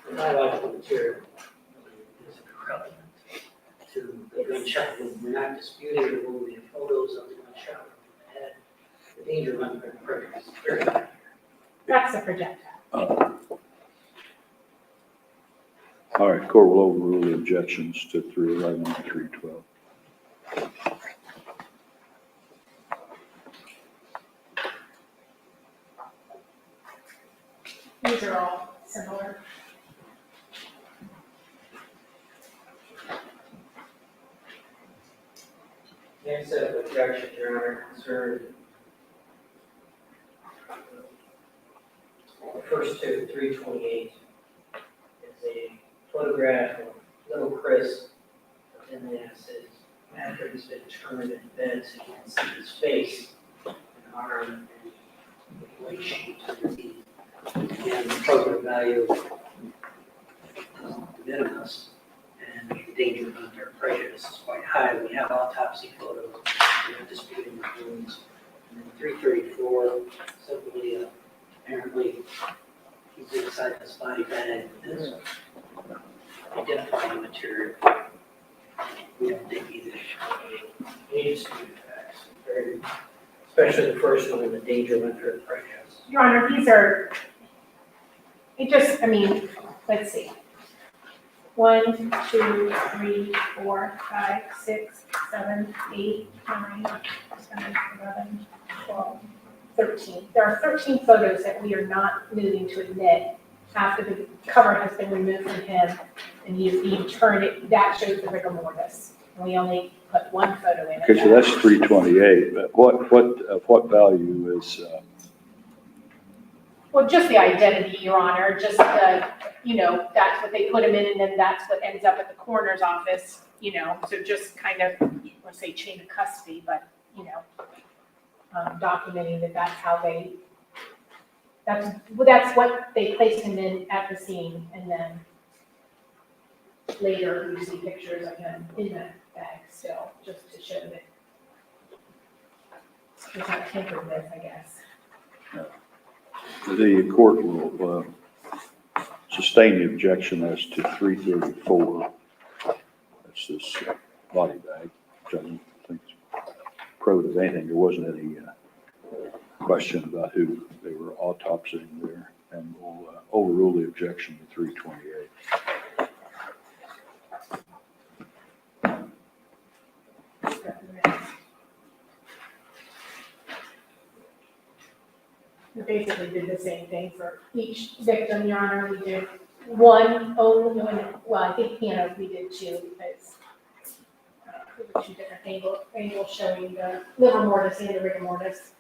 The biological material is relevant to the gunshot wound. We're not disputing the wound. We have photos of the gunshot wound in the head. The danger of unfair prejudice is very high. That's a projectile. All right, court will overrule the objections to 311 and 312. These are all similar. Next set of objections, Your Honor, concern the first two, 328, is a photograph of little Chris, and then it says, after he's been turned in bed, so you can see his face and arm and leg shapes underneath. And the probative value de minimis, and the danger of unfair prejudice is quite high. We have autopsy photos, we have disputing the wounds. And then 334, simply, apparently, he's inside this body bag with this identifying material. We don't think either needs to be facts, especially the first one, the danger of unfair prejudice. Your Honor, these are, it just, I mean, let's see. 1, 2, 3, 4, 5, 6, 7, 8, 9, 10, 11, 12, 13. There are 13 photos that we are not moving to admit after the cover has been removed from him and you turn it, that shows the rigor mortis. And we only put one photo in. Okay, so that's 328, but what value is, Well, just the identity, Your Honor, just the, you know, that's what they put him in, and then that's what ends up at the coroner's office, you know, so just kind of, let's say chain of custody, but, you know, documenting that that's how they, that's what they placed him in at the scene, and then later we see pictures of him in that bag still, just to show that it's not tampered with, I guess. the court will sustain the objection as to 334. That's this body bag, which I don't think is probative of anything. There wasn't any question about who they were autopsying there, and we'll overrule the objection to 328. We basically did the same thing for each victim, Your Honor. We did one only, well, I think piano we did two, because there were two different angles showing the liver mortis and the rigor mortis.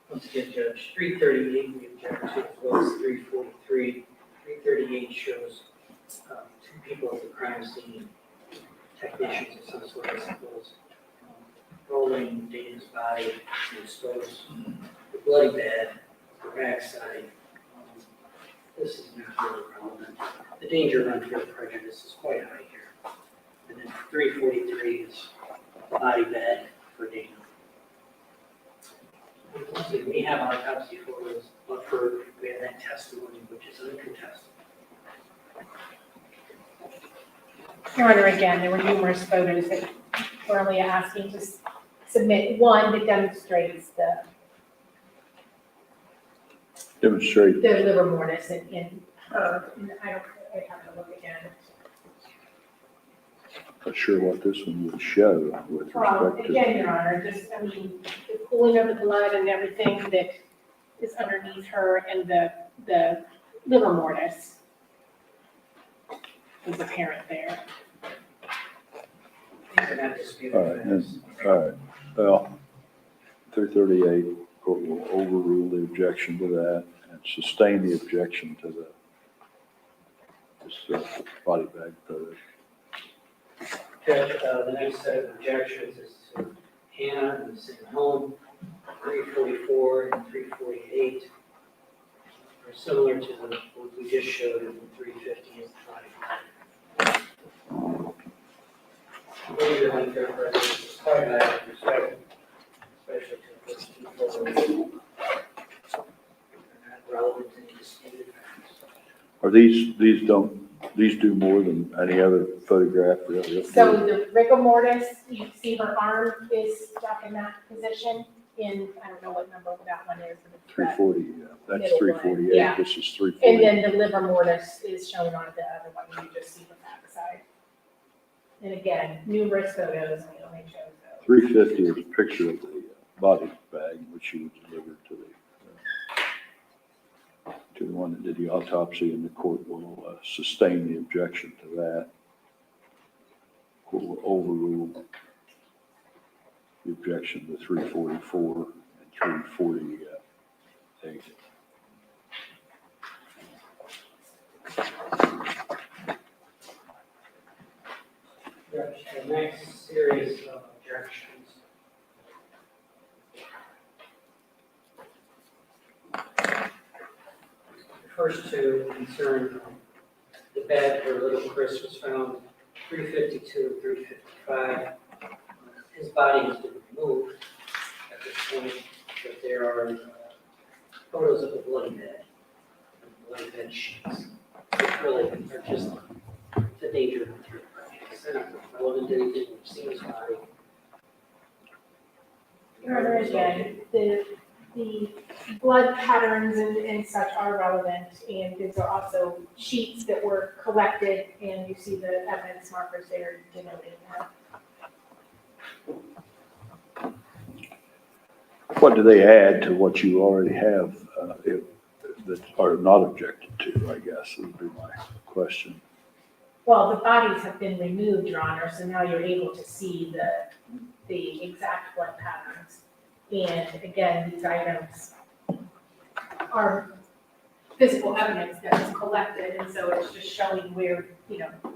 Once again, Judge, 338 we object to, as well as 343. 338 shows two people at the crime scene, technicians of some sort, I suppose, rolling Dana's body to expose the bloody bed, the backside. This is not really relevant. The danger of unfair prejudice is quite high here. And then 343 is body bed for Dana. We have autopsy photos, but we have that testimony, which is uncontested. Your Honor, again, there were numerous photos that we're only asking to submit one that demonstrates the Demonstrate, liver mortis in her. I have to look again. not sure what this one would show with Well, respect to. again, Your Honor, just, I mean, the pooling of the blood and everything that is underneath her and the liver mortis is apparent there. These are not disputed All right, facts. all right, well, 338, of Court will overrule the objection to that and sustain the objection to this body bag photo. Judge, the next set of objections is to Hannah in the same home, 344 and 348. Are similar to the ones we just showed in 350 and 5. Maybe the one fair president is quite bad with respect, especially to the first two photos. They're not relevant to any disputed facts. Are these do more than any other photograph really? So the rigor mortis, you see her arm is stuck in that position in, I don't know what number that one is. But it's that. 340, that's Middle one, 348, yeah. this is And 340. then the liver mortis is shown on the other one, you just see the back side. And again, numerous photos, we only chose those. 350 is a picture of the body bag, which she was delivered to the one that did the autopsy, and the court will sustain the objection to that. Court will overrule the objection to 344 and 348. Judge, the next series of objections. The first two concern the bed where little Chris was found, 352 and 355. His body has been removed at this point, but there are photos of the bloody bed, and bloody bed sheets, which really are just the danger of the Rhoden did anything, we've seen his body. Your Honor, again, the blood patterns and such are relevant, and these are also sheets that were collected, and you see the evidence markers there denoted now. What do they add to what you already have that are not objected to, I guess, would be my question. Well, the bodies have been removed, Your Honor, so now you're able to see the exact blood patterns. And again, these items are physical evidence that was collected, and so it's just showing where,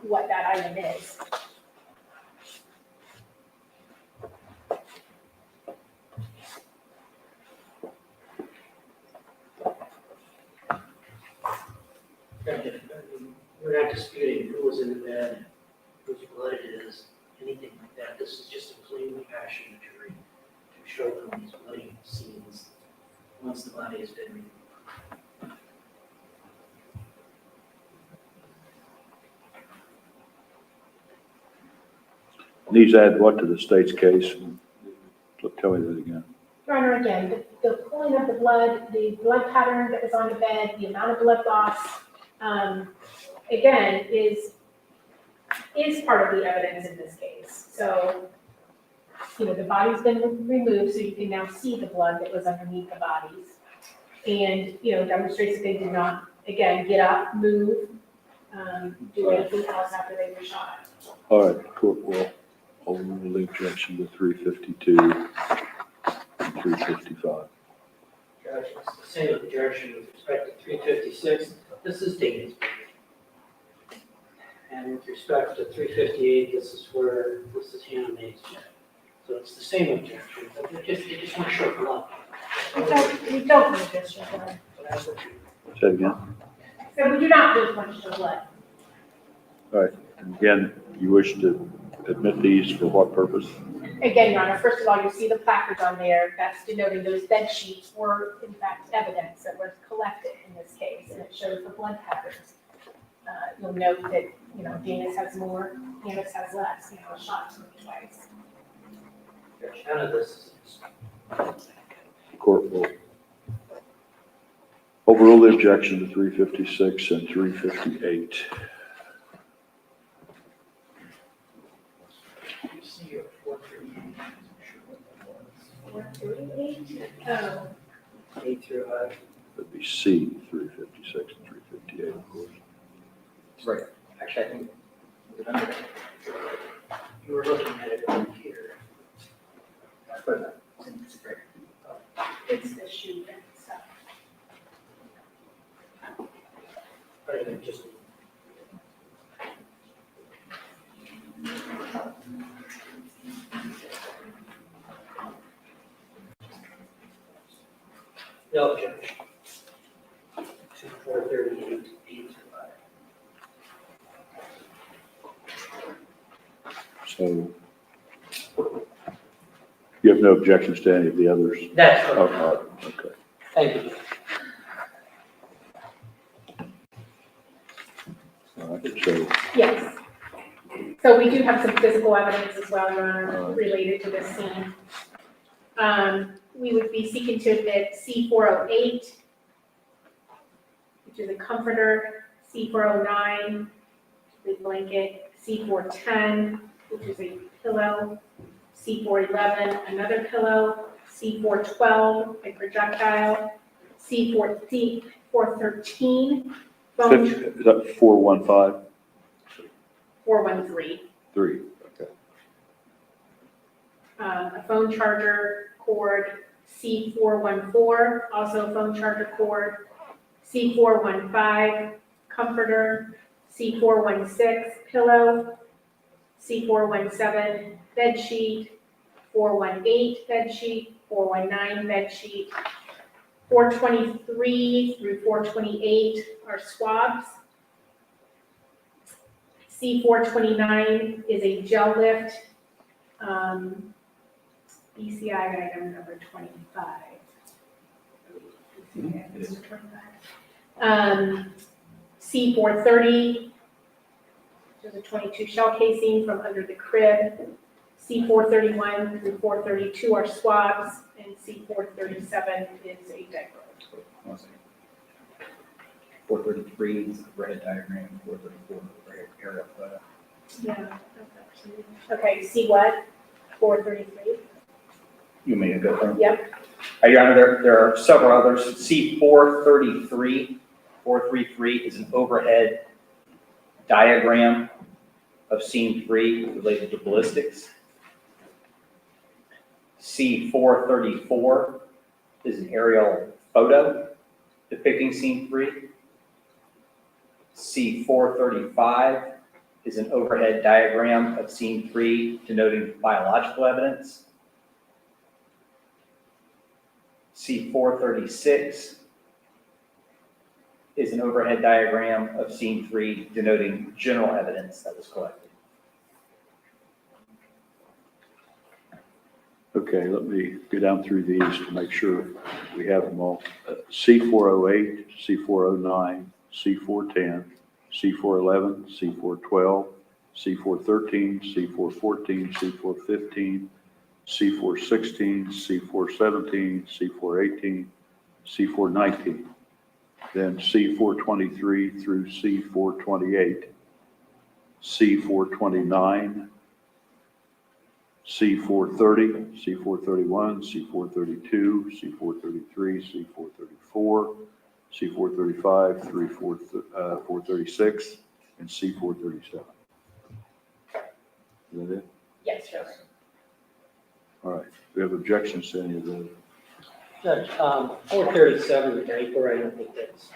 what that item is. We're not disputing who was in the bed, whose blood it is, anything like that. This is just a plain passion jury to show them these bloody scenes once the body has been removed. These add what to the state's case? Tell me that again. Your Honor, again, the pulling of the blood pattern that was on the bed, the amount of blood loss, again, is part of the evidence in this case. So, the body's been removed, so you can now see the blood that was underneath the bodies. And, demonstrates that they did not, again, get up, move, do anything else after they were shot. All right, the court will overrule the objection to 352 and 355. Judge, it's the same objection with respect to 356. This is dated. And with respect to 358, this is Hannah May's check. So it's the same objection, but they just want to show blood. We don't want to show blood. So that's what you. Say it again. So we do not just want to show blood. All right, and again, you wish to admit these for what purpose? Again, Your Honor, first of all, you see the placards on there. That's denoting those bed sheets were, in fact, evidence that was collected in this case, and it shows the blood patterns. You'll note that, Danis has more, Danis has less, shots twice. Judge, none of this is. The court will overrule the objection to 356 and 358. You see your 438. 438? Oh, 8 through That'd be C, 356 and 358, of course. Right. Actually, I think, remember, you were looking at it over here. it's right. it's the I think just. No objection. To 438. So you have no objections to any of the others? That's Oh, correct. okay. Thank you. All right, so, Yes. So we do have some physical evidence as well, Your Honor, Alright. related to this scene. We would be seeking to admit C408, which is a comforter, C409, the blanket, C410, which is a pillow, C411, another pillow, C412, a projectile, C413, phone, is that 415? 413. 3, okay. A phone charger cord, C414, also a phone charger cord, C415, comforter, C416, pillow, C417, bed sheet, 418, bed sheet, 419, bed sheet, 423 through 428 are swabs. C429 is a gel lift, ECI item number 25. C430, there's a 22 shell casing from under the crib. C431 through 432 are swabs, and C437 is a diaper. 433 is the red diagram, 434 is the aerial photo. Yeah. Okay, C what? 433? You may go through. Yep. Your Honor, there are several others. C433, 433 is an overhead diagram of scene 3 related to ballistics. C434 is an aerial photo depicting scene 3. C435 is an overhead diagram of scene 3 denoting biological evidence. C436 is an overhead diagram of scene 3 denoting general evidence that was collected. Okay, let me go down through these to make sure we have them all. C408, C409, C410, C411, C412, C413, C414, C415, C416, C417, C418, C419, then C423 through C428, C429, C430, C431, C432, C433, C434, C435 through 436, and C437. Is that it? Yes, sure. All right. Do we have objections to any of those? Judge, 437, the diaper, I don't think that's,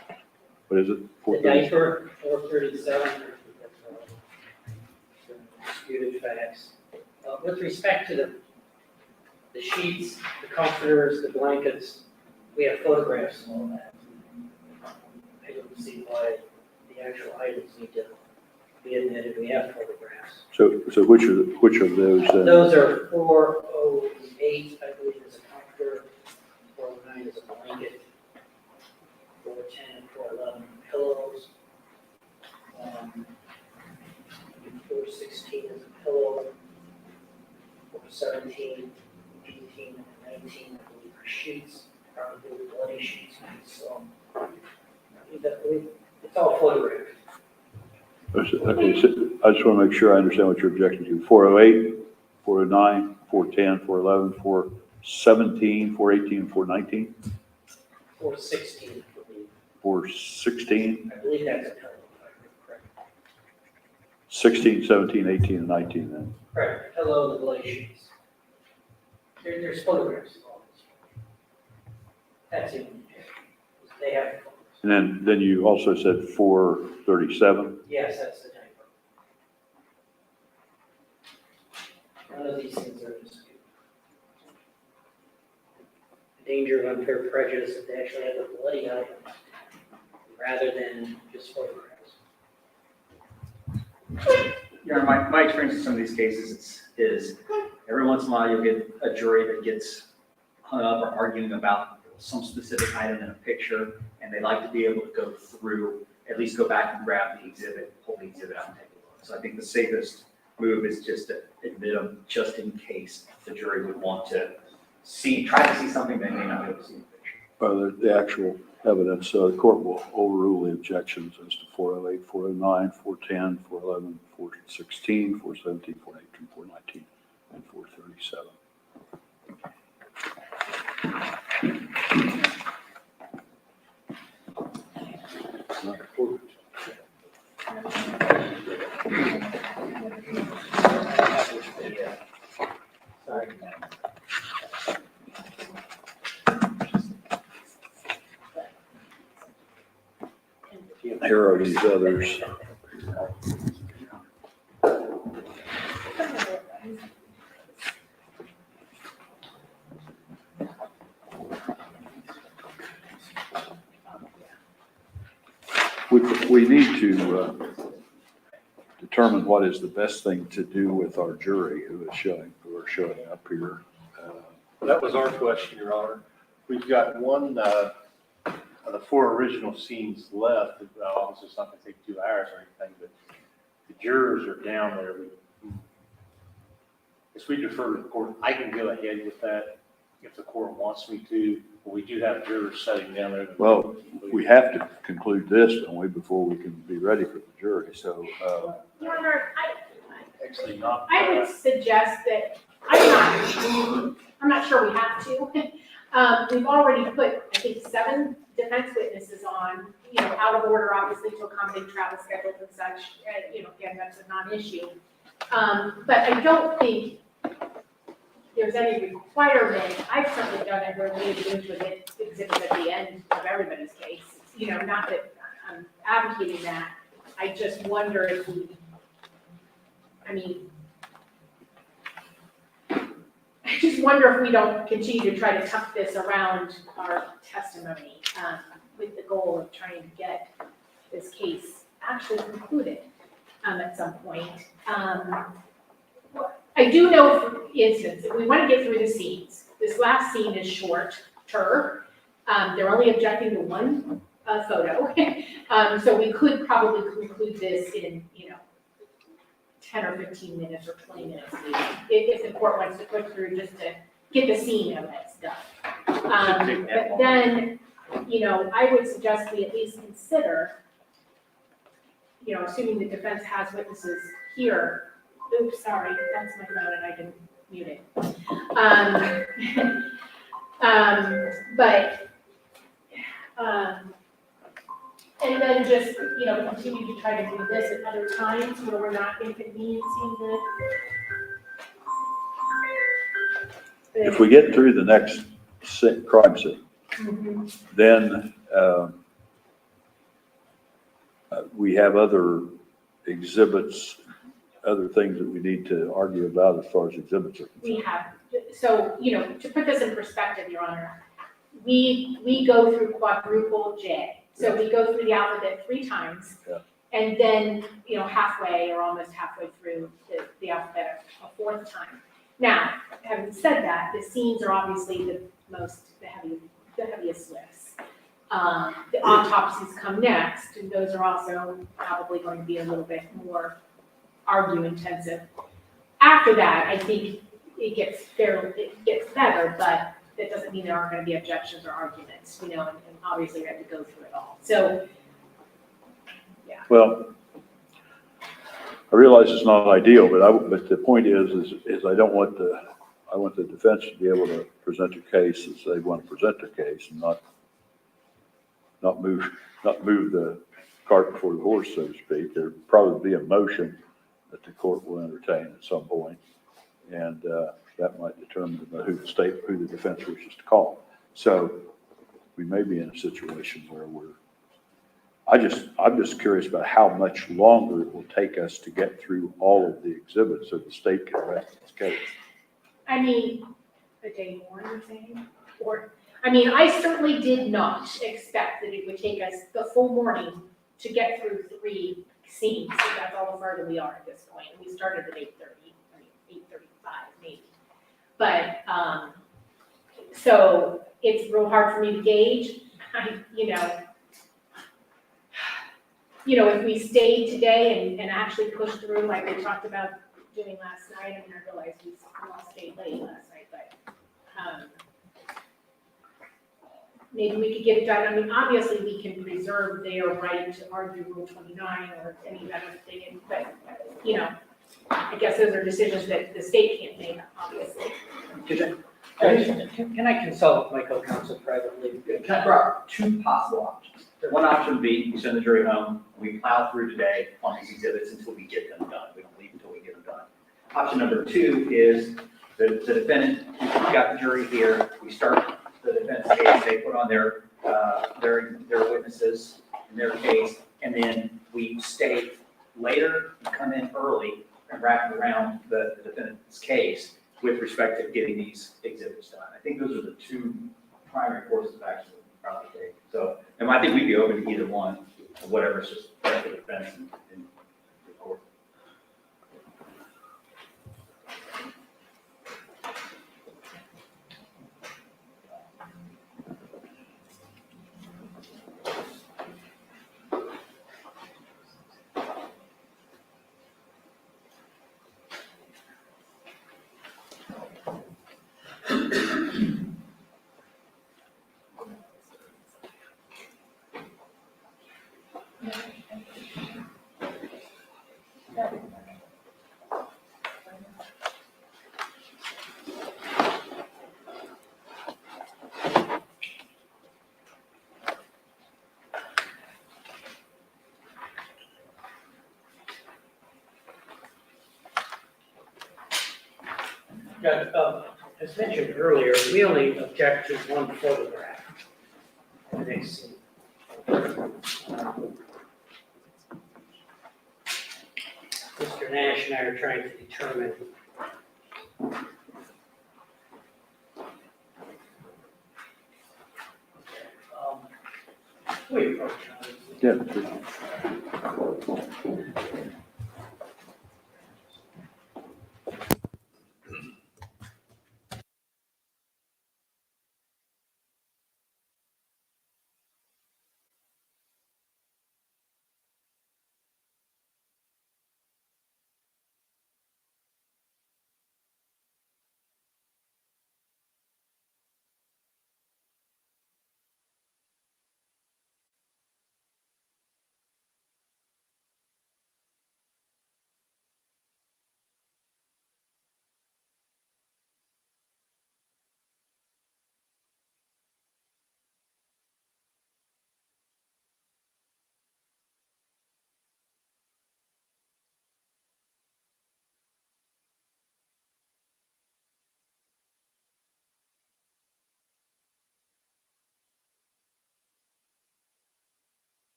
What is it? the 437? diaper, 437, I don't think that's disputed facts. With respect to the sheets, the comforters, the blankets, we have photographs and all that. I don't see why the actual items need to be admitted, we have photographs. So which of those then? Those are 408, I believe, is a comforter, 409 is a blanket, 410, 411 pillows, 416 is a pillow, 417, 18, and 19, I believe, are sheets, probably bloody sheets, so it's all photographed. Okay, so I just want to make sure I understand what your objection to. 408, 409, 410, 411, 417, 418, and 419? 416, I believe. 416, I believe that's a pillow, if I remember correctly. 16, 17, 18, and 19 then. Correct, pillow, the bloody sheets. There's photographs of all this. That's it. They have photos. And then you also said 437. Yes, that's the typo. None of these things are disputed. The danger of unfair prejudice is to actually have a bloody item rather than just photographs. Your Honor, my experience in some of these cases is every once in a while you'll get a jury that gets hung up or arguing about some specific item in a picture, and they like to be able to go through, at least go back and grab the exhibit, pull the exhibit out and take a look. So I think the safest move is just to admit them just in case the jury would want to try to see something they may not be able to see in the picture. The actual evidence, the court will overrule the objections as to 408, 409, 410, 411, 416, 417, 418, 419, and 437. Sorry. Here are these others. We need to determine what is the best thing to do with our jury who are showing up here. That was our question, Your Honor. We've got one of the 4 original scenes left. Obviously, it's not going to take 2 hours or anything, but the jurors are down there. As we defer to the court, I can go ahead with that if the court wants me to, but we do have jurors sitting down there. Well, we have to conclude this, don't we, before we can be ready for the jury, so. Your Honor, Actually, not. I would suggest that, I'm not sure we have to. We've already put, I think, 7 defense witnesses on, out of order, obviously, to accommodate travel schedules and such. Again, that's a non-issue. But I don't think there's any requirement. I've certainly done it where we agree with it, exhibit at the end of everybody's case. Not that I'm advocating that. I just wonder if I just wonder if we don't continue to try to tuck this around our testimony with the goal of trying to get this case actually concluded at some point. I do know, for instance, if we want to get through the scenes, this last scene is shorter. They're only objecting to 1 photo. So we could probably conclude this in, 10 or 15 minutes or 20 minutes maybe, if the court wants to click through just to get the scene evidence done. But then, I would suggest we at least consider, assuming the defense has witnesses here. Oops, sorry, that's my phone and I didn't mute it. And then just, continue to try to do this at other times where we're not inconveniencing the. If we get through the next crime scene, Mhm. then we have other exhibits, other things that we need to argue about as far as exhibits are We concerned. have, so, to put this in perspective, Your Honor, we go through quadruple J. So we go through the alphabet 3 times. Yeah. And then, halfway or almost halfway through the alphabet a 4th time. Now, having said that, the scenes are obviously the heaviest lifts. The autopsies come next, and those are also probably going to be a little bit more argue intensive. After that, I think it gets better, but that doesn't mean there aren't going to be objections or arguments, and obviously we have to go through it all. So, yeah. Well, I realize it's not ideal, but the point is I want the defense to be able to present their case as they want to present their case and not move the cart before the horse, so to speak. There'll probably be a motion that the court will entertain at some point, and that might determine who the defense wishes to call. So we may be in a situation where we're I'm just curious about how much longer it will take us to get through all of the exhibits so the state can rest its case. I mean, a day more, you're saying? Or, I mean, I certainly did not expect that it would take us the full morning to get through 3 scenes. So that's how far that we are at this point. We started at 8:30, I mean, 8:35 maybe. But, so it's real hard for me to gauge. If we stayed today and actually pushed through like we talked about doing last night, I mean, I realized we all stayed late last night, but, maybe we could get it done. I mean, obviously, we can preserve their right to argue Rule 29 or any other thing, but, I guess those are decisions that the state can't make, obviously. Can I consult my co-counsel privately? Can I throw out 2 possible options? One option would be we send the jury home, we plow through today on these exhibits until we get them done. We don't leave until we get them done. Option number 2 is the defendant, we've got the jury here, we start the defense case, they put on their witnesses in their case, and then we stay later and come in early and wrap around the defendant's case with respect to getting these exhibits done. I think those are the 2 primary courses of action that we probably take. So, and I think we'd be open to either one, or whatever's just best for the defense and the court. As mentioned earlier, we only object to 1 photograph. The next scene. Mr. Nash and I are trying to determine wait, Yeah.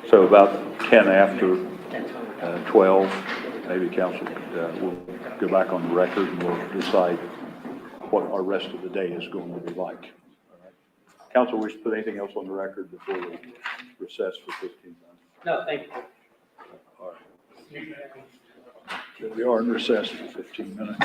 So about 10 after 12, maybe council will go back on the record and we'll decide what our rest of the day is going to be like. All right. Council, wish to put anything else on the record before we recess for 15 minutes? No, thank you. All right. So we are in recess for 15 minutes.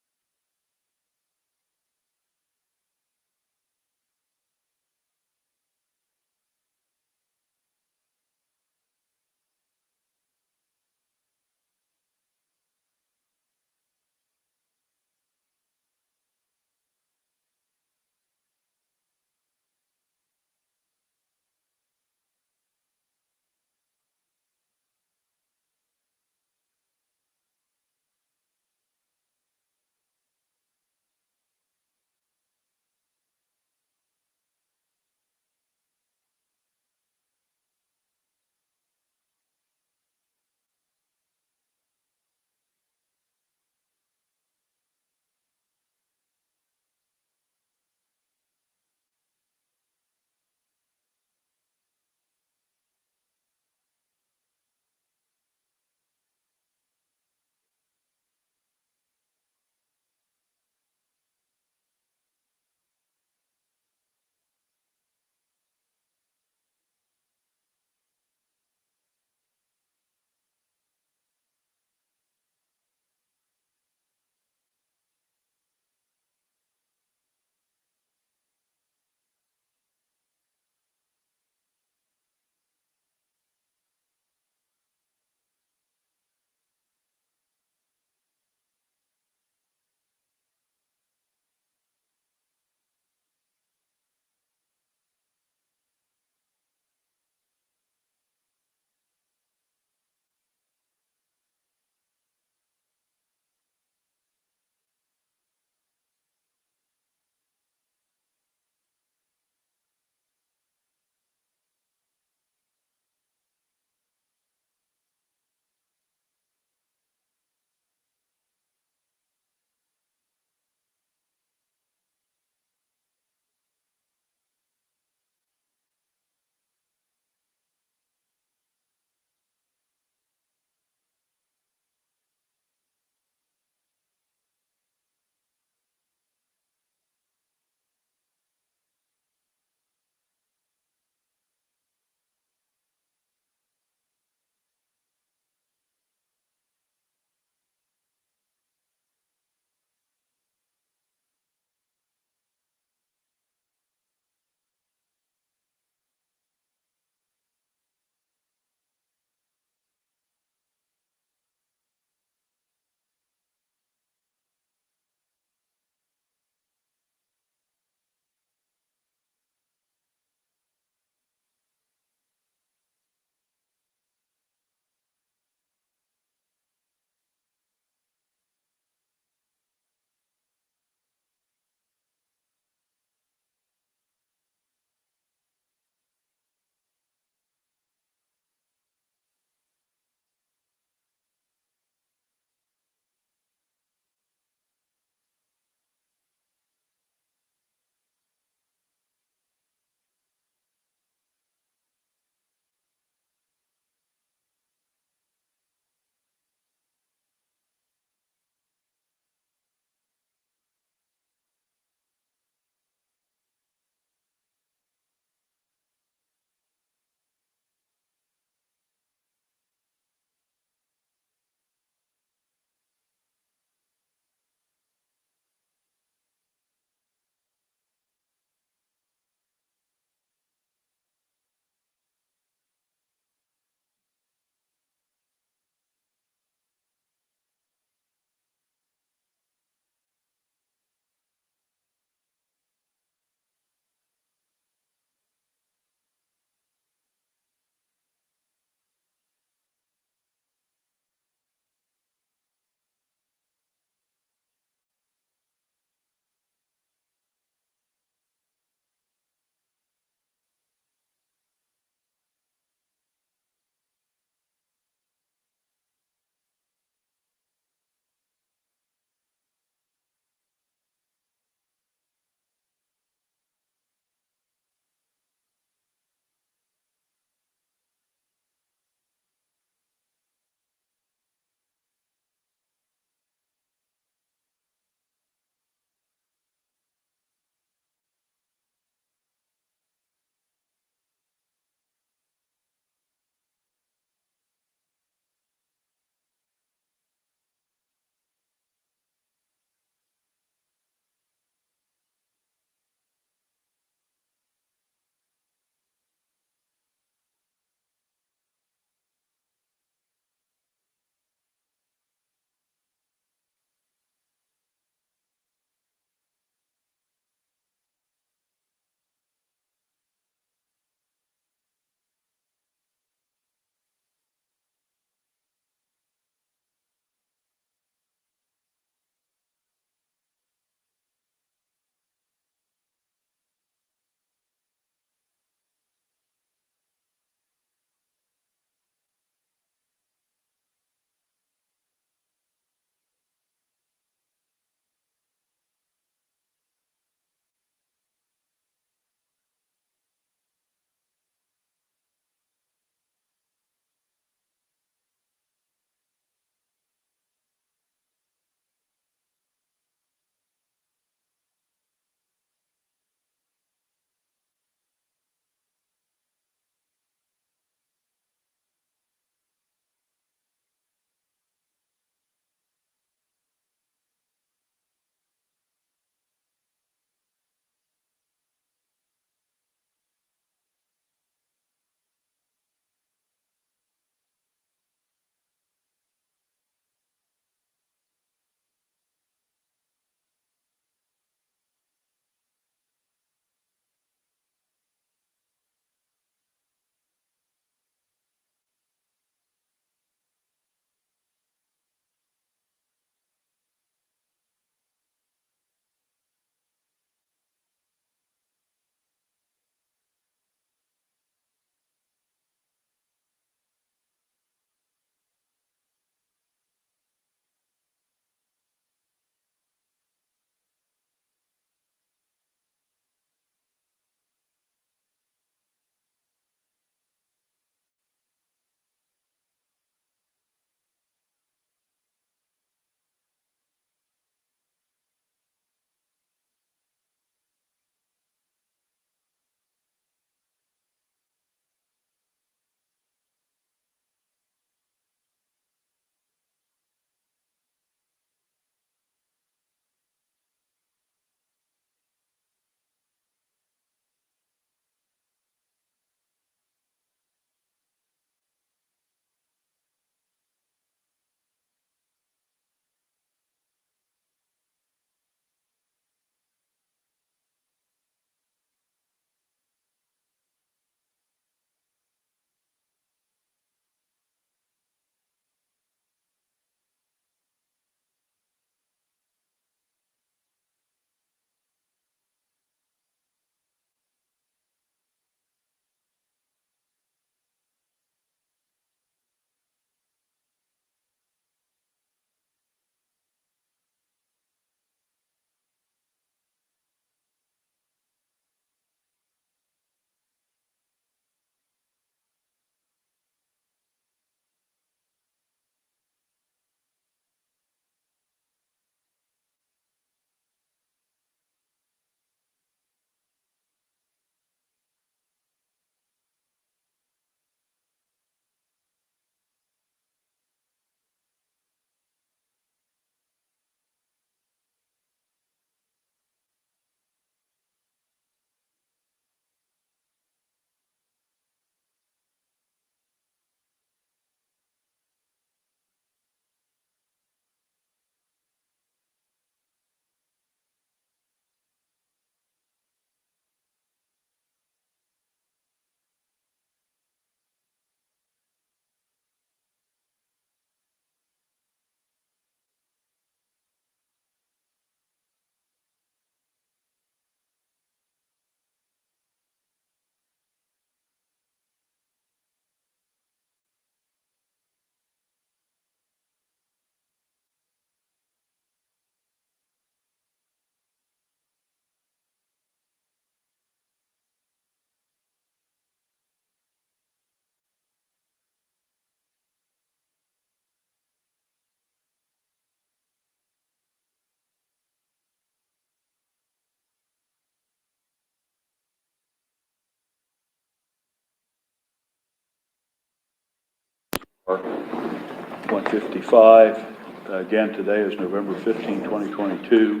155. Again, today is November 15, 2022.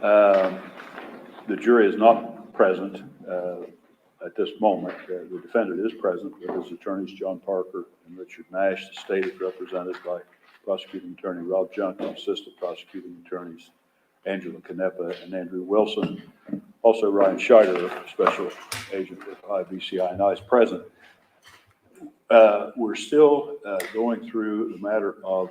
The jury is not present at this moment. The defendant is present with his attorneys, John Parker and Richard Nash. The state is represented by prosecuting attorney Rob Junkin, assistant prosecuting attorneys Angela Canepa and Andrew Wilson. Also, Ryan Scheider, special agent with IBCI, and I is present. We're still going through the matter of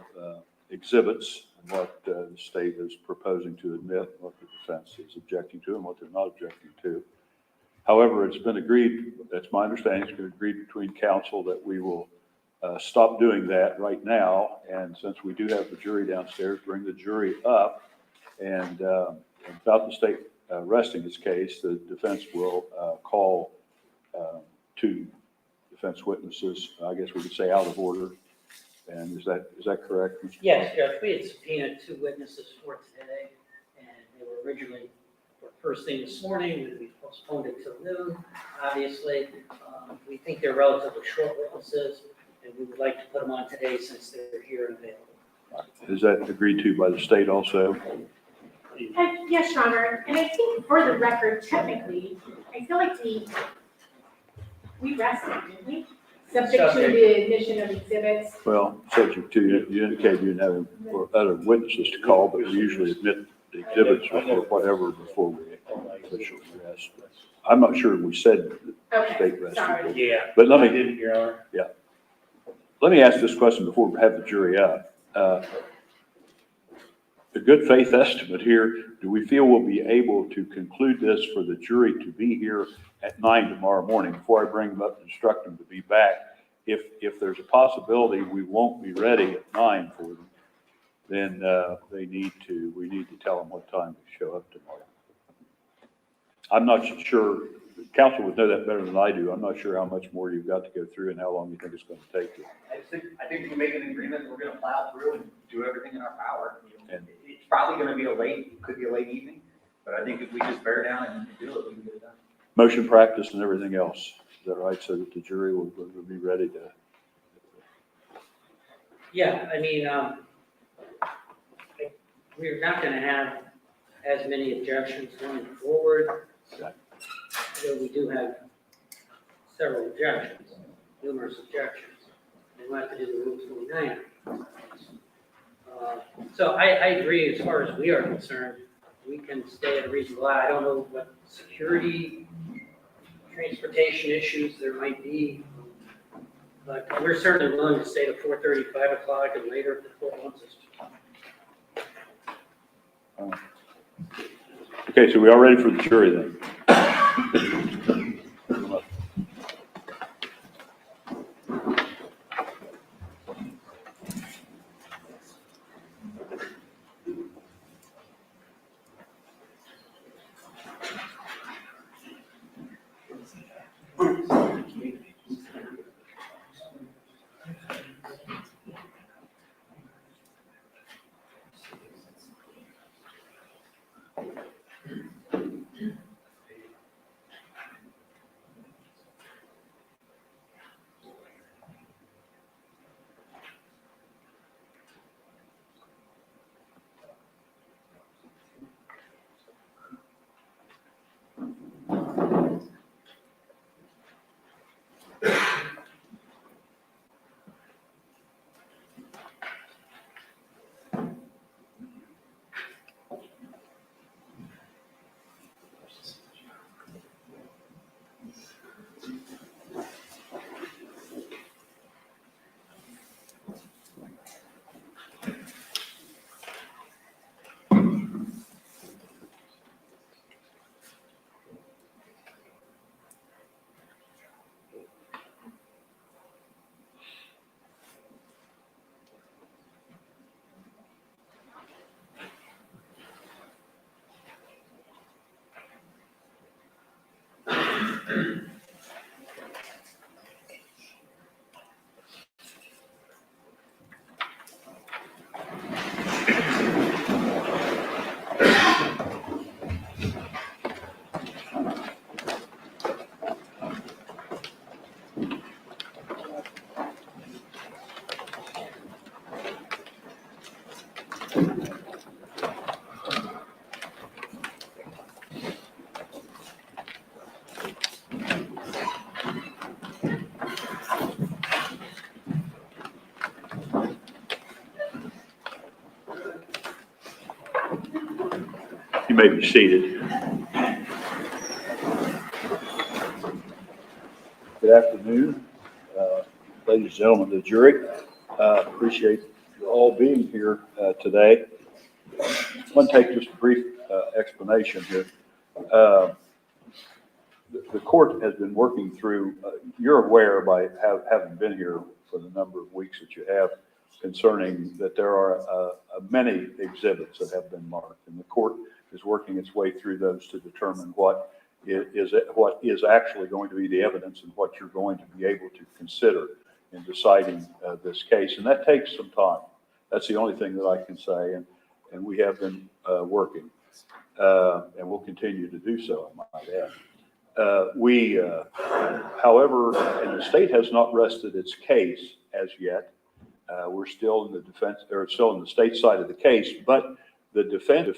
exhibits and what the state is proposing to admit, what the defense is objecting to, and what they're not objecting to. However, it's been agreed, that's my understanding, it's been agreed between counsel that we will stop doing that right now. And since we do have the jury downstairs, bring the jury up. And without the state resting its case, the defense will call two defense witnesses, I guess we could say out of order. And is that correct, Mr. Yes, Judge, we had subpoenaed 2 witnesses for today, and they were originally for first thing this morning. We postponed it till noon, obviously. We think they're relatively short witnesses, and we would like to put them on today since they're here and available. Is that agreed to by the state also? Yes, Your Honor, and I think for the record, technically, I feel like we rested, didn't we? Subject to the admission of exhibits. Well, subject to, you indicated you didn't have other witnesses to call, but we usually admit the exhibits or whatever before we officially rest. I'm not sure we said Okay, state rest. sorry. Yeah. But let I me, didn't, Your Honor. let me ask this question before we have the jury up. A good faith estimate here, do we feel we'll be able to conclude this for the jury to be here at 9 tomorrow morning? Before I bring them up and instruct them to be back, if there's a possibility we won't be ready at 9 for them, then we need to tell them what time to show up tomorrow. I'm not sure, counsel would know that better than I do. I'm not sure how much more you've got to go through and how long you think it's going to take you. I think we can make an agreement, we're gonna plow through and do everything in our power. And- It's probably gonna be could be a late evening, but I think if we just bear down and do it, we can get it done. Motion practice and everything else, is that right? So that the jury will be ready to. Yeah, I mean, we're not gonna have as many objections going forward. Okay. Though we do have several objections, numerous objections. We'll have to do the Rule 29. So I agree, as far as we are concerned, we can stay at a reasonable hour. I don't know what security, transportation issues there might be, but we're certainly willing to stay to 4:30, 5 o'clock, and later if the court wants us to. Okay, so we are ready for the jury then. You may be seated. Good afternoon, ladies and gentlemen of the jury. Appreciate you all being here today. I'm going to take just a brief explanation here. The court has been working through, you're aware by having been here for the number of weeks that you have, concerning that there are many exhibits that have been marked, and the court is working its way through those to determine what is actually going to be the evidence and what you're going to be able to consider in deciding this case. And that takes some time. That's the only thing that I can say, and we have been working, and we'll continue to do so, I might add. However, and the state has not rested its case as yet. We're still in the defense, or still in the state side of the case, but the defense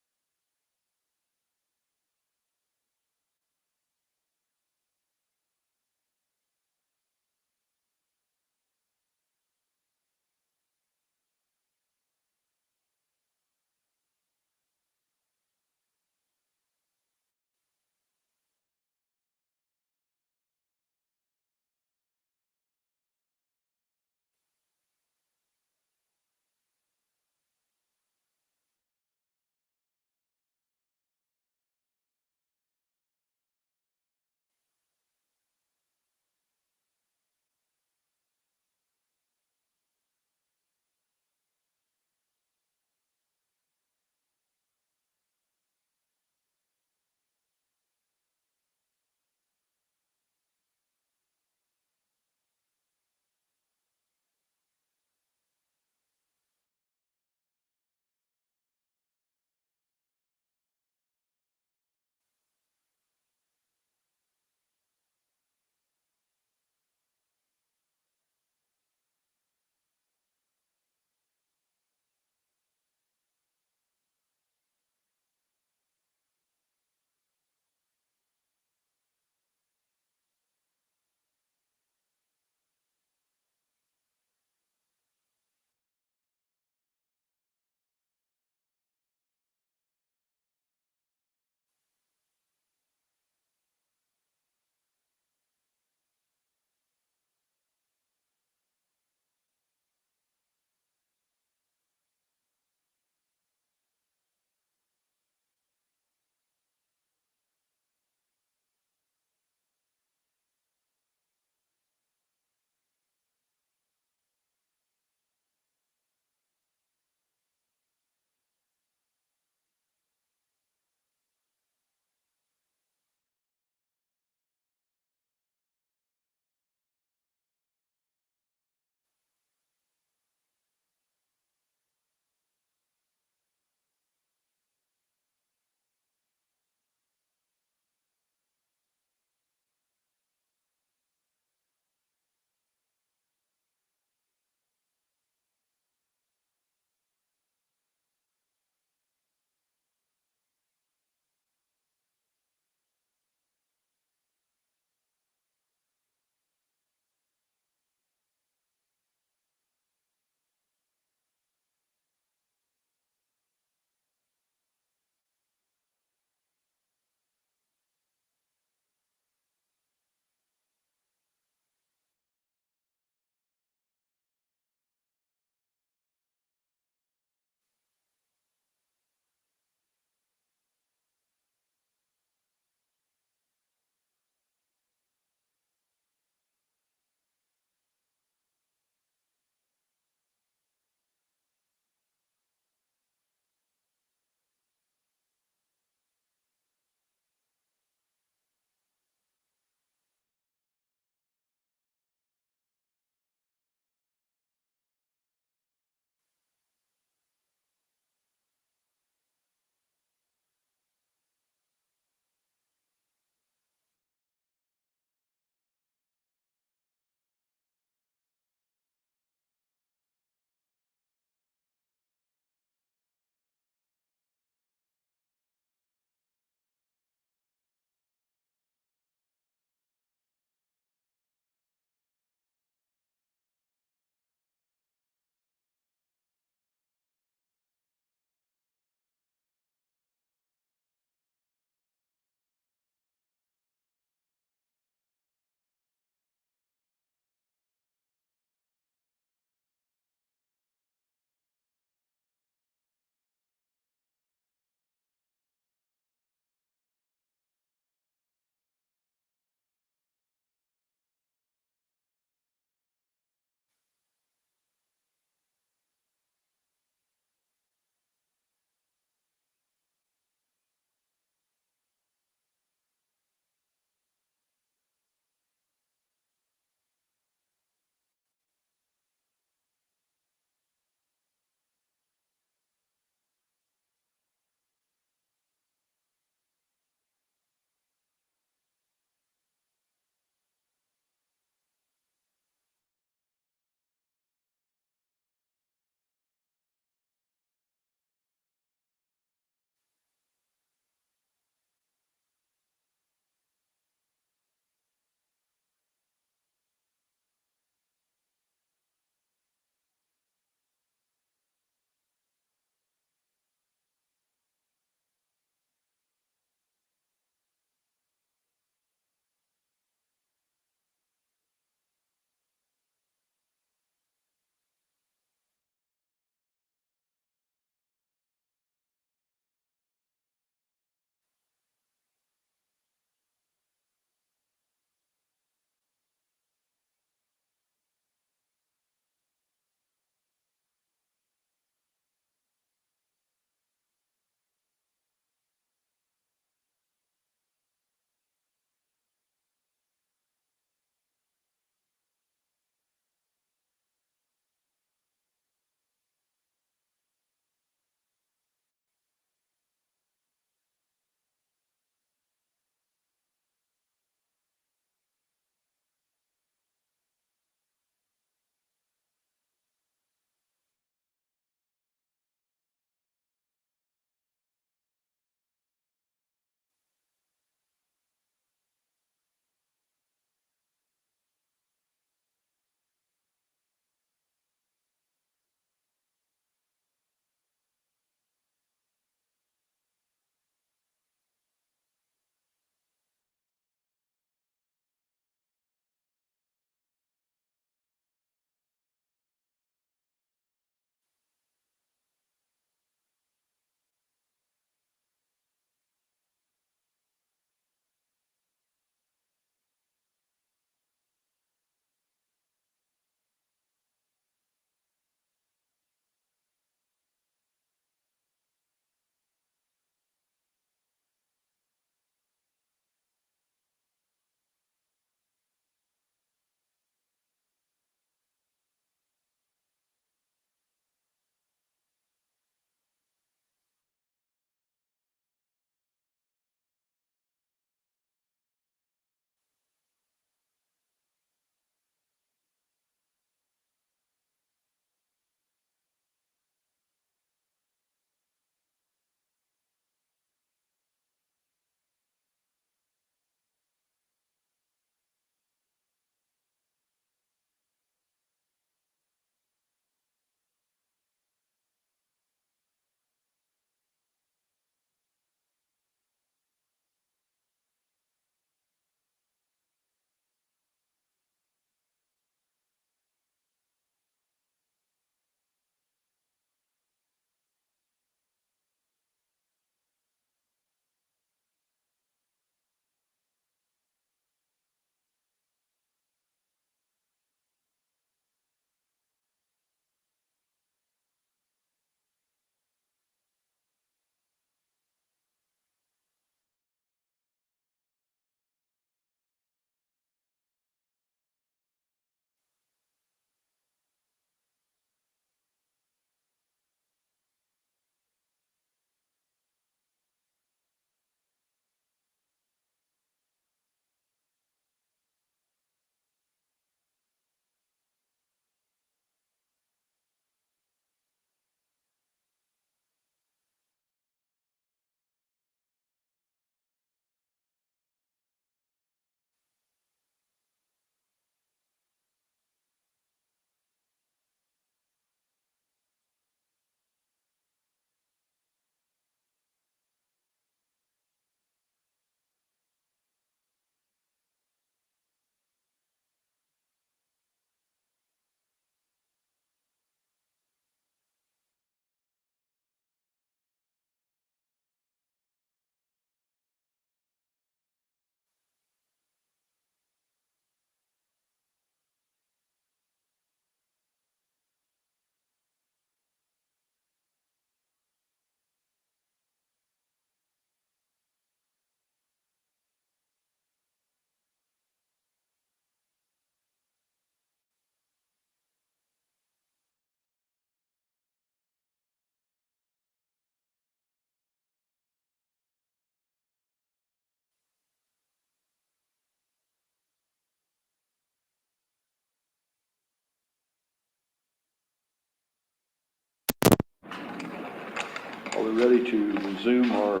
we're ready to resume our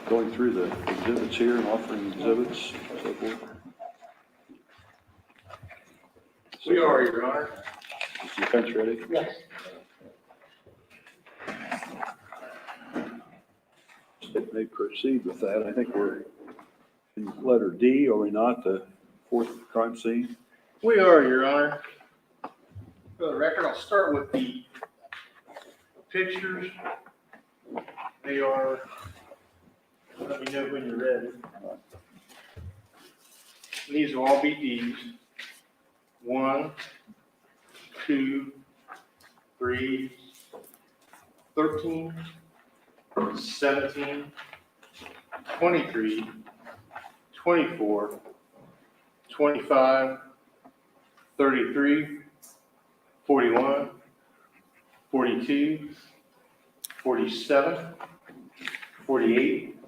going through the exhibits here and offering exhibits, so forth. We are, Your Honor. Is the bench ready? Yes. It may proceed with that. I think we're in letter D, are we not, the fourth crime scene? We are, Your Honor. For the record, I'll start with the pictures. They are, let me know when you're ready. These will all be Ds. 1, 2, 3, 13, 17, 23, 24, 25, 33, 41, 42, 47, 48,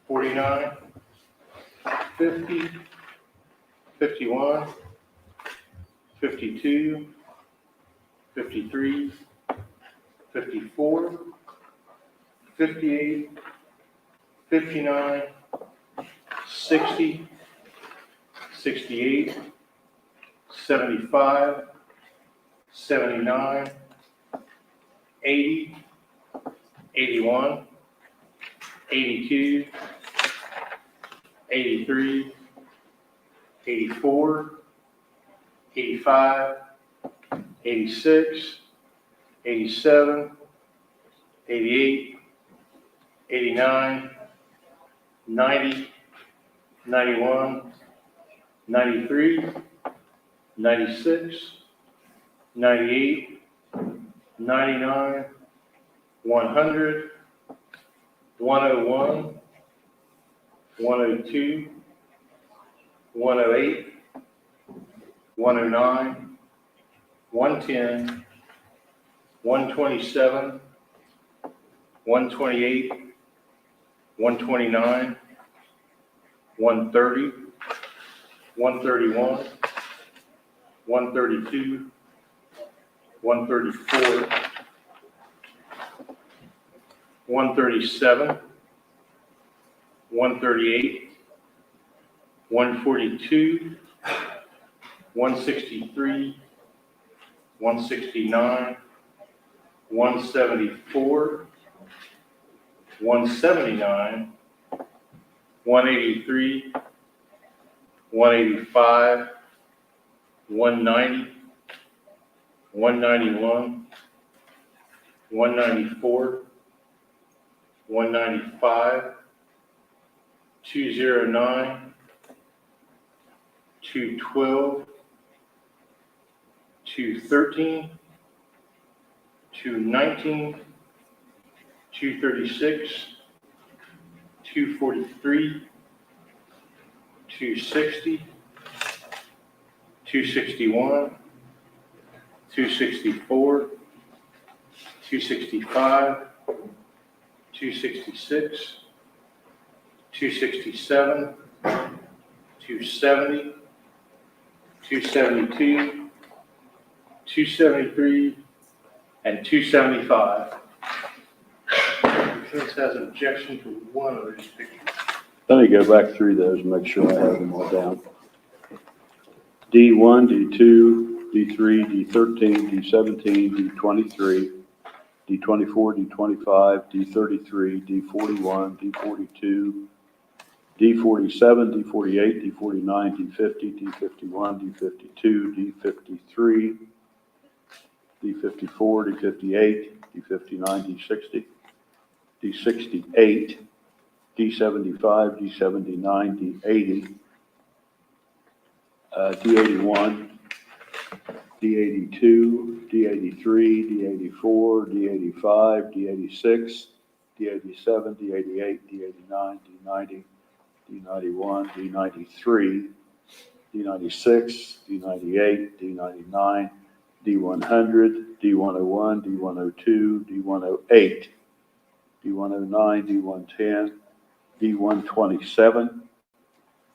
49, 50, 51, 52, 53, 54, 58, 59, 60, 68, 75, 79, 80, 81, 82, 83, 84, 85, 86, 87, 88, 89, 90, 91, 93, 96, 98, 99, 100, 101, 102, 108, 109, 110, 127, 128, 129, 130, 131, 132, 134, 137, 138, 142, 163, 169, 174, 179, 183, 185, 190, 191, 194, 195, 209, 212, 213, 219, 236, 243, 260, 261, 264, 265, 266, 267, 270, 272, 273, and 275. Defense has an objection to one of these pictures. Let me go back through those and make sure I have them all down. D1, D2, D3, D13, D17, D23, D24, D25, D33, D41, D42, D47, D48, D49, D50, D51, D52, D53, D54, D58, D59, D60, D68, D75, D79, D80, D81, D82, D83, D84, D85, D86, D87, D88, D89, D90, D91, D93, D96, D98, D99, D100, D101, D102, D108, D109, D110, D127,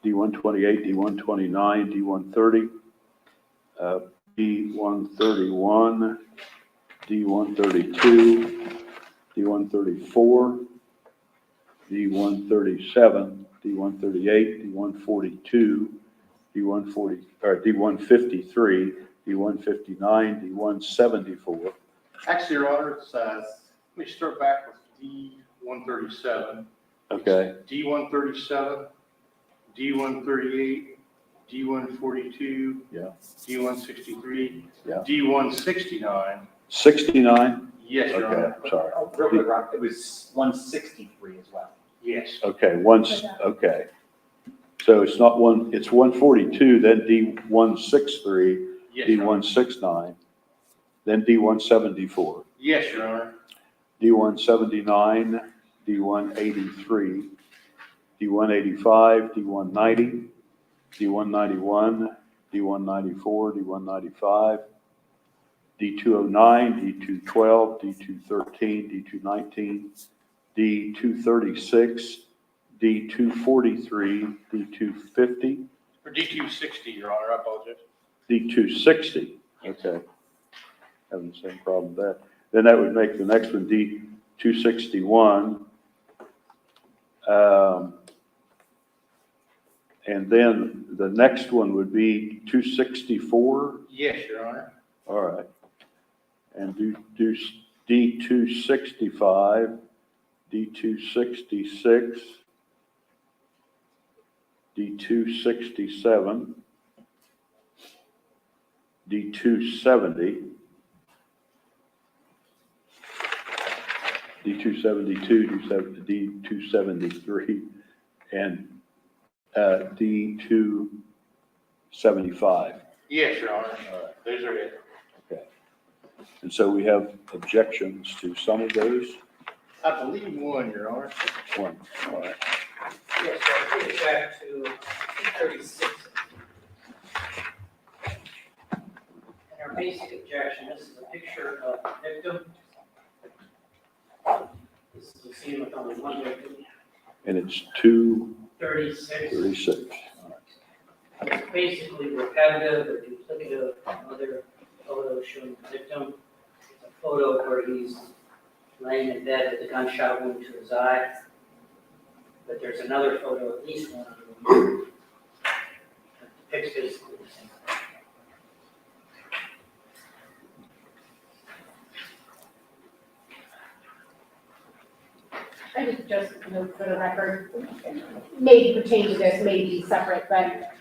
D128, D129, D130, D131, D132, D134, D137, D138, D142, D153, D159, D174. Actually, Your Honor, it's, let me start back with D137. Okay, D137, D138, D142. Yeah. D163. Yeah. D169. 69? Yes, Your Okay, Honor. sorry. Real quick, Rob, it was 163 as well. Yes. Okay, okay. So it's not one, it's 142, then D163, Yes, Your Honor. D169, then D174, Yes, Your Honor. D179, D183, D185, D190, D191, D194, D195, D209, D212, D213, D219, D236, D243, D250, For D260, Your Honor, I apologize. D260. Okay. Having the same problem with that. Then that would make the next one D261. And then the next one would be 264. Yes, Your Honor. All right. And do D265, D266, D267, D270, D272, D273, and D275. Yes, Your Honor. Those are it. Okay. And so we have objections to some of those. I believe one, Your Honor. One. All right. Yes, so I take it back to 236. And our basic objection, this is a picture of the victim. This is a scene with only one victim, And it's 236. 36. It's basically repetitive or duplicative from other photos showing the victim. It's a photo where he's laying in bed with a gunshot wound to his eye. But there's another photo, at least one of them, that depicts basically the same thing. I just note for the record, may pertain to this, may be separate, but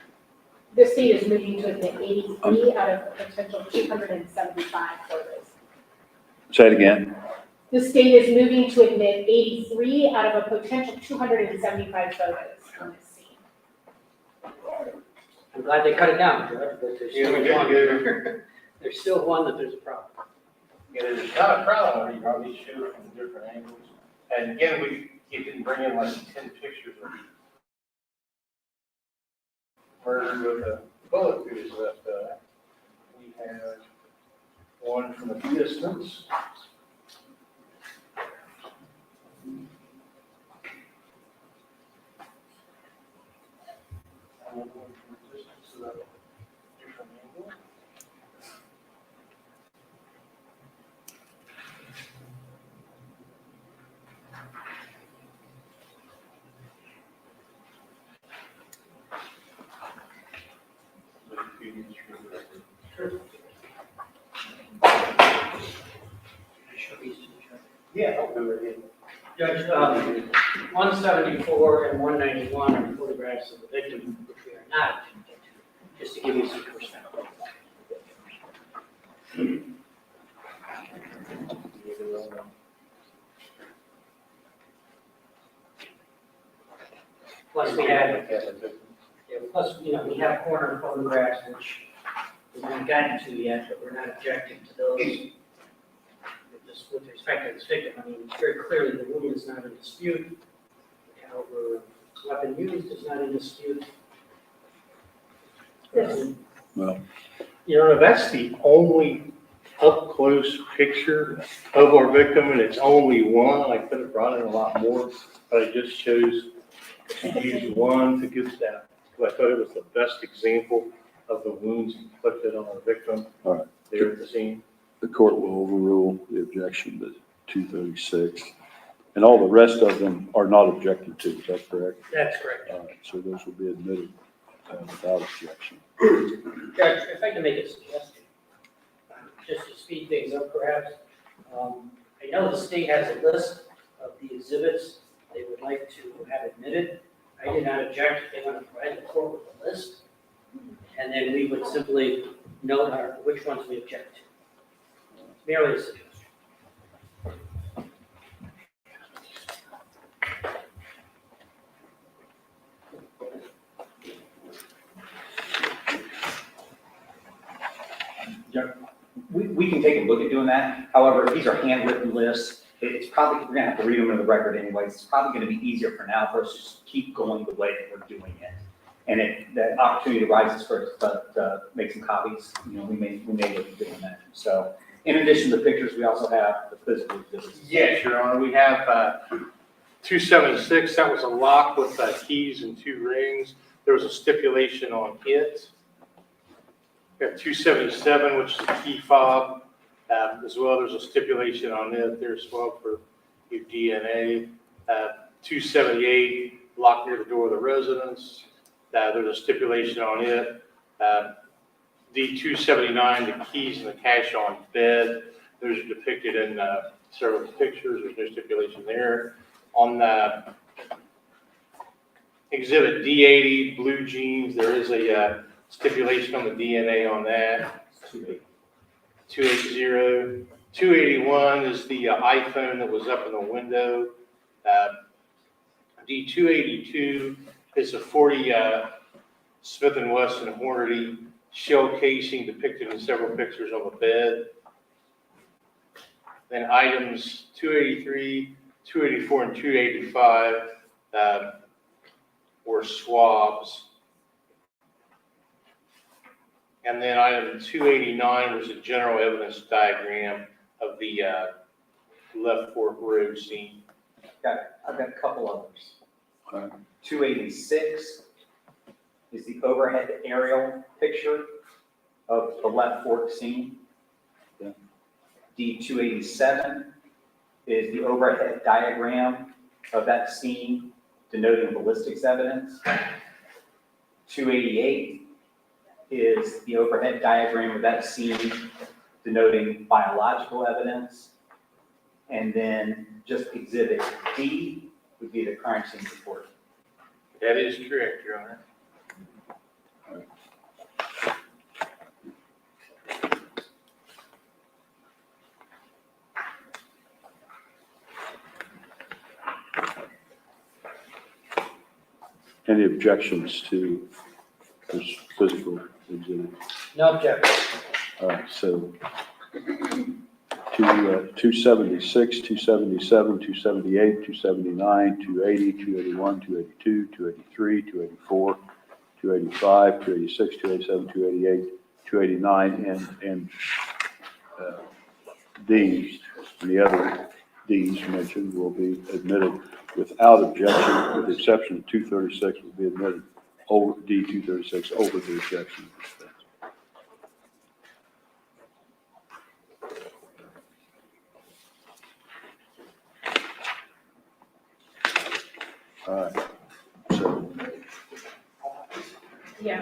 the state is moving to admit 83 out of a potential 275 photos. Say it again. The state is moving to admit 83 out of a potential 275 photos on this scene. I'm glad they cut it down, Judge, but there's Yeah, still we did one. good. There's still one that there's a problem. Yeah, there's not a problem, you probably shoot it from different angles. And again, you can bring in like 10 pictures of murder with a bullet through his left eye. We have one from a distance. And one from a distance at a different angle. Show these to the judge. Yeah, I'll do it again. Judge, 174 and 191 are photographs of the victim, which we are not attempting to, just to give you some perspective. Plus we have, plus, we have corner photographs, which we haven't gotten to yet, but we're not objecting to those. Just with respect to this victim, I mean, very clearly the wound is not in dispute. The caliber of weapon used is not in dispute. Yes. Well, You know, that's the only up-close picture of our victim, and it's only one. I could have brought in a lot more, but I just chose to use one to give that. Because I thought it was the best example of the wounds inflicted on our victim All right. there at the scene. the court will overrule the objection, but 236. And all the rest of them are not objected to, is that correct? That's correct. All right, so those will be admitted without objection. Judge, if I can make a suggestion, just to speed things up perhaps. I know the state has a list of the exhibits they would like to have admitted. I did not object if they want to provide the court with a list. And then we would simply note which ones we object to. Merely a suggestion. We can take a look at doing that. However, these are handwritten lists. It's probably, we're gonna have to read them in the record anyways. It's probably gonna be easier for now for us to just keep going the way that we're doing it. And if that opportunity arises for us to make some copies, you know, we may look at doing that. So in addition to the pictures, we also have the physical exhibits. Yes, Your Honor, we have 276, that was a lock with keys and 2 rings. There was a stipulation on it. We have 277, which is a key fob, as well. There's a stipulation on it there as well for your DNA. 278, locked near the door of the residence. There's a stipulation on it. D279, the keys and the cash on bed. Those are depicted in several pictures. There's no stipulation there. On the exhibit D80, blue jeans, there is a stipulation on the DNA on that. 280. 281 is the iPhone that was up in the window. D282 is a 40 Smith & Wesson Hornady shell casing depicted in several pictures on the bed. Then items 283, 284, and 285 were swabs. And then item 289 was a general evidence diagram of the Left Fork Road scene. I've got a couple others. All right. 286 is the overhead aerial picture of the Left Fork scene. Yeah. D287 is the overhead diagram of that scene denoting ballistics evidence. 288 is the overhead diagram of that scene denoting biological evidence. And then just exhibit D would be the crime scene report. That is correct, Your Honor. Any objections to this physical exhibit? No objection. All right, so 276, 277, 278, 279, 280, 281, 282, 283, 284, 285, 286, 287, 288, 289, and D's, and the other D's mentioned will be admitted without objection, with the exception of 236 will be admitted over D236 over the objection. All right, so Yeah.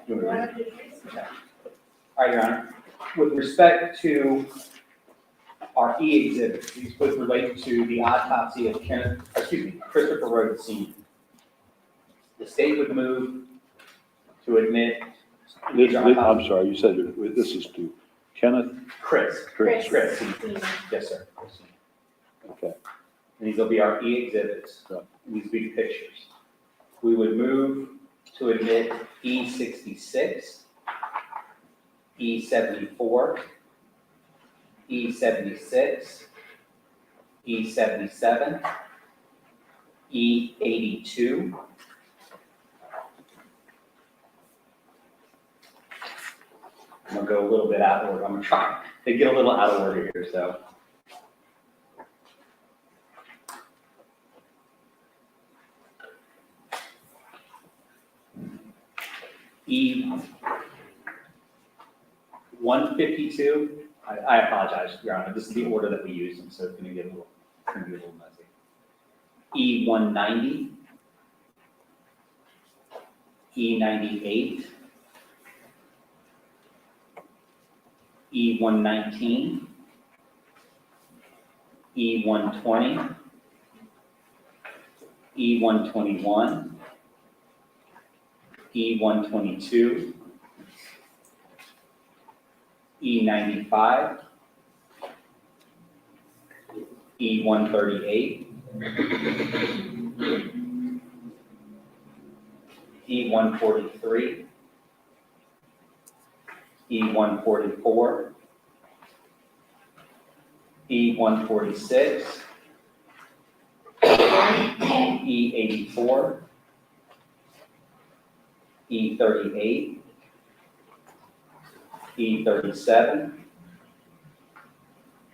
You want me to read it? Okay. All right, Your Honor. With respect to our E exhibits, these would relate to the autopsy of Christopher Rhoden Sr. The state would move to admit. I'm sorry, you said this is to Kenneth? Chris. Chris. Sr. Yes, sir. Chris Sr. Okay. And these will be our E exhibits. These will be pictures. We would move to admit E66, E74, E76, E77, E82, I'm gonna go a little bit out of order. I'm gonna try to get a little out of order here, so. E152, I apologize, Your Honor, this is the order that we use them, so it's gonna get a little messy. E190, E98, E119, E120, E121, E122, E95, E138, E143, E144, E146, E84, E38, E37,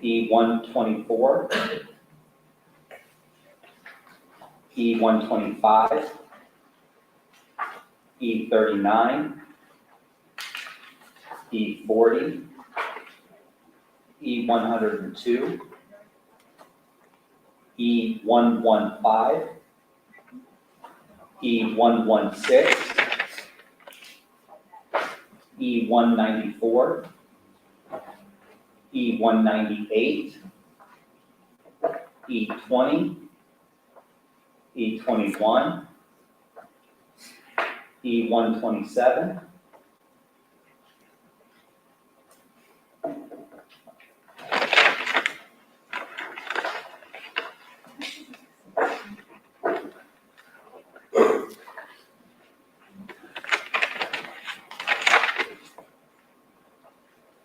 E124, E125, E39, E40, E102, E115, E116, E194, E198, E20, E21, E127,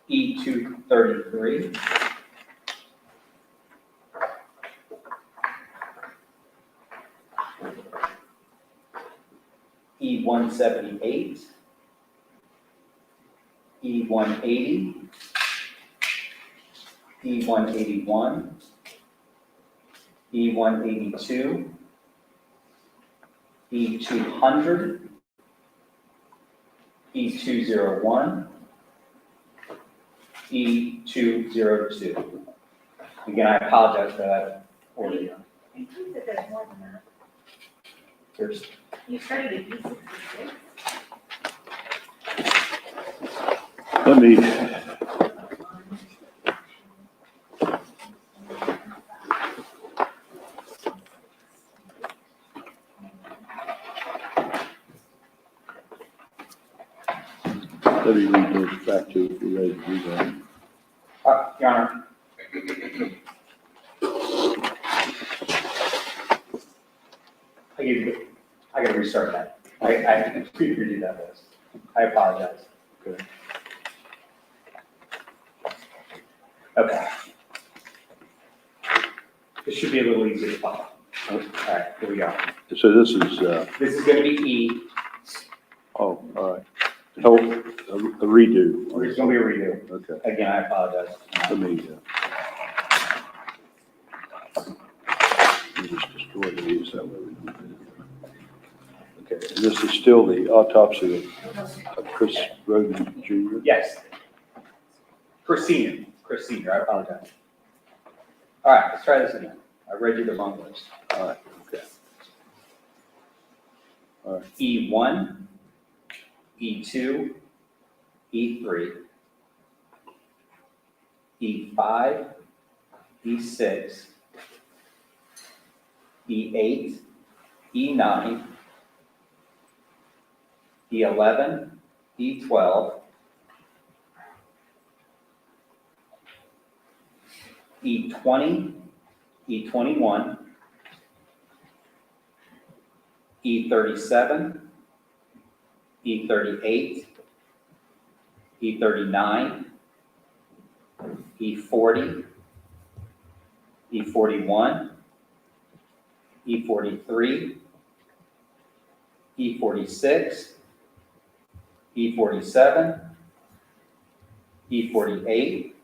E233, E178, E180, E181, E182, E200, E201, E202. Again, I apologize for that order. I think that there's more than that. There's You started at E66. Let me, read those back to you if you're ready to do that. Your Honor. I gotta restart that. I completely redo that list. I apologize. Okay. Okay. This should be a little easier to follow. All right, here we go. So this is, This is gonna be E. all right. Oh, a redo. It's gonna be a redo. Okay, Again, I apologize. let me just destroy these, that way we don't. Okay, and this is still the autopsy of Chris Rhoden Jr.? Yes. Chris Senior, I apologize. All right, let's try this again. I read you the wrong list. All right, okay. All right, E1, E2, E3, E5, E6, E8, E9, E11, E12, E20, E21, E37, E38, E39, E40, E41, E43, E46, E47, E48,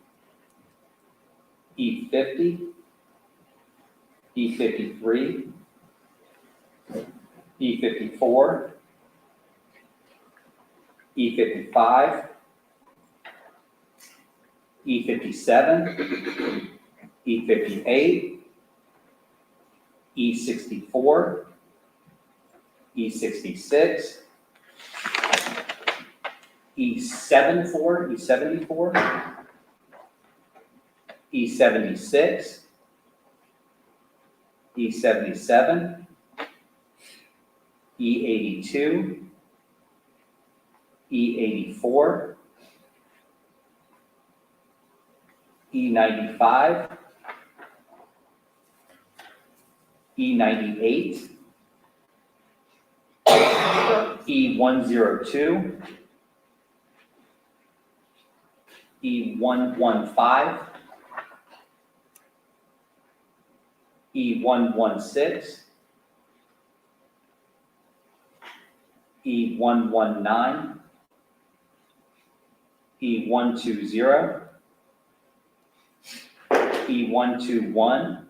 E50, E53, E54, E55, E57, E58, E64, E66, E74, E74, E76, E77, E82, E84, E95, E98, E102, E115, E116, E119, E120, E121,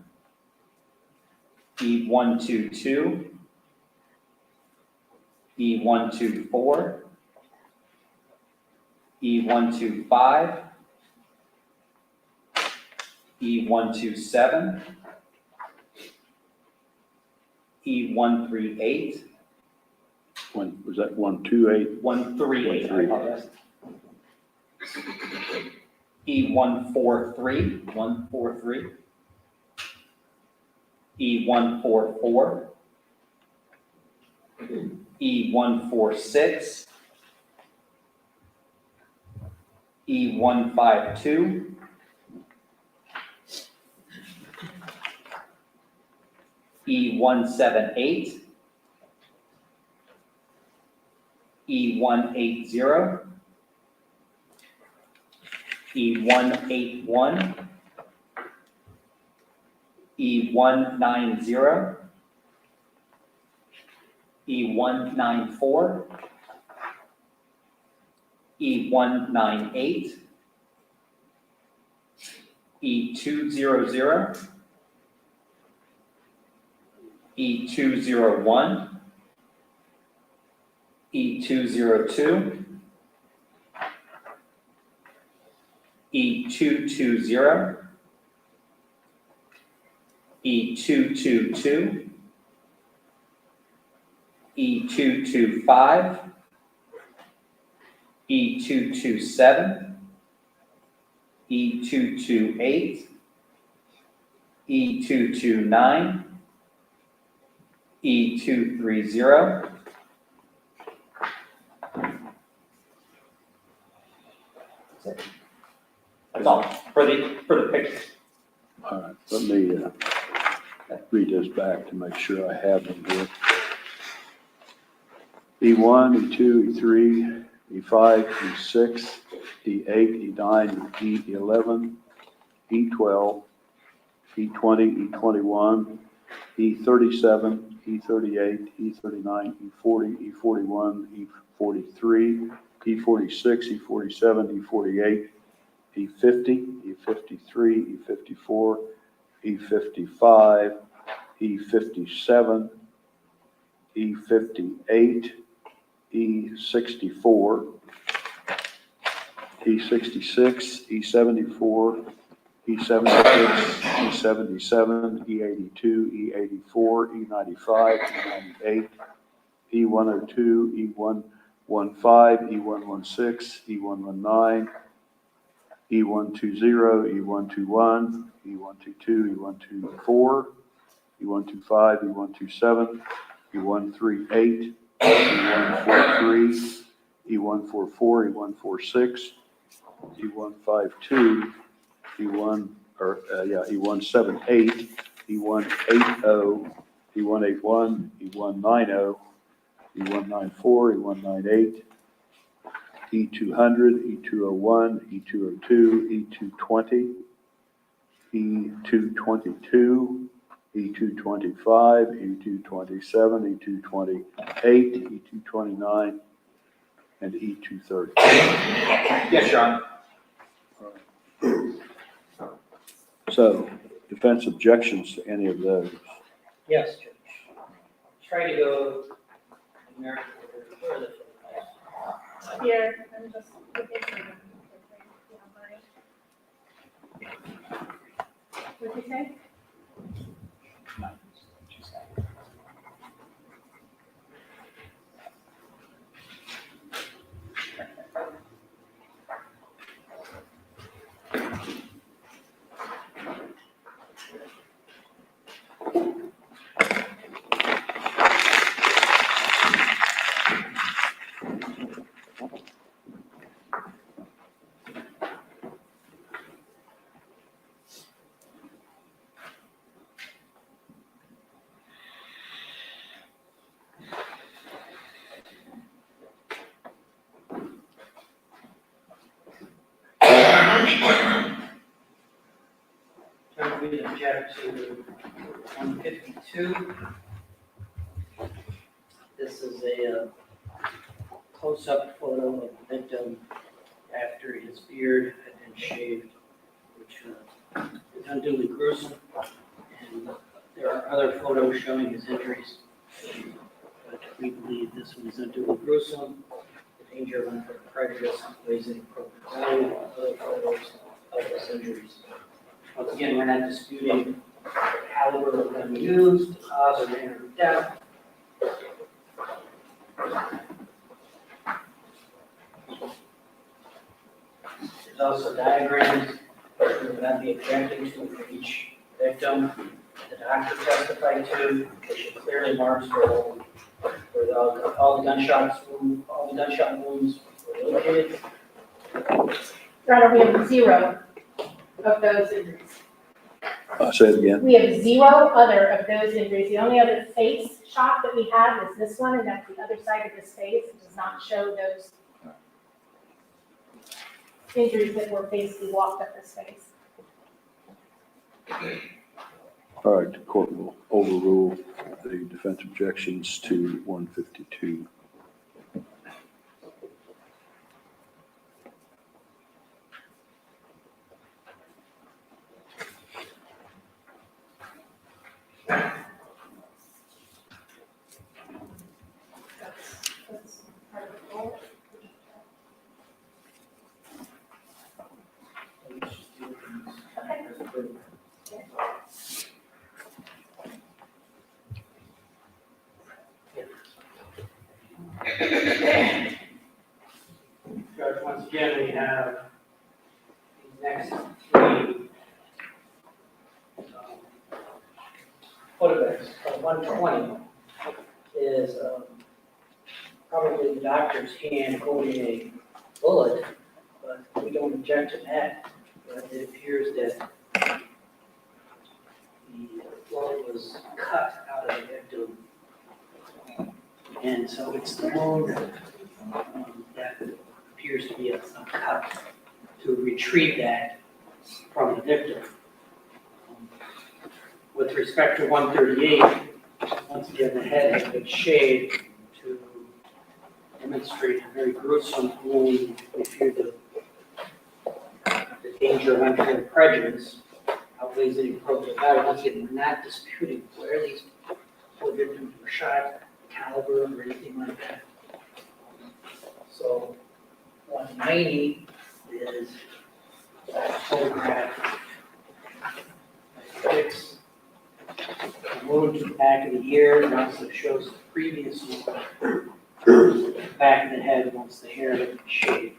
E122, E124, E125, E127, E138, Was that 128? 138, I apologize. E143, 143, E144, E146, E152, E178, E180, E181, E190, E194, E198, E200, E201, E202, E220, E222, E225, E227, E228, E229, E230. That's all for the pictures. All right, let me read this back to make sure I have them here. E1, E2, E3, E5, E6, E8, E9, E11, E12, E20, E21, E37, E38, E39, E40, E41, E43, E46, E47, E48, E50, E53, E54, E55, E57, E58, E64, E66, E74, E76, E77, E82, E84, E95, E98, E102, E115, E116, E119, E120, E121, E122, E124, E125, E127, E138, E143, E144, E146, E152, E178, E180, E181, E190, E194, E198, E200, E201, E202, E220, E222, E225, E227, E228, E229, and E230. Yes, Your Honor. So, defense objections to any of those? Yes, Judge. Try to go numerical order further for the Here, I'm just looking for them. What'd you say? Judge, we object to 152. This is a close-up photo of the victim after his beard had been shaved, which is unduly gruesome. And there are other photos showing his injuries, but we believe this one is unduly gruesome. The danger of unfair prejudice outweighs any appropriate value of other photos of his injuries. Once again, we're not disputing the caliber of gun used, the cause or manner of death. There's also diagrams that we would not be objecting to for each victim. The doctor testified to, which clearly marks where all the gunshot wounds were located. Your Honor, we have 0 of those injuries. Say it again. We have 0 other of those injuries. The only other face shot that we have is this one, and that's the other side of his face. It does not show those injuries that were basically walked up his face. All right, the court will overrule the defense objections to 152. That's part of the goal. Judge, once again, we have these next 3 photographs. 120 is probably the doctor's hand holding a bullet, but we don't object to that. But it appears that the bullet was cut out of the victim. And so it's the wound that appears to be a cut to retrieve that from the victim. With respect to 138, once again, the head has been shaved to demonstrate a very gruesome wound. We fear the danger of unfair prejudice outweighs any appropriate value. Once again, we're not disputing where these poor victims were shot, caliber, or anything like that. So 190 is a photograph fix a wound to the back of the ear, and also shows the previous one back of the head once the hair had been shaved.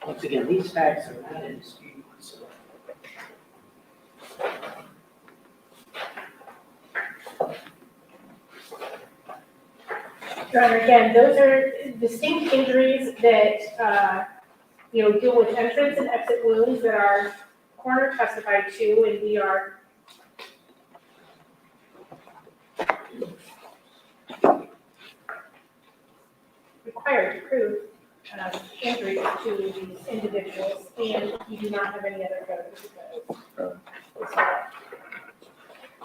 Once again, these facts are not in dispute whatsoever. Your Honor, again, those are distinct injuries that, deal with entrance and exit wounds that our coroner testified to, and we are required to prove injuries to these individuals, and you do not have any other photos of those. So,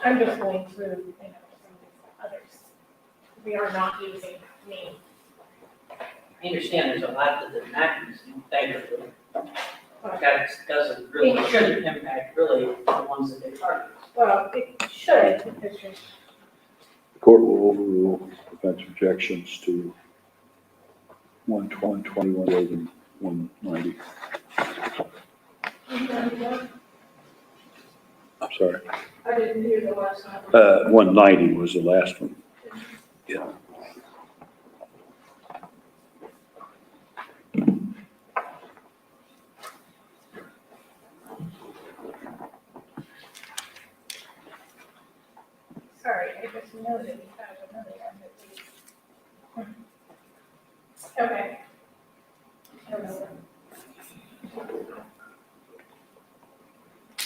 I'm just going through, some of the others. We are not using me. I understand there's a lot that they're not using, thankfully. That doesn't really, shouldn't impact really the ones that they target. Well, it should, because you're The court will overrule defense objections to 120, 21, and 190. I'm sorry. I didn't hear the last one. 190 was the last one. Yeah. Sorry, I just noted we have another one that we. Okay. I don't know.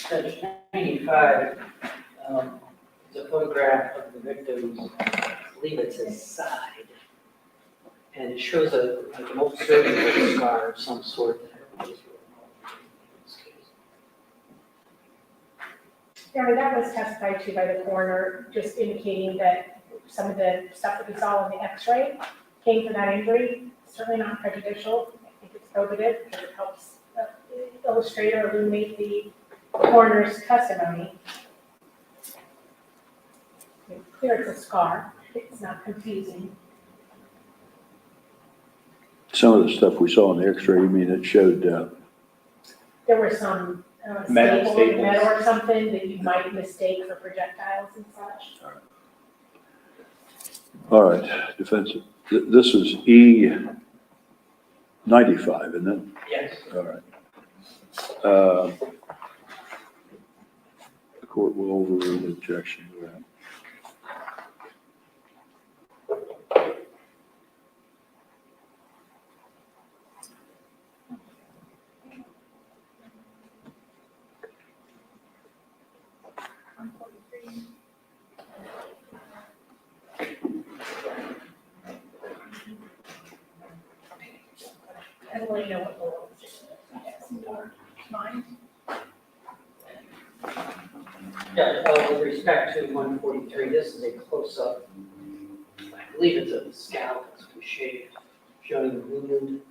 Page 95, is a photograph of the victim's, I believe it's his side. And it shows like an old surgical scar of some sort. Yeah, that was testified to by the coroner, just indicating that some of the stuff that we saw in the x-ray came from that injury. Certainly not prejudicial. I think it's probative because it helps illustrate or illuminate the coroner's testimony. It's clear it's a scar. It's not confusing. Some of the stuff we saw in the x-ray, you mean it showed, There were some Metal staples, metal staples. or something that you might mistake for projectiles and such. all right, defense, this is E95, isn't it? Yes. All right. The court will overrule the objection to that. I don't really know what the law position is. Mine? Yeah, with respect to 143, this is a close-up, I believe it's a scalp that's been shaved, showing the wound.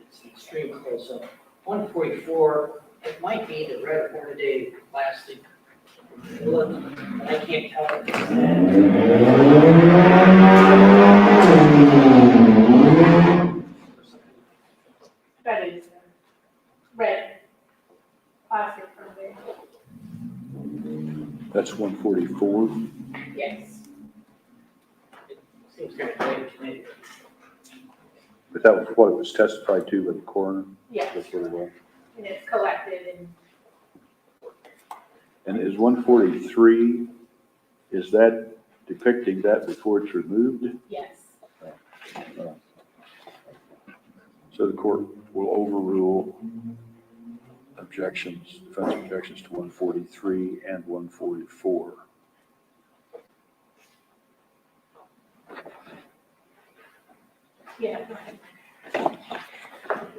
It's an extreme close-up. 144, it might be the red hornady plastic bullet, but I can't tell if it's That is red plastic from there. That's 144. Yes. It seems kind of vague to me. But that was what it was testified to by the coroner. Yes. That's what it was. And it's collected and And is 143, is that depicting that before it's removed? yes. So the court will overrule objections, defense objections to 143 and 144. Yeah.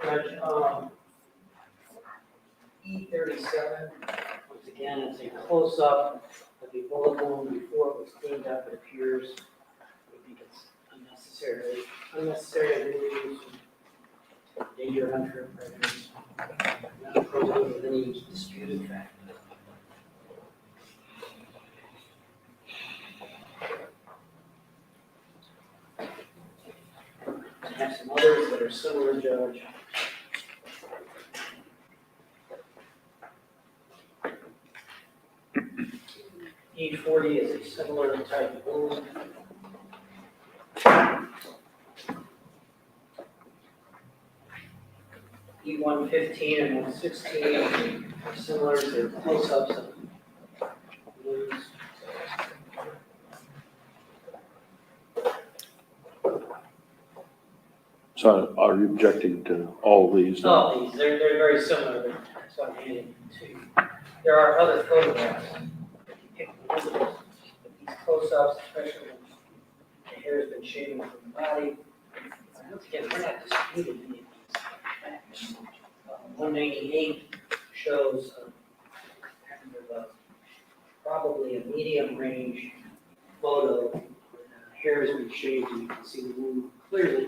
Judge, E37, once again, it's a close-up of the bullet wound before it was cleaned up. It appears, I think it's unnecessary use, danger, unfair prejudice, not probative of any disputed fact. I have some others that are similar, Judge. E40 is a similar type of wound. 115 and 116 are similar to close-ups of balloons. So are you objecting to all these? No, they're very similar, that's what I'm handing to you. There are other photographs. If you pick the windows, but these close-ups, especially when the hair has been shaven from the body, once again, we're not disputing any of these facts. 198 shows kind of probably a medium range photo where the hair has been shaved and you can see the wound clearly.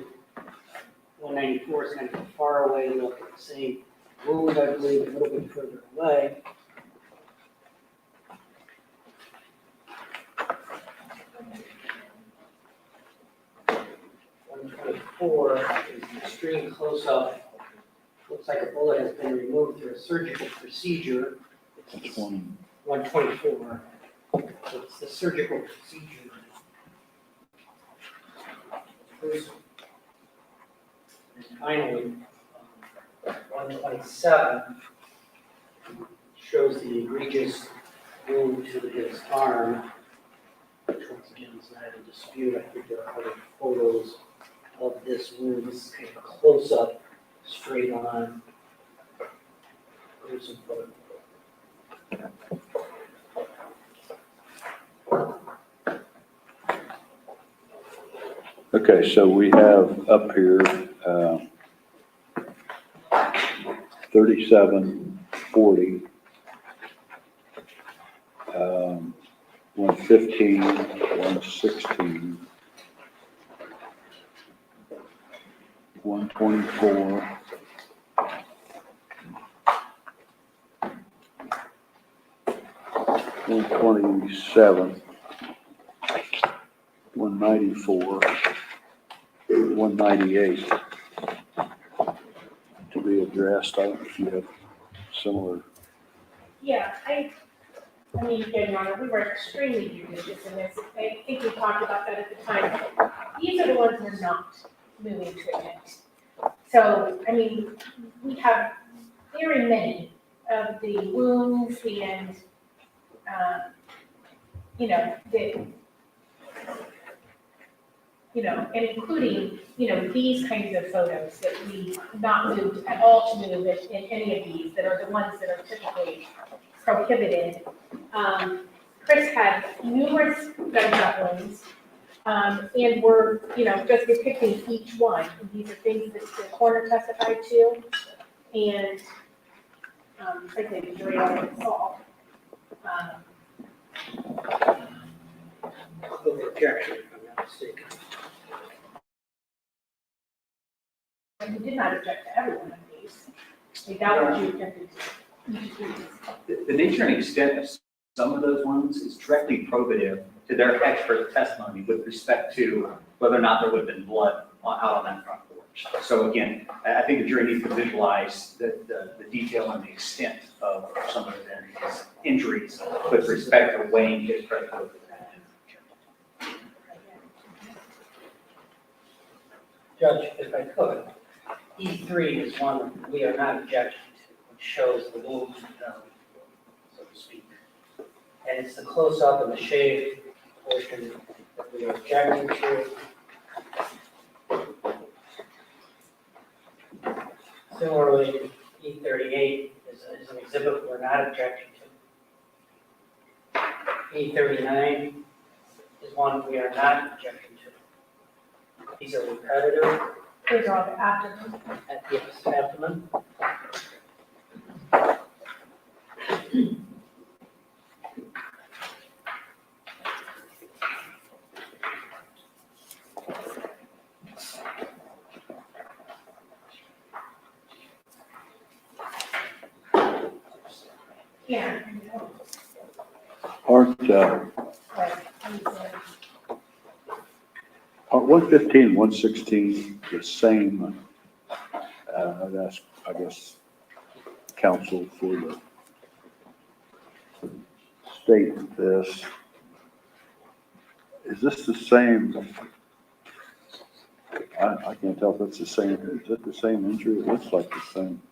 194 is kind of a far away look at the same wound, I believe, a little bit further away. '24 is an extreme close-up. Looks like a bullet has been removed through a surgical procedure. Which one? 124. So it's the surgical procedure. And finally, 127 shows the egregious wound to his arm, which once again is not in dispute. I think there are other photos of this wound. This is kind of a close-up, straight on. Here's some photos. Okay, so we have up here, 37, 40, 115, 116, 124, 127, 194, 198 to be addressed. I don't know if you have similar. Yeah, I mean, again, Your Honor, we were extremely judicious in this. I think we talked about that at the time. These are the ones we're not moving to admit. So, I mean, we have very many of the wounds and, and including, these kinds of photos that we not moved at all to move in any of these, that are the ones that are typically prohibited. Chris had numerous gunshot wounds, and we're, just depicting each one. And these are things that the coroner testified to, and, frankly, the jury already saw. Objection, if I'm not mistaken. And we did not object to every one of these. We doubt you objected to each of these. The nature and extent of some of those wounds is directly probative to their expert testimony with respect to whether or not there would have been blood out on that front porch. So again, I think the jury needs to visualize the detail and the extent of some of his injuries with respect to weighing his credibility. Judge, if I could, E3 is one we are not objecting to, which shows the wound, so to speak. And it's the close-up and the shaved portion that we are objecting to. Similarly, E38 is an exhibit we're not objecting to. E39 is one we are not objecting to. These are repetitive. Those are all the abdomen. Yes, abdomen. Yeah. Aren't 115, 116 the same? I'd ask, I guess, counsel for the state of this. Is this the same? I can't tell if it's the same. Is it the same injury? It looks like the same.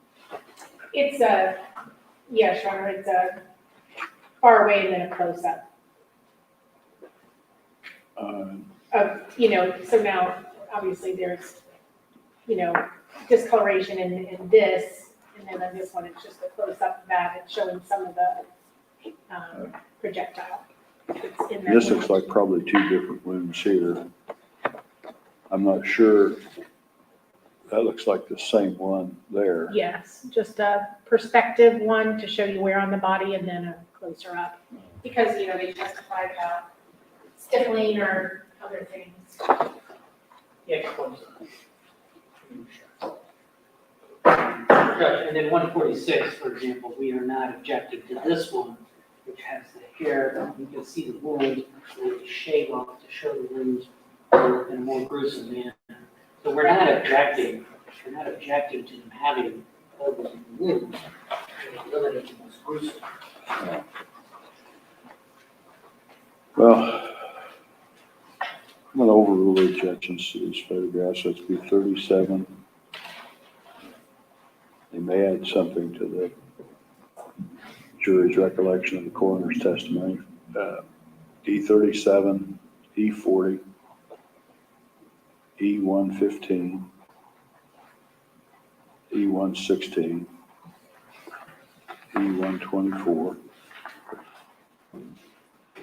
It's a, yeah, Sean, it's a far away and then a close-up of, so now, obviously, there's, discoloration in this, and then on this one, it's just a close-up of that, it's showing some of the projectile that's in that This wound. looks like probably two different wounds here. I'm not sure. That looks like the same one there. Yes, just a perspective one to show you where on the body and then a closer up. Because, they testified about stiffling or other things. Yeah, close. Right, and then 146, for example, we are not objecting to this one, which has the hair, you can see the wound, and the shave off to show the wound in a more gruesome manner. So we're not objecting to them having those wounds, we're limited to most gruesome. Well, I'm going to overrule the objections to these photographs. Let's be 37. They may add something to the jury's recollection of the coroner's testimony. E37, E40, E115, E116, E124,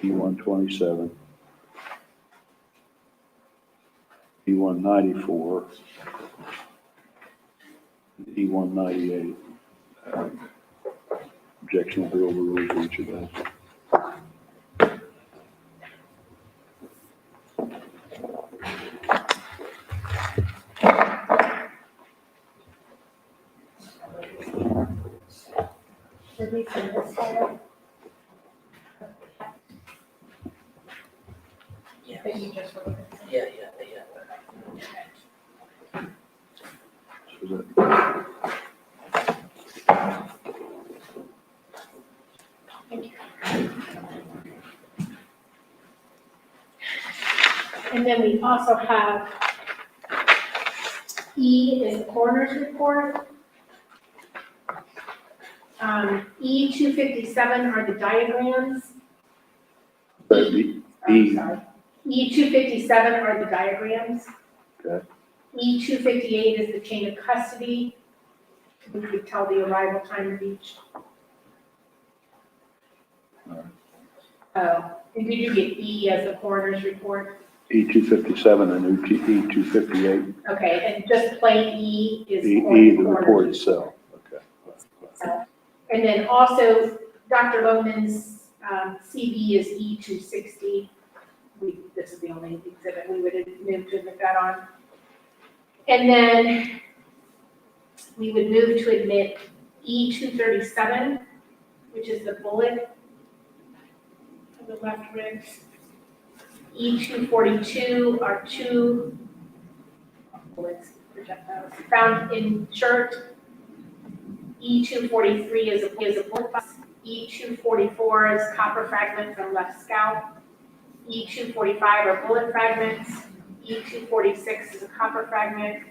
E127, E194, E198. Objection will be overruled for each of those. Did we see this photo Yeah, that you just wrote? yeah. So that, Thank you. And then we also have E is the coroner's report. E257 are the diagrams. that'd be E. Sorry. E257 are the diagrams. Okay. E258 is the chain of custody, which would tell the arrival time of each. Alright. Oh, and did you get E as the coroner's report? E257 and E258. Okay, and just plain E is E, coroner's the report itself. Okay. And then also, Dr. Lohman's CV is E260. This is the only exhibit we would move to admit that on. And then we would move to admit E237, which is the bullet of the left rib. E242 are two bullets, projectiles, found in shirt. E243 is a bullet box. E244 is copper fragment from left scalp. E245 are bullet fragments. E246 is a copper fragment.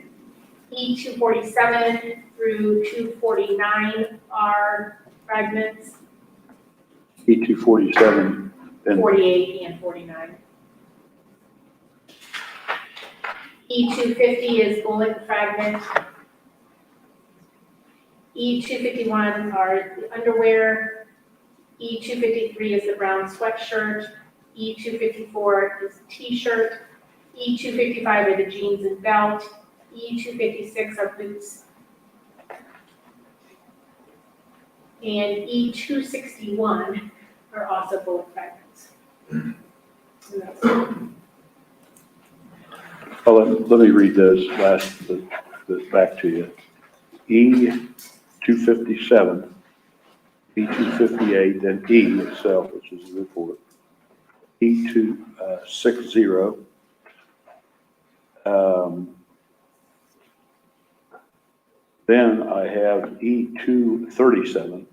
E247 through 249 are fragments. E247 and 48 and 49. E250 is bullet fragment. E251 are the underwear. E253 is the brown sweatshirt. E254 is t-shirt. E255 are the jeans and belt. E256 are boots. And E261 are also bullet fragments. And that's it. oh, let me read those back to you. E257, E258, then E itself, which is the report. E260. Then I have E237.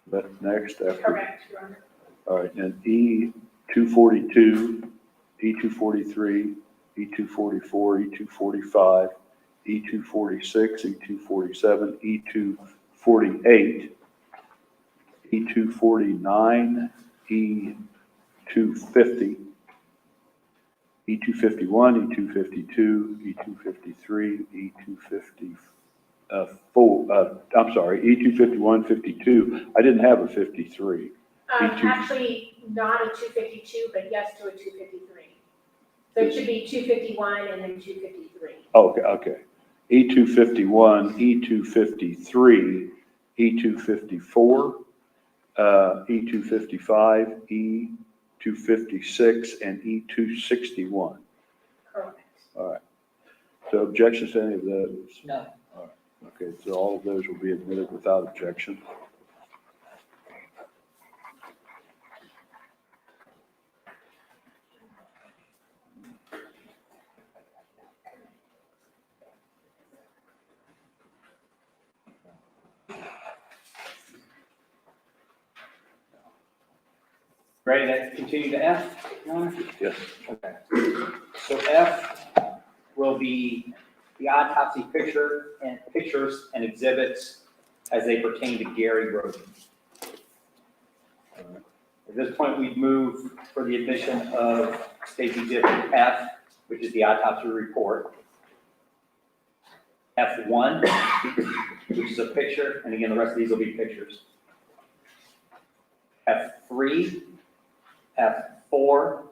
But next after. Correct, Your Honor. All right, and E242, E243, E244, E245, E246, E247, E248, E249, E250, E251, E252, E253, E251, 52. I didn't have a 53. E2 Actually, not a 252, but yes to a 253. So it should be 251 and then 253. Okay. E251, E253, E254, E255, E256, and E261. Correct. All right. So objections to any of those? No. Okay, so all of those will be admitted without objection. Ready to continue to F, Your Honor? Yes. Okay. So F will be the autopsy pictures and exhibits as they pertain to Gary Rhoden. At this point, we've moved for the admission of State Exhibit F, which is the autopsy report. F1, which is a picture, and again, the rest of these will be pictures. F3, F4,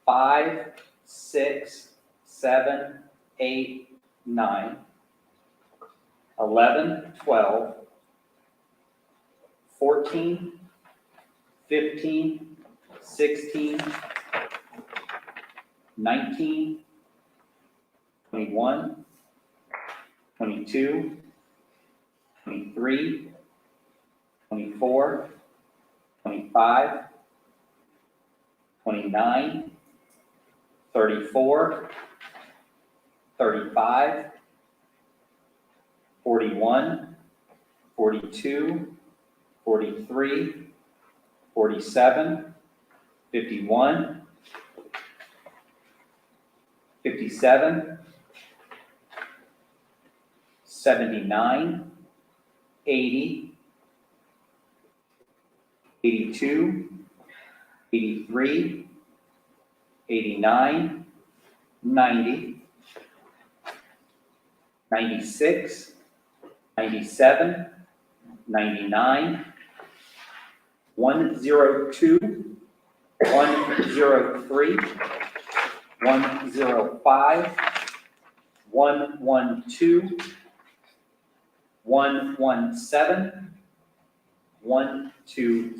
5, 6, 7, 8, 9, 11, 12, 14, 15, 16, 19, 21, 22, 23, 24, 25, 29, 34, 35, 41, 42, 43, 47, 51, 57, 79, 80, 82, 83, 89, 90, 96, 97, 99, 102, 103, 105, 112, 117, 120,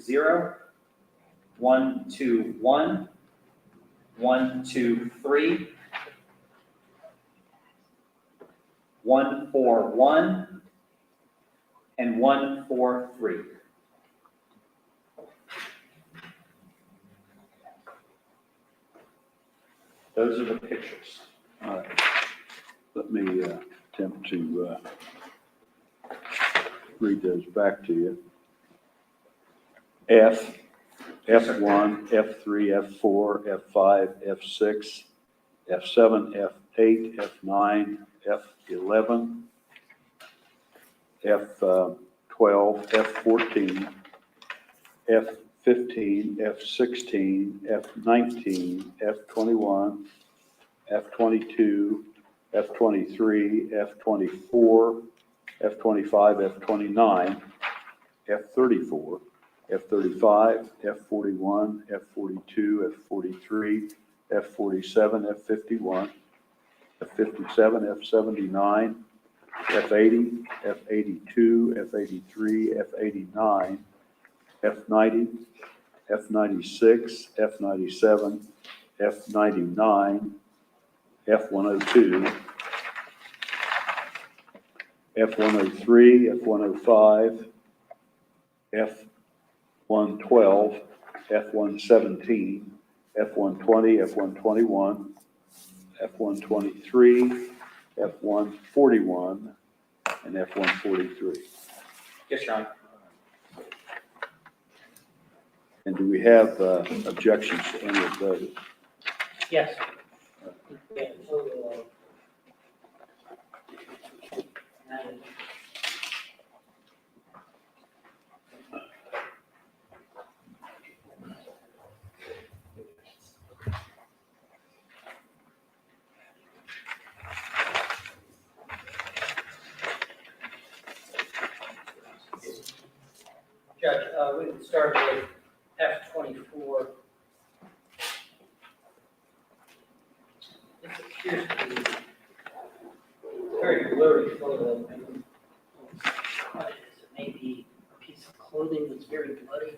121, 123, 141, and 143. Those are the pictures. All right. Let me attempt to read those back to you. F, F1, F3, F4, F5, F6, F7, F8, F9, F11, F12, F14, F15, F16, F19, F21, F22, F23, F24, F25, F29, F34, F35, F41, F42, F43, F47, F51, F57, F79, F80, F82, F83, F89, F90, F96, F97, F99, F102, F103, F105, F112, F117, F120, F121, F123, F141, and F143. Yes, Your Honor. And do we have objections to any of those? Yes. Yeah, so, We would start with F-24. This appears to be a very blurry photo. I don't know what it is. It may be a piece of clothing that's very bloody.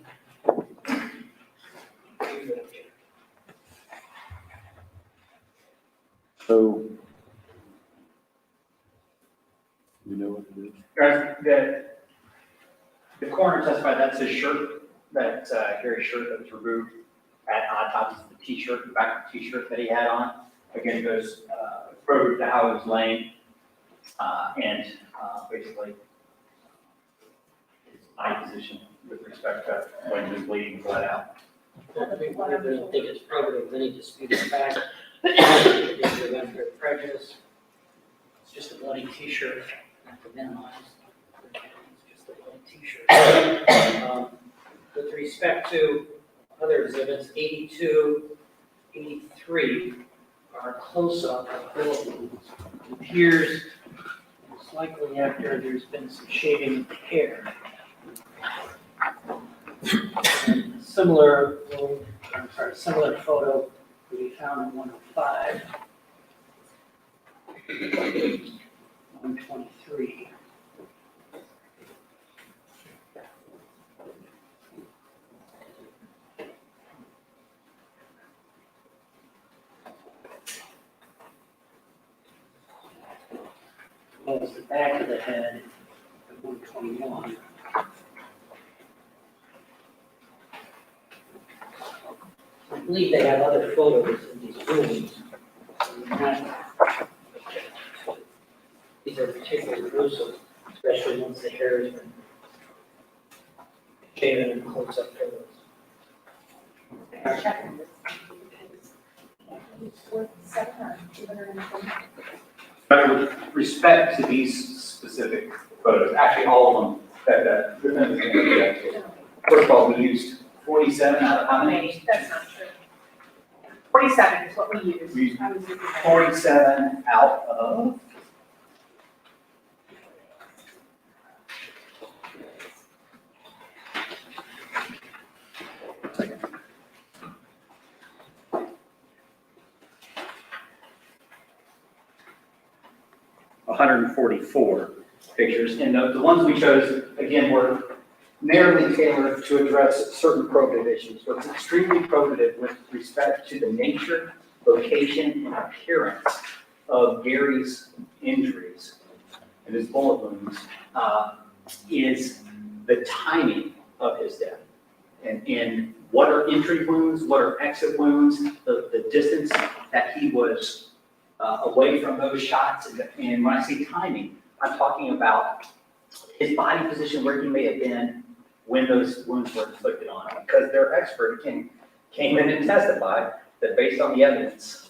So, you know what it is? The coroner testified that's his shirt, that Gary's shirt that was removed at autopsy, the t-shirt, the back of the t-shirt that he had on. Again, goes further to how he was laying, and basically his eye position with respect to when he was bleeding bled out. I don't think it's probative of any disputed fact. It's a benefit of prejudice. It's just a bloody t-shirt, not to minimize. It's just a bloody t-shirt. With respect to other exhibits, 82, 83 are close-up of bullet wounds. It appears it's likely after there's been some shaving of the hair. Similar photo that we found in 105, 123. That was the back of the head at 121. I believe they have other photos of these wounds. These are particularly gruesome, especially once the hair has been shaven and close-up photos. But with respect to these specific photos, actually all of them, first of all, we used 47 out of how many? That's not true. 47 is what we use. We- I was looking at it. 47 out of. Second. 144 pictures, and the ones we chose, again, were narrowly tailored to address certain probative issues. So it's extremely probative with respect to the nature, location, and appearance of Gary's injuries and his bullet wounds, is the timing of his death. And what are entry wounds, what are exit wounds, the distance that he was away from those shots. And when I say timing, I'm talking about his body position, where he may have been when those wounds were inflicted on him. Because their expert came in and testified that based on the evidence,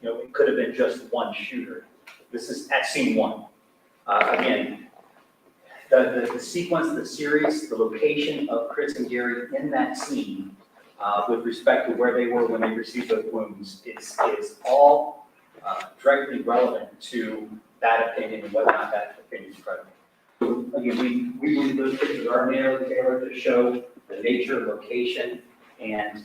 it could have been just one shooter. This is at scene one. Again, the sequence, the series, the location of Chris and Gary in that scene, with respect to where they were when they received those wounds, is all directly relevant to that opinion and whether or not that opinion is credible. So again, we believe those pictures are narrowly tailored to show the nature, location, and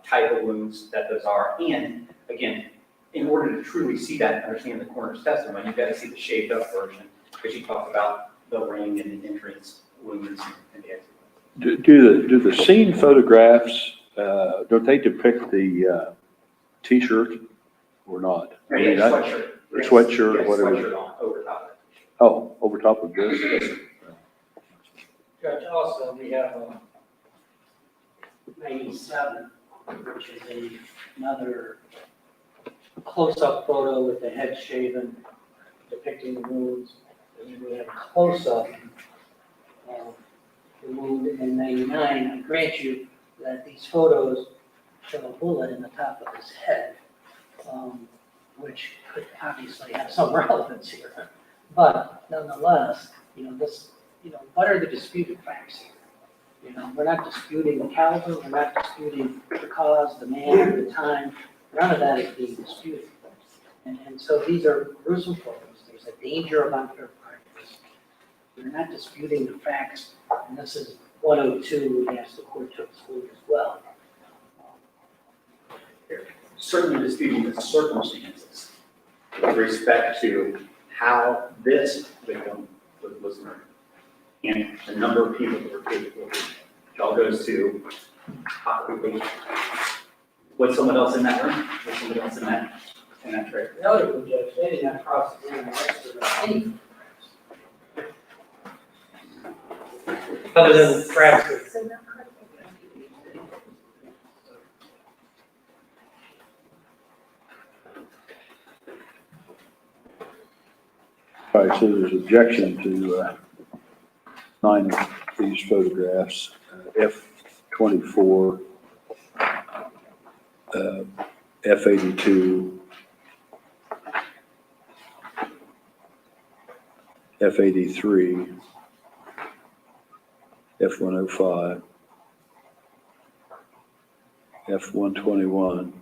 type of wounds that those are. And again, in order to truly see that and understand the coroner's testimony, you've got to see the shaved up version, because you talk about the ring and the entrance wounds and the exit. Do the scene photographs, don't they depict the t-shirt or not? I mean, Sweatshirt. or sweatshirt, Yes, whatever. Sweatshirt on, over top of it. Oh, over top of this? Judge, also, we have 97, which is another close-up photo with the head shaven depicting the wounds. And then we have a close-up of the wound in 99. I grant you that these photos show a bullet in the top of his head, which could obviously have some relevance here. But nonetheless, what are the disputed facts here? We're not disputing the caliber, we're not disputing the cause, the man, the time. None of that is being disputed. And so these are gruesome photos. There's a danger of unfair prejudice. We're not disputing the facts, and this is 102, we asked the court to exclude as well. Certainly disputing the circumstances with respect to how this victim was murdered and the number of people that were capable of it. It all goes to how quickly, was someone else in that room? Was someone else in that trailer? Notably, Judge, they did not cross-examine the expert on any other than perhaps the So not correct. All right, so there's objection to 9 of these photographs, F-24, F-82, F-83, F-105, F-121,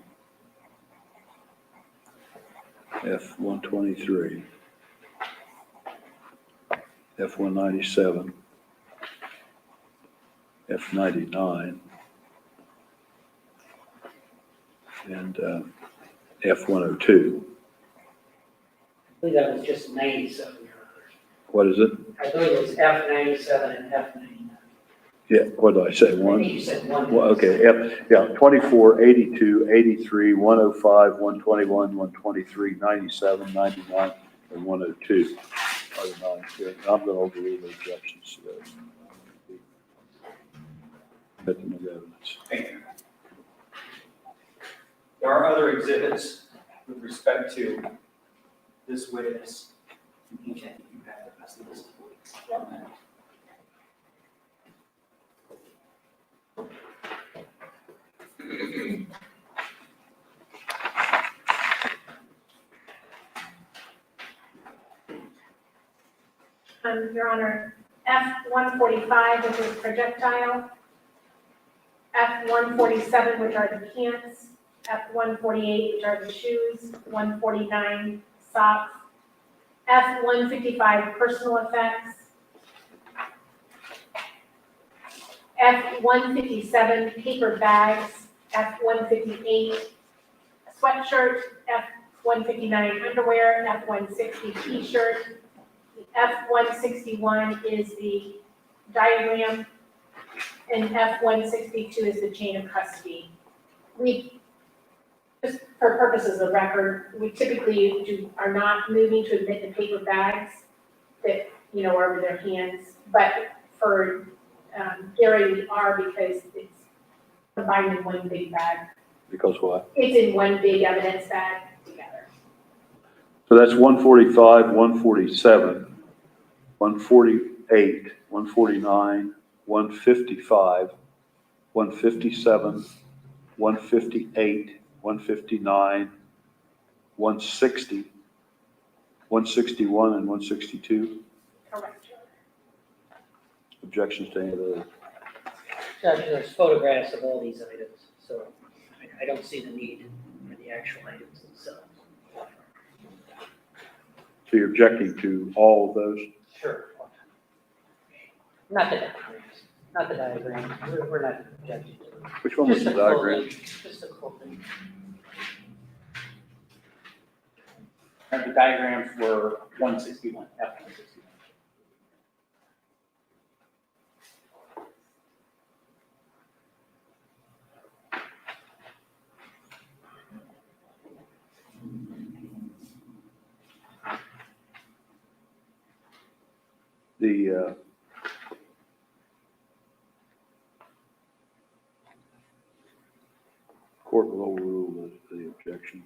F-123, F-197, F-99, and F-102. I believe that was just 97. What is it? I believe it was F97 and F99. Yeah, what did I say, I one? think you said one. Well, okay, yeah, 24, 82, 83, 105, 121, 123, 97, 99, and 102 are the 9 here. I'm going to overrule the objections to those. Let them have evidence. Thank you. There are other exhibits with respect to this witness. You can, you have the rest of this. Your Honor, F-145, which is projectile, F-147, which are the pants, F-148, which are the shoes, 149, socks, F-155, personal effects, F-157, paper bags, F-158, sweatshirt, F-159, underwear, F-160, t-shirt, F-161 is the diagram, and F-162 is the chain of custody. We, just for purposes of record, we typically are not moving to admit the paper bags that, are over their hands, but for Gary, we are because it's combined in one big bag. Because what? It's in one big evidence bag together. So that's 145, 147, 148, 149, 155, 157, 158, 159, 160, 161, and 162. Correct. Objections to any of those? Judge, there's photographs of all these items, so I don't see the need for the actual items themselves. So you're objecting to all of those? Sure. Not the diagrams, not the diagrams, we're not objecting to them. Which one was Just the diagram? clothing, just the clothing. And the diagrams were 161, F-161. The court will overrule the objections.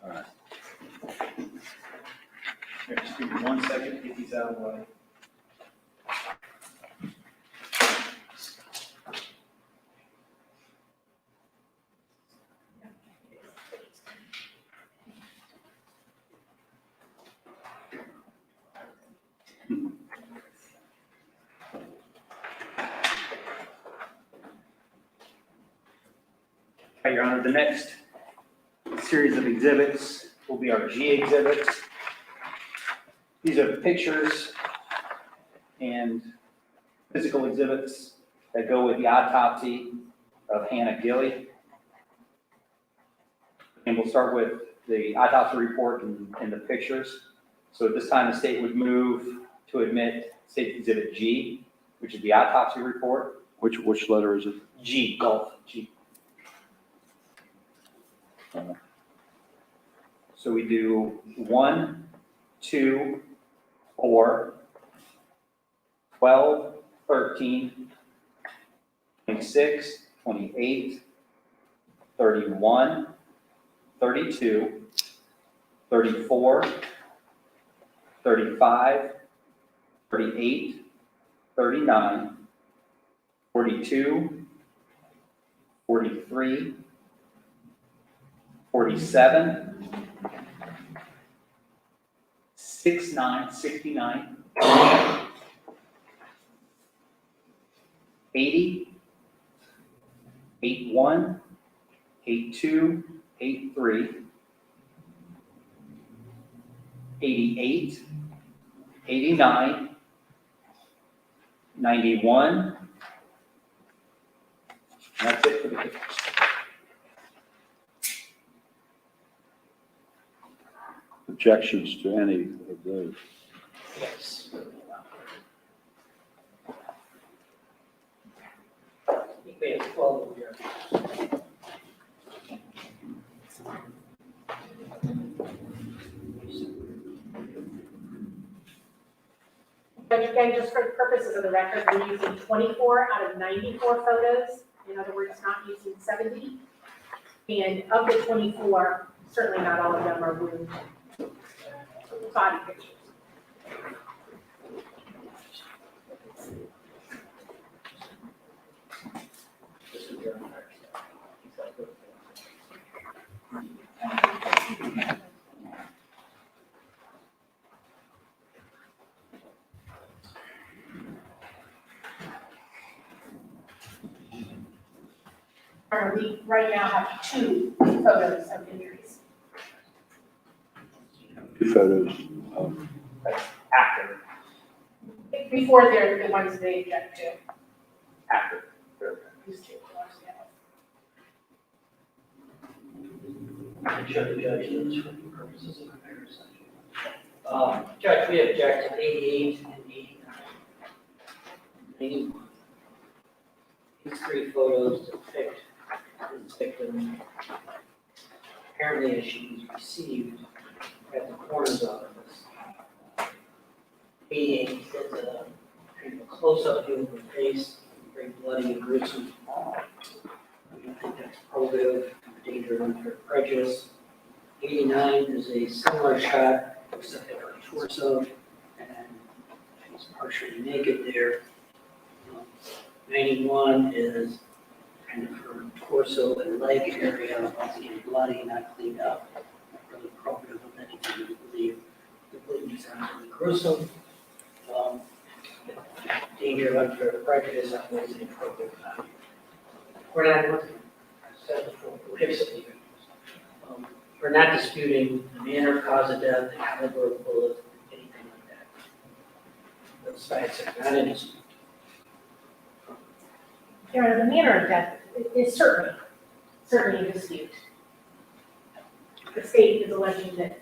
All right. Here, just give me 1 second, get these out of the way. Okay, Your Honor, the next series of exhibits will be our G exhibits. These are pictures and physical exhibits that go with the autopsy of Hannah Gilley. And we'll start with the autopsy report and the pictures. So at this time, the state would move to admit State Exhibit G, which is the autopsy report. Which letter is it? G, golf, G. So we do 1, 2, 4, 12, 13, 26, 28, 31, 32, 34, 35, 38, 39, 42, 43, 47, 69, 69, 80, 81, 82, 83, 88, 89, 91. And that's it for the pictures. Objections to any of those? Yes. I think we have 12 over here. But again, just for the purposes of the record, we're using 24 out of 94 photos. In other words, not using 70. And of the 24, certainly not all of them are wound body pictures. This is your honor. We right now have 2 photos of injuries. 2 photos. After, Before they're the ones they object to. after. These 2. I can show the judge those for the purposes of comparison. Judge, we object to 88 and 89. 81. These 3 photos depict this victim apparently as she was received at the coroner's office. 88 is a kind of a close-up view of her face, very bloody and gruesome. I think that's probative of danger of unfair prejudice. 89 is a similar shot, except at her torso, and she's partially naked there. 91 is kind of her torso and leg area, once again bloody, not cleaned up, not really probative of anything we believe. The bleeding sounds really gruesome. Danger of unfair prejudice, I believe, is inappropriate. We're not looking, said before, we're not disputing the manner, cause of death, the caliber of bullet, anything like that. Those facts are not in dispute. Your Honor, the manner of death is certainly a dispute. The state is alleging that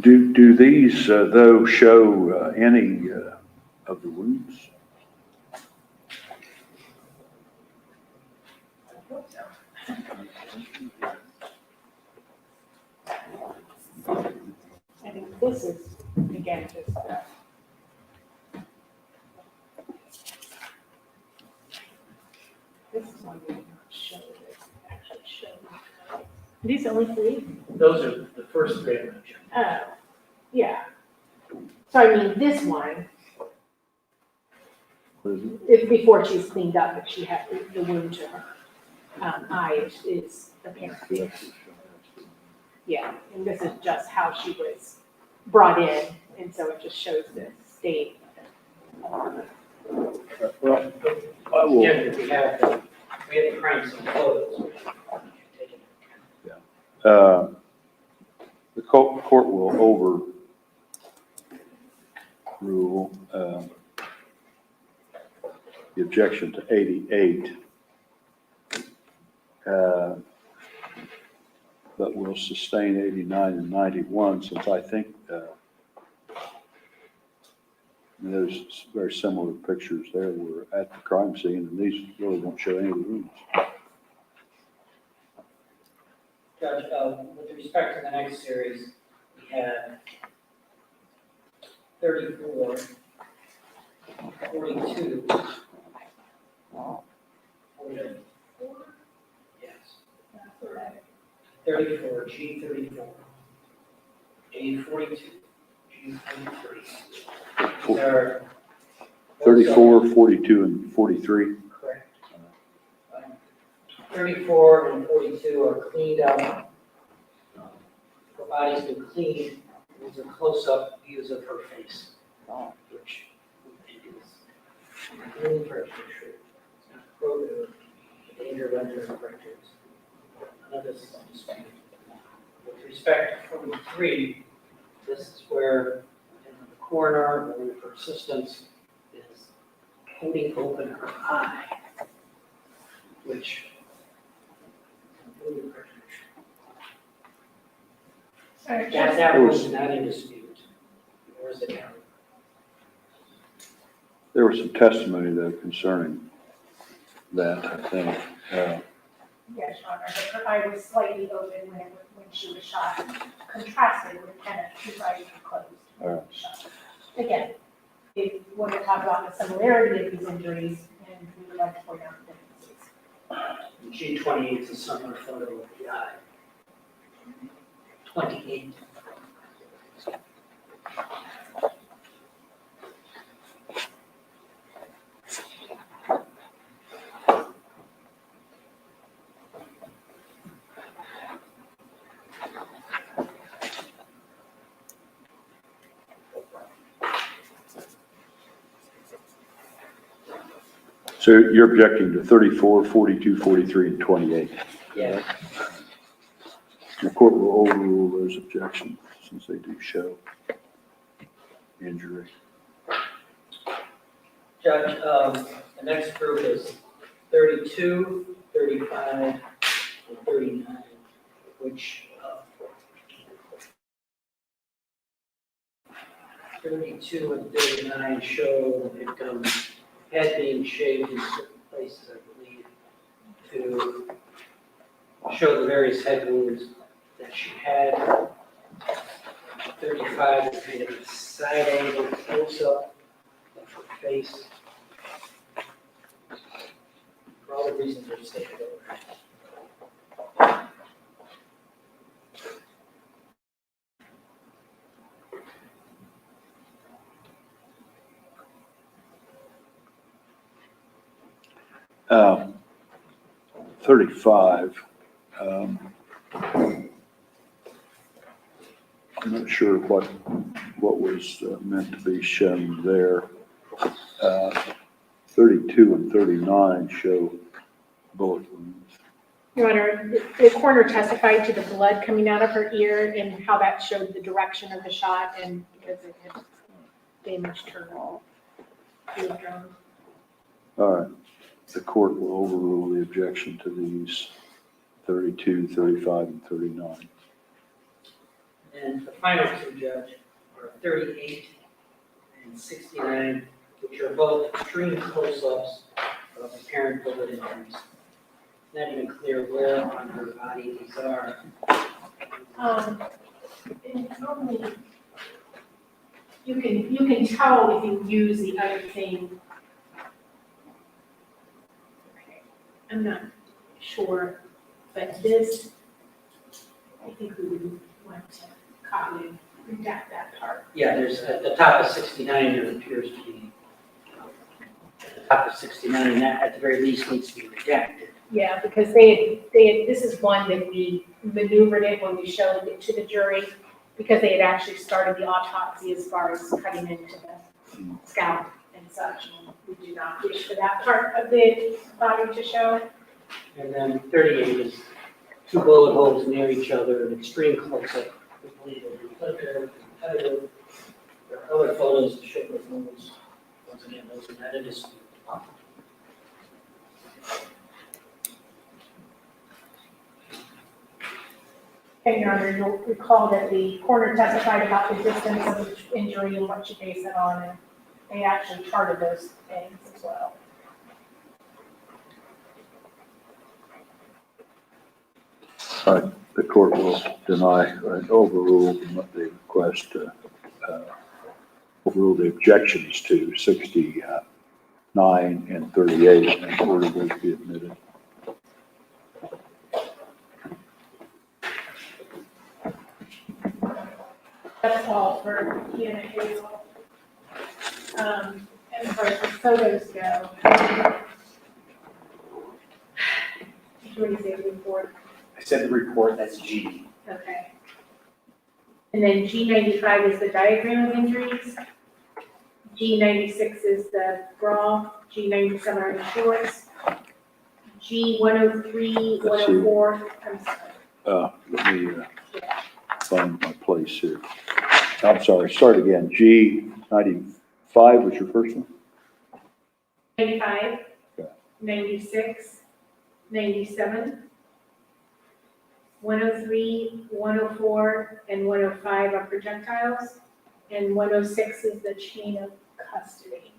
Do these, though, show any of the wounds? I think this is, again, just, this is one we did not show, this actually showed. These only 3? Those are the first 3 I mentioned. Oh, yeah. So I mean, this one, What is it? if, before she's cleaned up, if she had the wound to her eye is apparent. Yeah, and this is just how she was brought in, and so it just shows the state. Well, I will. Again, we have the crime scene photos. Which you take into account. The court will overrule the objection to 88, but will sustain 89 and 91, since I think there's very similar pictures there. We're at the crime scene, and these really don't show any of the rooms. Judge, with respect to the next series, we have 34, 42. 44? Yes. 34, G34, G42, G43. These are. 34, 42, and 43. Correct. 34 and 42 are cleaned up. The body's been cleaned. These are close-up views of her face, which we think is really very true. It's not probative, danger of unknown fractures. None of this is undisputed. With respect to 43, this is where the coroner, or her assistants, is holding open her eye, which really prejudicial. That was not in dispute. Where's the county? There was some testimony, though, concerning that, I think. Yes, Your Honor, but her eye was slightly open when she was shot, contrasted with Kenneth, whose eyes were closed. All right. Again, if we want to talk about the similarity of these injuries, and we would like to point out the differences. G28 is a similar photo of the eye. 28. So you're objecting to 34, 42, 43, and 28. Yeah. The court will overrule those objections since they do show injury. Judge, the next group is 32, 35, and 39, which 32 and 39 show the victim's head being shaved in certain places, I believe, to show the various head wounds that she had. 35 is kind of a side angle close-up of her face. For all the reasons we've stated over. Uh, 35, I'm not sure what was meant to be shown there. 32 and 39 show bullet wounds. Your Honor, the coroner testified to the blood coming out of her ear and how that showed the direction of the shot and because it had damaged her eardrum. All right. The court will overrule the objection to these 32, 35, and 39. And the final two, Judge, are 38 and 69, which are both extreme close-ups of apparent bullet injuries. Not even clear where on her body these are. And normally, you can tell if you use the other thing. Okay, I'm not sure, but this, I think we would want to copy and redact that part. Yeah, there's, at the top of 69, there appears to be, at the top of 69, that at the very least needs to be redacted. Yeah, because they had, this is one that we maneuvered it when we showed it to the jury, because they had actually started the autopsy as far as cutting into the scalp and such. And we do not wish for that part of the body to show. And then 38 is two bullet holes near each other, an extreme close-up. We believe it repetitive, competitive. There are other photos that show those holes. Once again, those are not in dispute. And Your Honor, you'll recall that the coroner testified about the distance of the injury and what you base it on, and they actually charted those things as well. All right, the court will deny or overrule the request to overrule the objections to 69 and 38 and order those be admitted. That's all for Deanna Hazel. And as far as the photos go, what do you say, report? I said the report, that's G. Okay. And then G95 is the diagram of injuries. G96 is the bra. G97 are the shorts. G103, 104, I'm sorry. Let me find my place here. I'm sorry, start again. G95 was your first one? 95, Okay. 96, 97, 103, 104, and 105 are projectiles, and 106 is the chain of custody.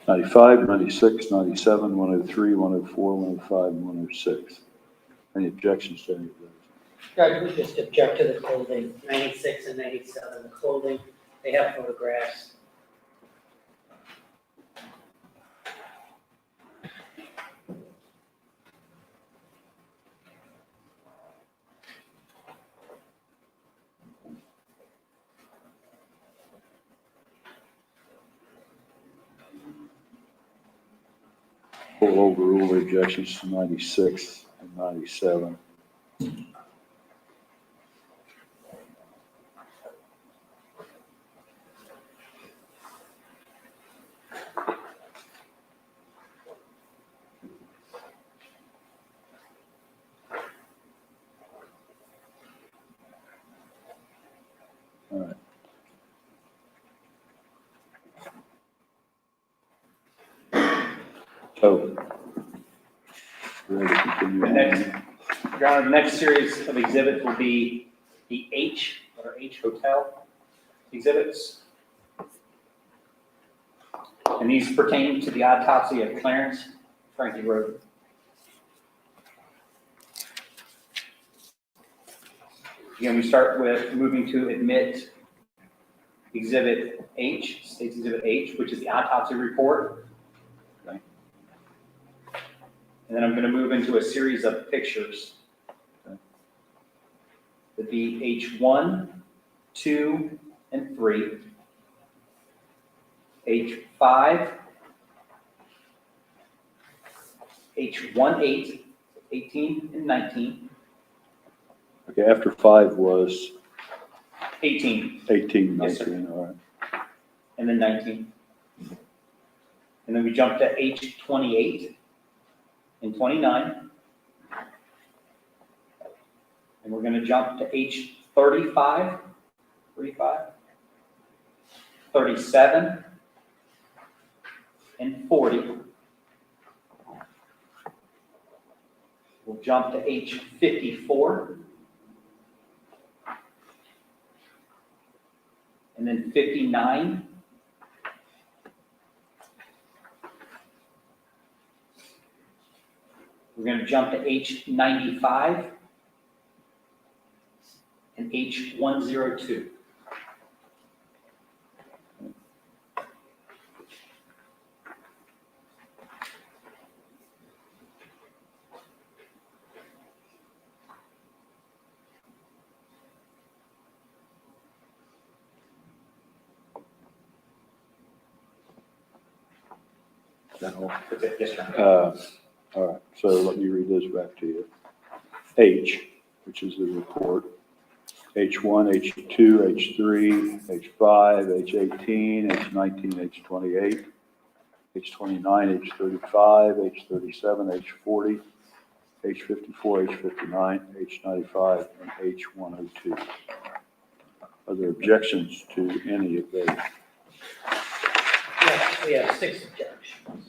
95, 96, 97, 103, 104, 105, and 106. Any objections to any of those? Judge, we just object to the clothing, 96 and 97, the clothing, they have photographs. We'll overrule the objections to 96 and 97. All right. So, ready to continue? The next, Your Honor, the next series of exhibits will be the H, or H Hotel exhibits. And these pertain to the autopsy of Clarence Frankie Rhoden. Again, we start with moving to admit Exhibit H, State's Exhibit H, which is the autopsy report. Okay. And then I'm going to move into a series of pictures. Okay. That'd be H1, 2, and 3. H5, H18, 18 and 19. Okay, after 5 was 18, 18, Yes, sir. 19, all right. and then 19. And then we jump to H28 and 29. And we're going to jump to H35, 37, and 40. We'll jump to H54. And then 59. We're going to jump to H95 and H102. That all? That's it. Yes, sir. All right, so let me read this back to you. H, which is the report. H1, H2, H3, H5, H18, H19, H28, H29, H35, H37, H40, H54, H59, H95, and H102. Are there objections to any of those? Yes, we have 6 objections.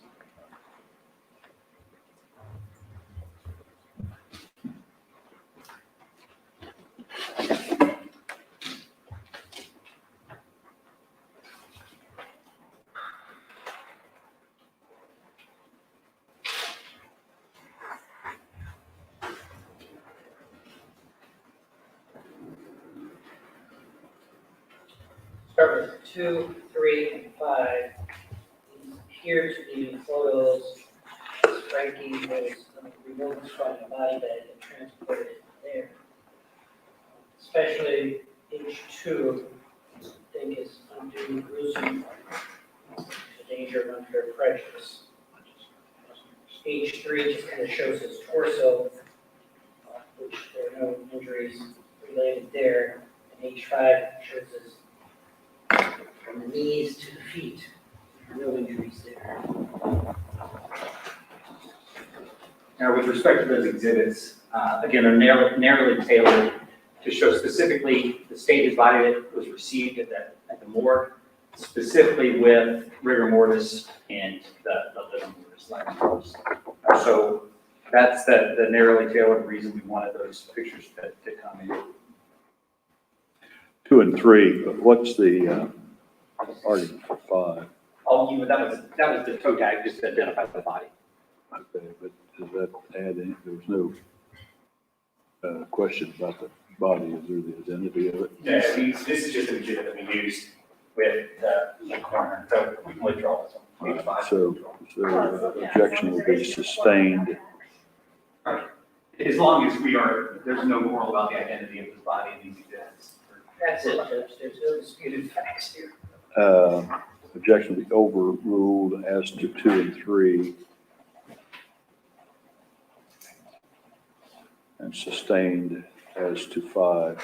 Start with 2, 3, and 5. These appear to be photos. Frankie was removed from the body bag and transported there. Especially H2, I think is undue gruesome, the danger of unfair prejudice. H3 just kind of shows his torso, which there are no injuries related there. And H5 shows his from the knees to the feet, no injuries there. Now, with respect to those exhibits, again, they're narrowly tailored to show specifically the state his body was received at the morgue, specifically with rigor mortis and the living mortis. So that's the narrowly tailored reason we wanted those pictures to come in. 2 and 3, but what's the argument for 5? Oh, that was the toe tag, just to identify the body. Okay, but does that add any, there was no question about the body, is there the identity of it? No, this is just an exhibit that we used with the coroner, so we can withdraw this one. All right, so objection will be sustained. As long as there's no quarrel about the identity of the body in these exhibits. That's it, Judge, there's no disputed facts here. Objection will be overruled as to 2 and 3. And sustained as to 5.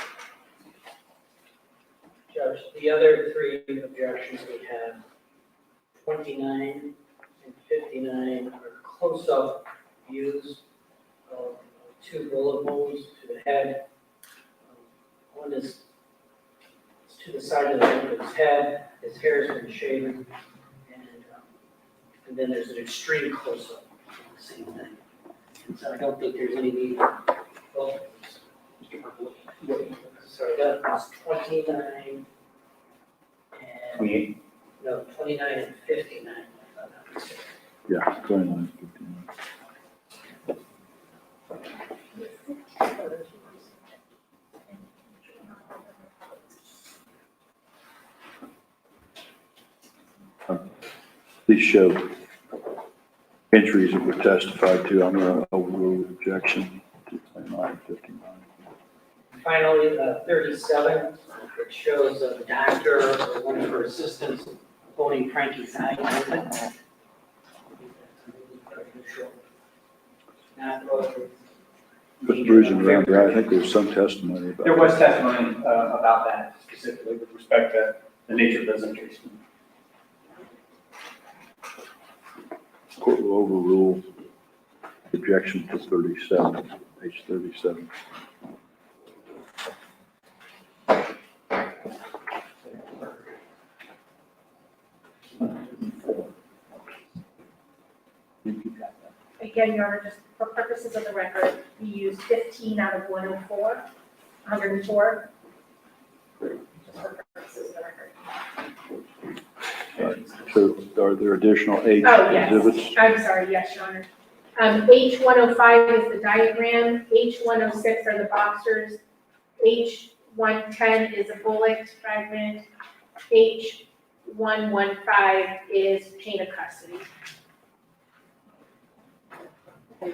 Judge, the other 3 objections we have, 29 and 59 are close-up views of 2 bullet wounds to the head. One is to the side of his head, his hair has been shaven, and then there's an extreme close-up of the same thing. So I don't think there's any need for both of these. Sorry, that was 29 and, 28. no, 29 and 59. if I'm not mistaken. Yeah, 29, 59. These show injuries that were testified to. I'm going to overrule the objection to 29 and 59. Finally, 37, it shows a doctor or one of her assistants holding Frankie's eye open. Not broken. But bruising around there, I think there's some testimony about There was testimony about that specifically with respect to the nature of those injuries. the court will overrule the objection to 37, page 37. Again, Your Honor, just for purposes of the record, we used 15 out of 104, 104. Just for purposes of the record. So are there additional H Oh, yes. exhibits? I'm sorry, yes, Your Honor. H105 is the diagram, H106 are the boxers, H110 is a bullet fragment, H115 is chain of custody.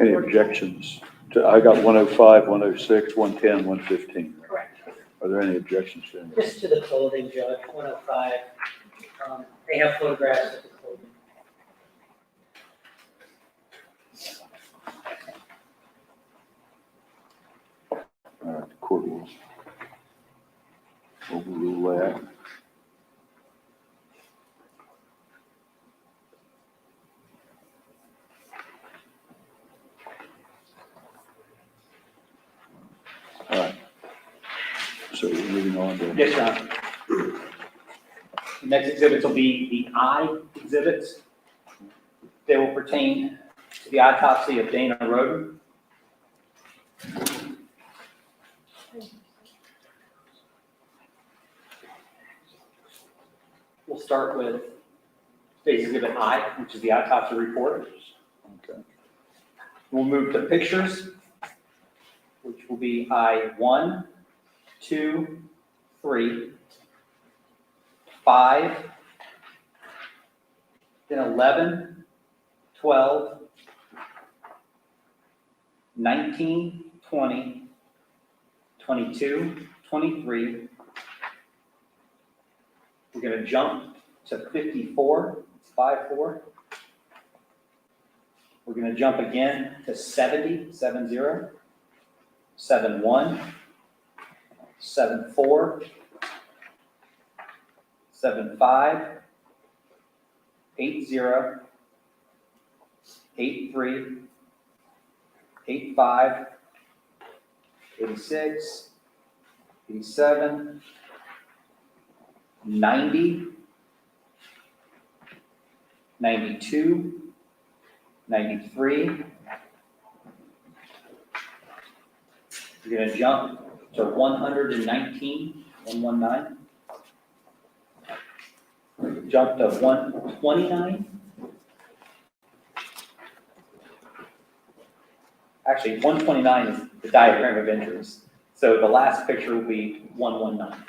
Any objections? I got 105, 106, 110, 115. Correct. Are there any objections to any? Just to the clothing, Judge, 105, they have photographs of the clothing. All right, the court will overrule that. All right. So we're moving on to. Yes, Your Honor. The next exhibits will be the eye exhibits. They will pertain to the autopsy of Dana Rhoden. We'll start with today's exhibit I, which is the autopsy report. Okay. We'll move to pictures, which will be I-1, 2, 3, 5, then 11, 12, 19, 20, 22, 23. We're going to jump to 54, it's 5-4. We're going to jump again to 70, 7-0, 7-1, 7-4, 7-5, 8-0, 8-3, 8-5, 86, 87, 90, 92, 93. You're going to jump to 119, 119. Jump to 129. Actually, 129 is the diagram of injuries. So the last picture will be 119.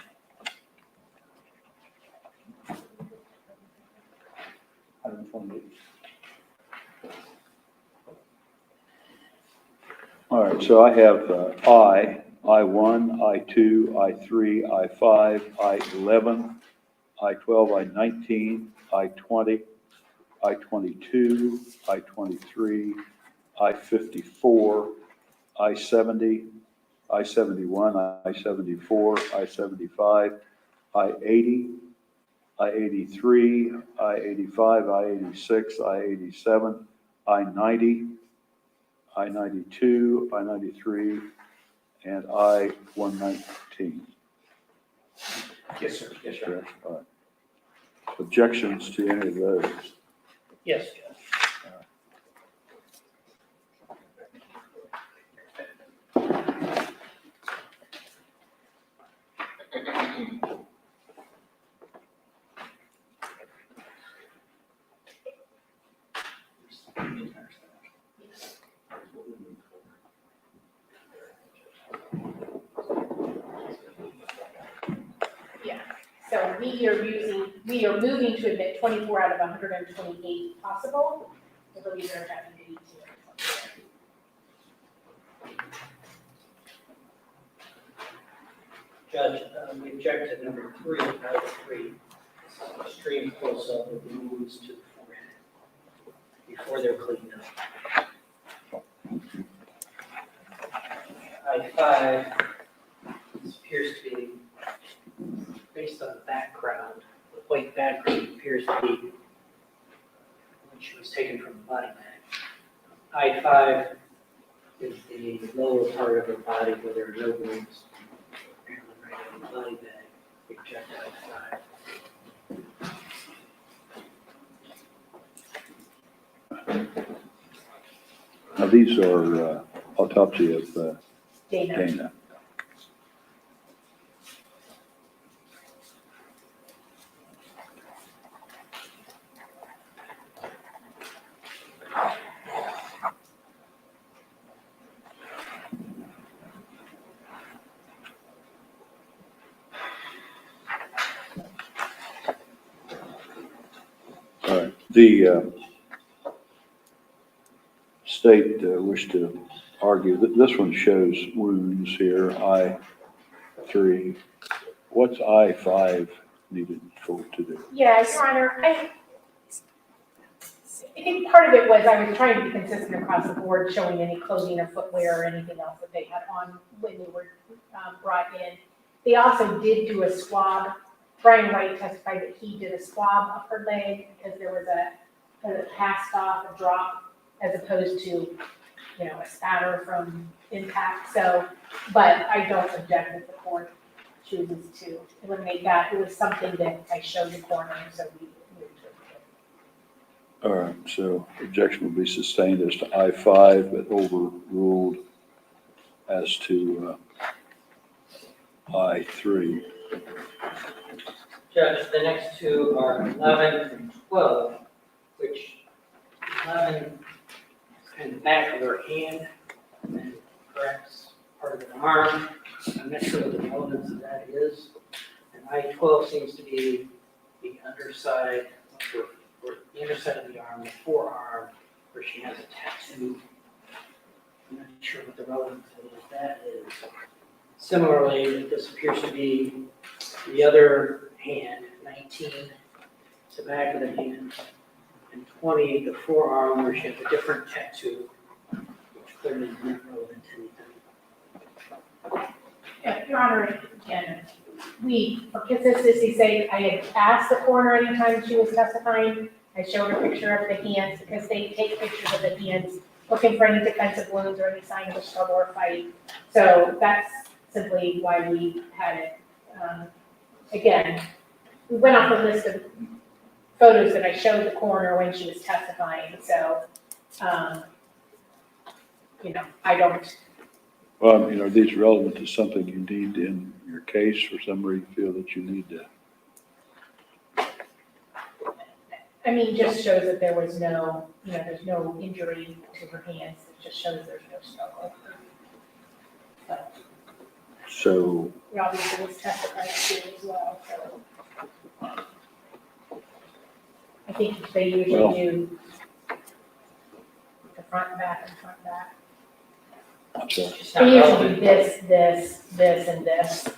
All right, so I have I-1, I-2, I-3, I-5, I-11, I-12, I-19, I-20, I-22, I-23, I-54, I-70, I-71, I-74, I-75, I-80, I-83, I-85, I-86, I-87, I-90, I-92, I-93, and I-119. Yes, sir. Yes, sir. Correct? All right. Objections to any of those? Yes, Judge. Yeah, so we are moving to admit 24 out of 128 possible. I believe they're having 18. Judge, we object to number 3 out of 3. Extreme close-up of the wounds to the forehead before they're cleaned up. I-5, this appears to be, based on the background, the white background appears to be when she was taken from the body bag. I-5 is the lower part of her body where there are no wounds. Right on the body bag, object I-5. Now, these are autopsy of Dana. Dana. All right, the state wish to argue that this one shows wounds here, I-3. What's I-5 needed to do? Yeah, Your Honor, I think part of it was I was trying to be consistent across the board, showing any clothing or footwear or anything else that they had on when they were brought in. They also did do a swab. Brian White testified that he did a swab of her leg because there was a cast off, a drop, as opposed to, a spatter from impact. So, but I don't object if the court chooses to eliminate that. It was something that I showed the coroner, so we moved it. All right, so objection will be sustained as to I-5, but overruled as to I-3. Judge, the next two are 11 and 12, which 11 is kind of back of her hand and perhaps part of an arm. I'm not sure what the relevance of that is. And I-12 seems to be the underside, or the underside of the arm, the forearm, where she has a tattoo. I'm not sure what the relevance of that is. Similarly, this appears to be the other hand, 19, the back of the hand, and 20, the forearm, where she has a different tattoo, which clearly is not relevant to anything. Yeah, Your Honor, again, for consistency's sake, I had asked the coroner anytime she was testifying. I showed her a picture of the hands because they take pictures of the hands looking for any defensive wounds or any sign of a struggle or fight. So that's simply why we had it. Again, we went off a list of photos that I showed the coroner when she was testifying. So, I don't. Well, are these relevant to something you need in your case or somewhere you feel that you need to? Just shows that there was no, there's no injury to her hands. It just shows there's no struggle. So, We obviously was testified to as well, so. I think they usually do the front and back and front and back. so It's not They usually relevant. do this, and this.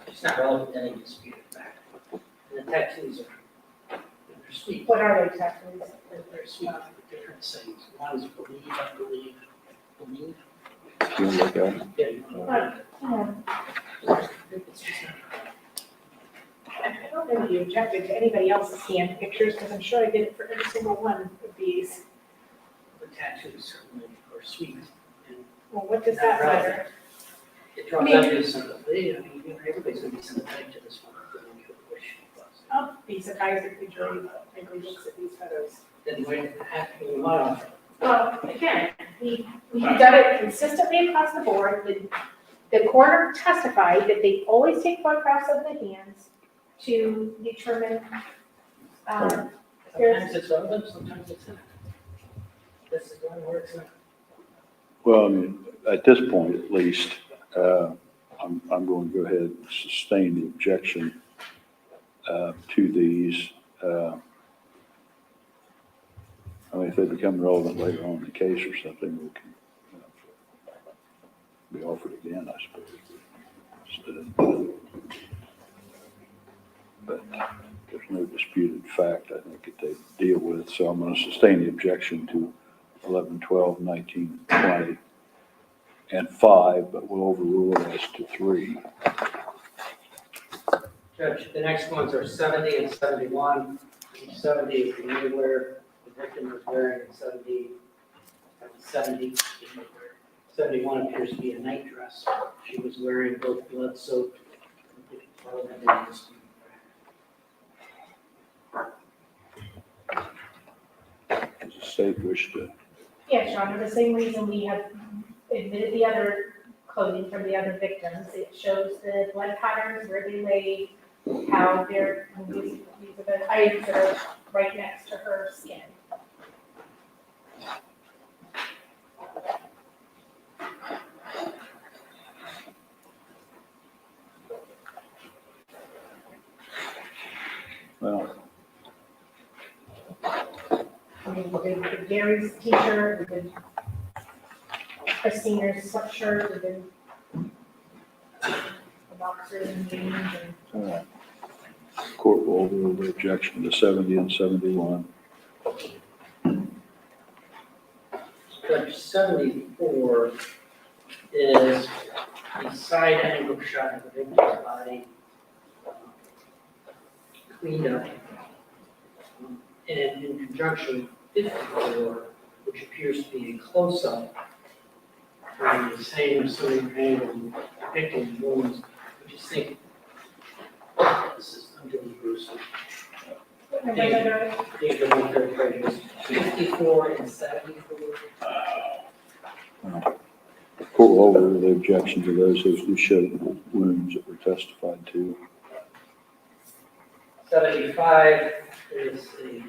It's not relevant to any disputed fact. And the tattoos are, they're sweet. What are they tattoos? They're sweet, different things. One is believe, I believe. you want to look at it? Yeah, you know. It's just not. I don't know if you objected to anybody else's hand pictures, because I'm sure I did it for every single one of these. The tattoos certainly are sweet. And Well, what does that matter? it draws out your sympathy. Everybody's going to be sympathetic to this one. You wish it was. I'll be surprised if the jury maybe looks at these photos. Then why have to allow it? Well, again, we've done it consistently across the board. The coroner testified that they always take photographs of the hands to determine, Sometimes it's relevant, sometimes it's not. This is one where it's not. Well, at this point at least, I'm going to go ahead and sustain the objection to these. If they become relevant later on in the case or something, we can be offered again, I suppose. But there's no disputed fact, I think, that they deal with. So I'm going to sustain the objection to 11, 12, 19, 20, and 5, but we'll overrule it as to 3. Judge, the next ones are 70 and 71. 70 is the underwear the victim was wearing, and 70, 71 appears to be a night dress. She was wearing both blood-soaked. Relevant in this. Does the state wish to? yeah, Sean, for the same reason we have admitted the other clothing from the other victims. It shows the blood patterns, where they lay, how they're, these are the items that are right next to her skin. Well, We did Gary's t-shirt, we did Christina's sweatshirt, we did the boxers and jeans and. court will overrule the objection to 70 and 71. Judge, 74 is the side angle shot of the victim's body cleaned up. And in conjunction with 54, which appears to be a close-up from the same similar angle depicting the woman's, I just think this is unduly gruesome. What number is that? I think the one third pages, 54 and 74. Pull over the objection to those who showed wounds that were testified to. 75 is a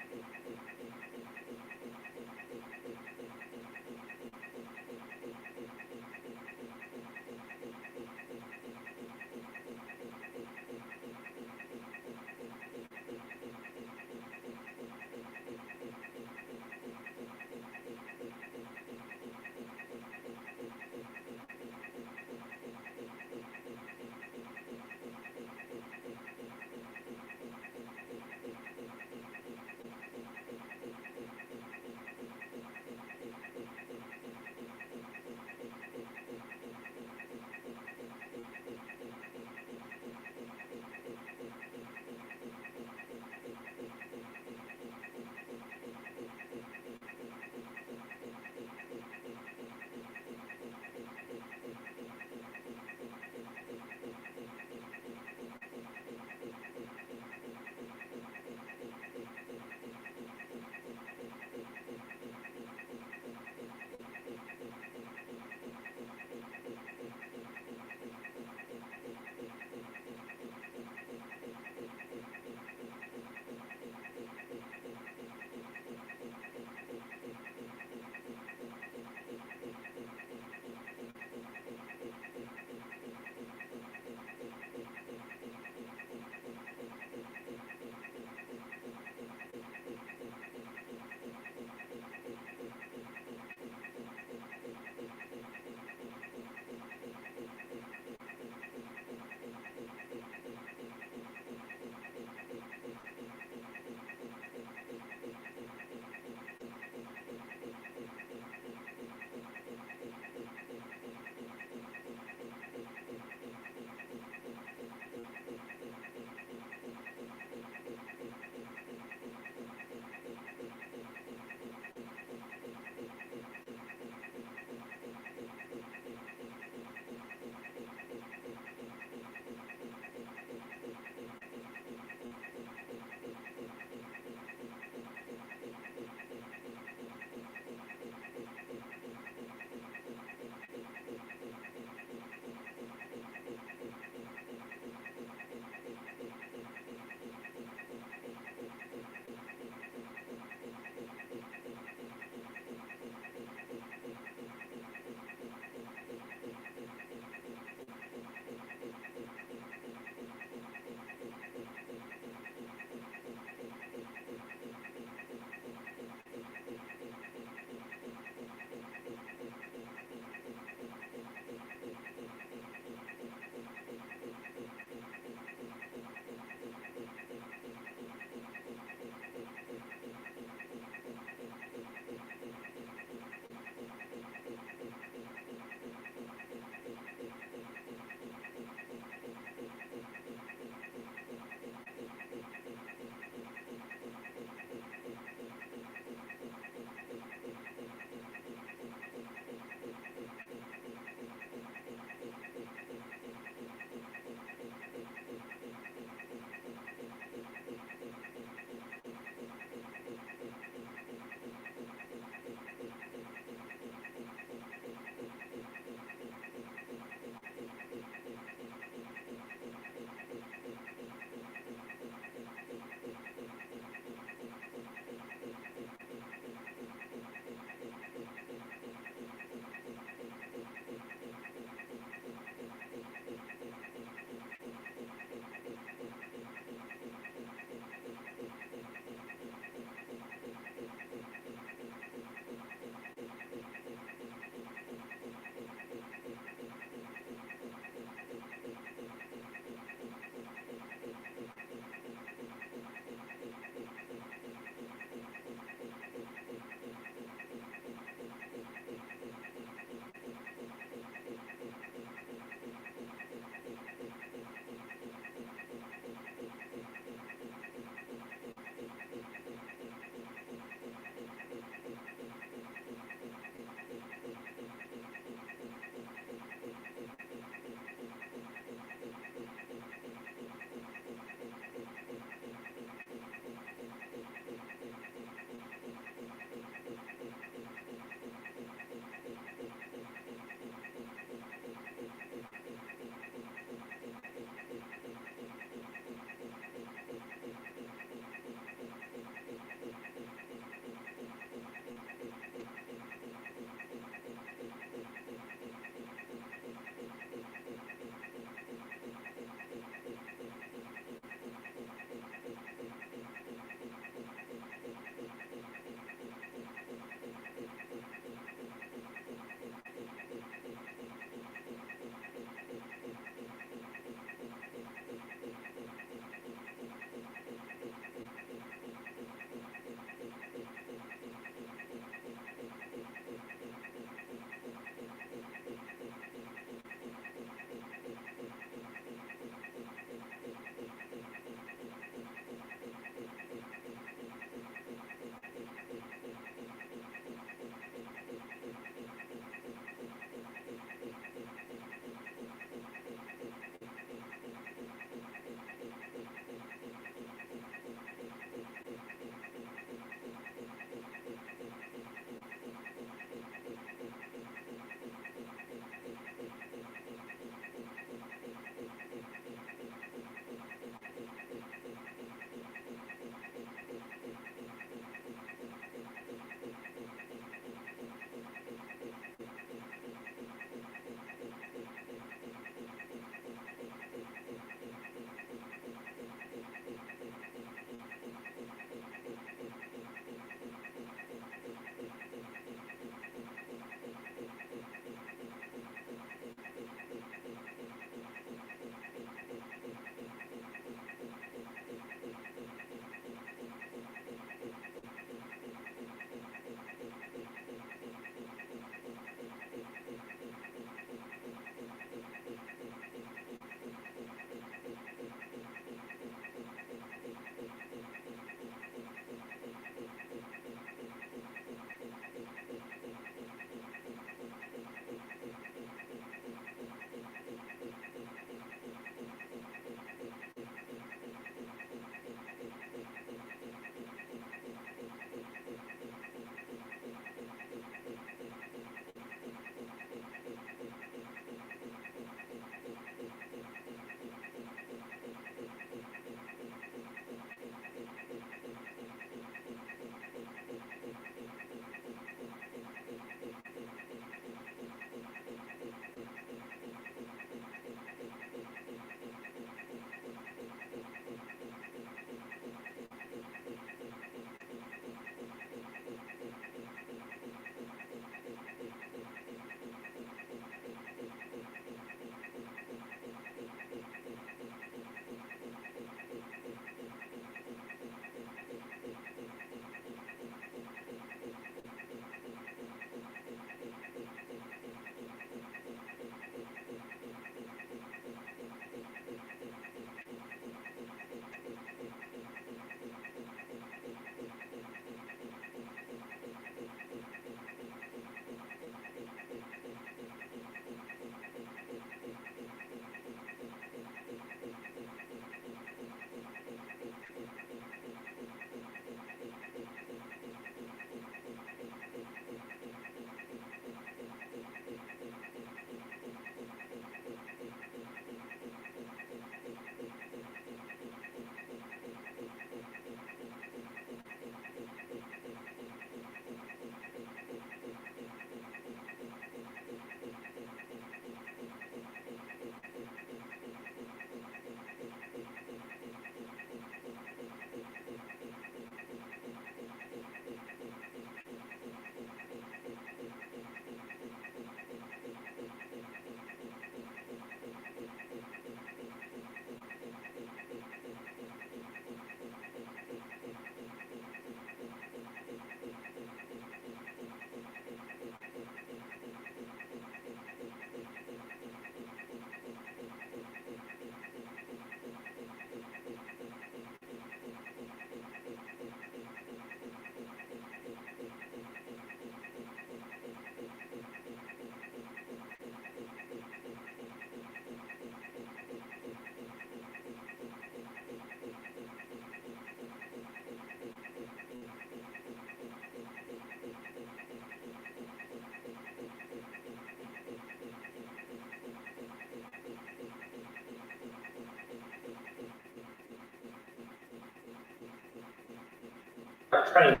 start training.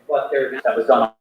What they're That was done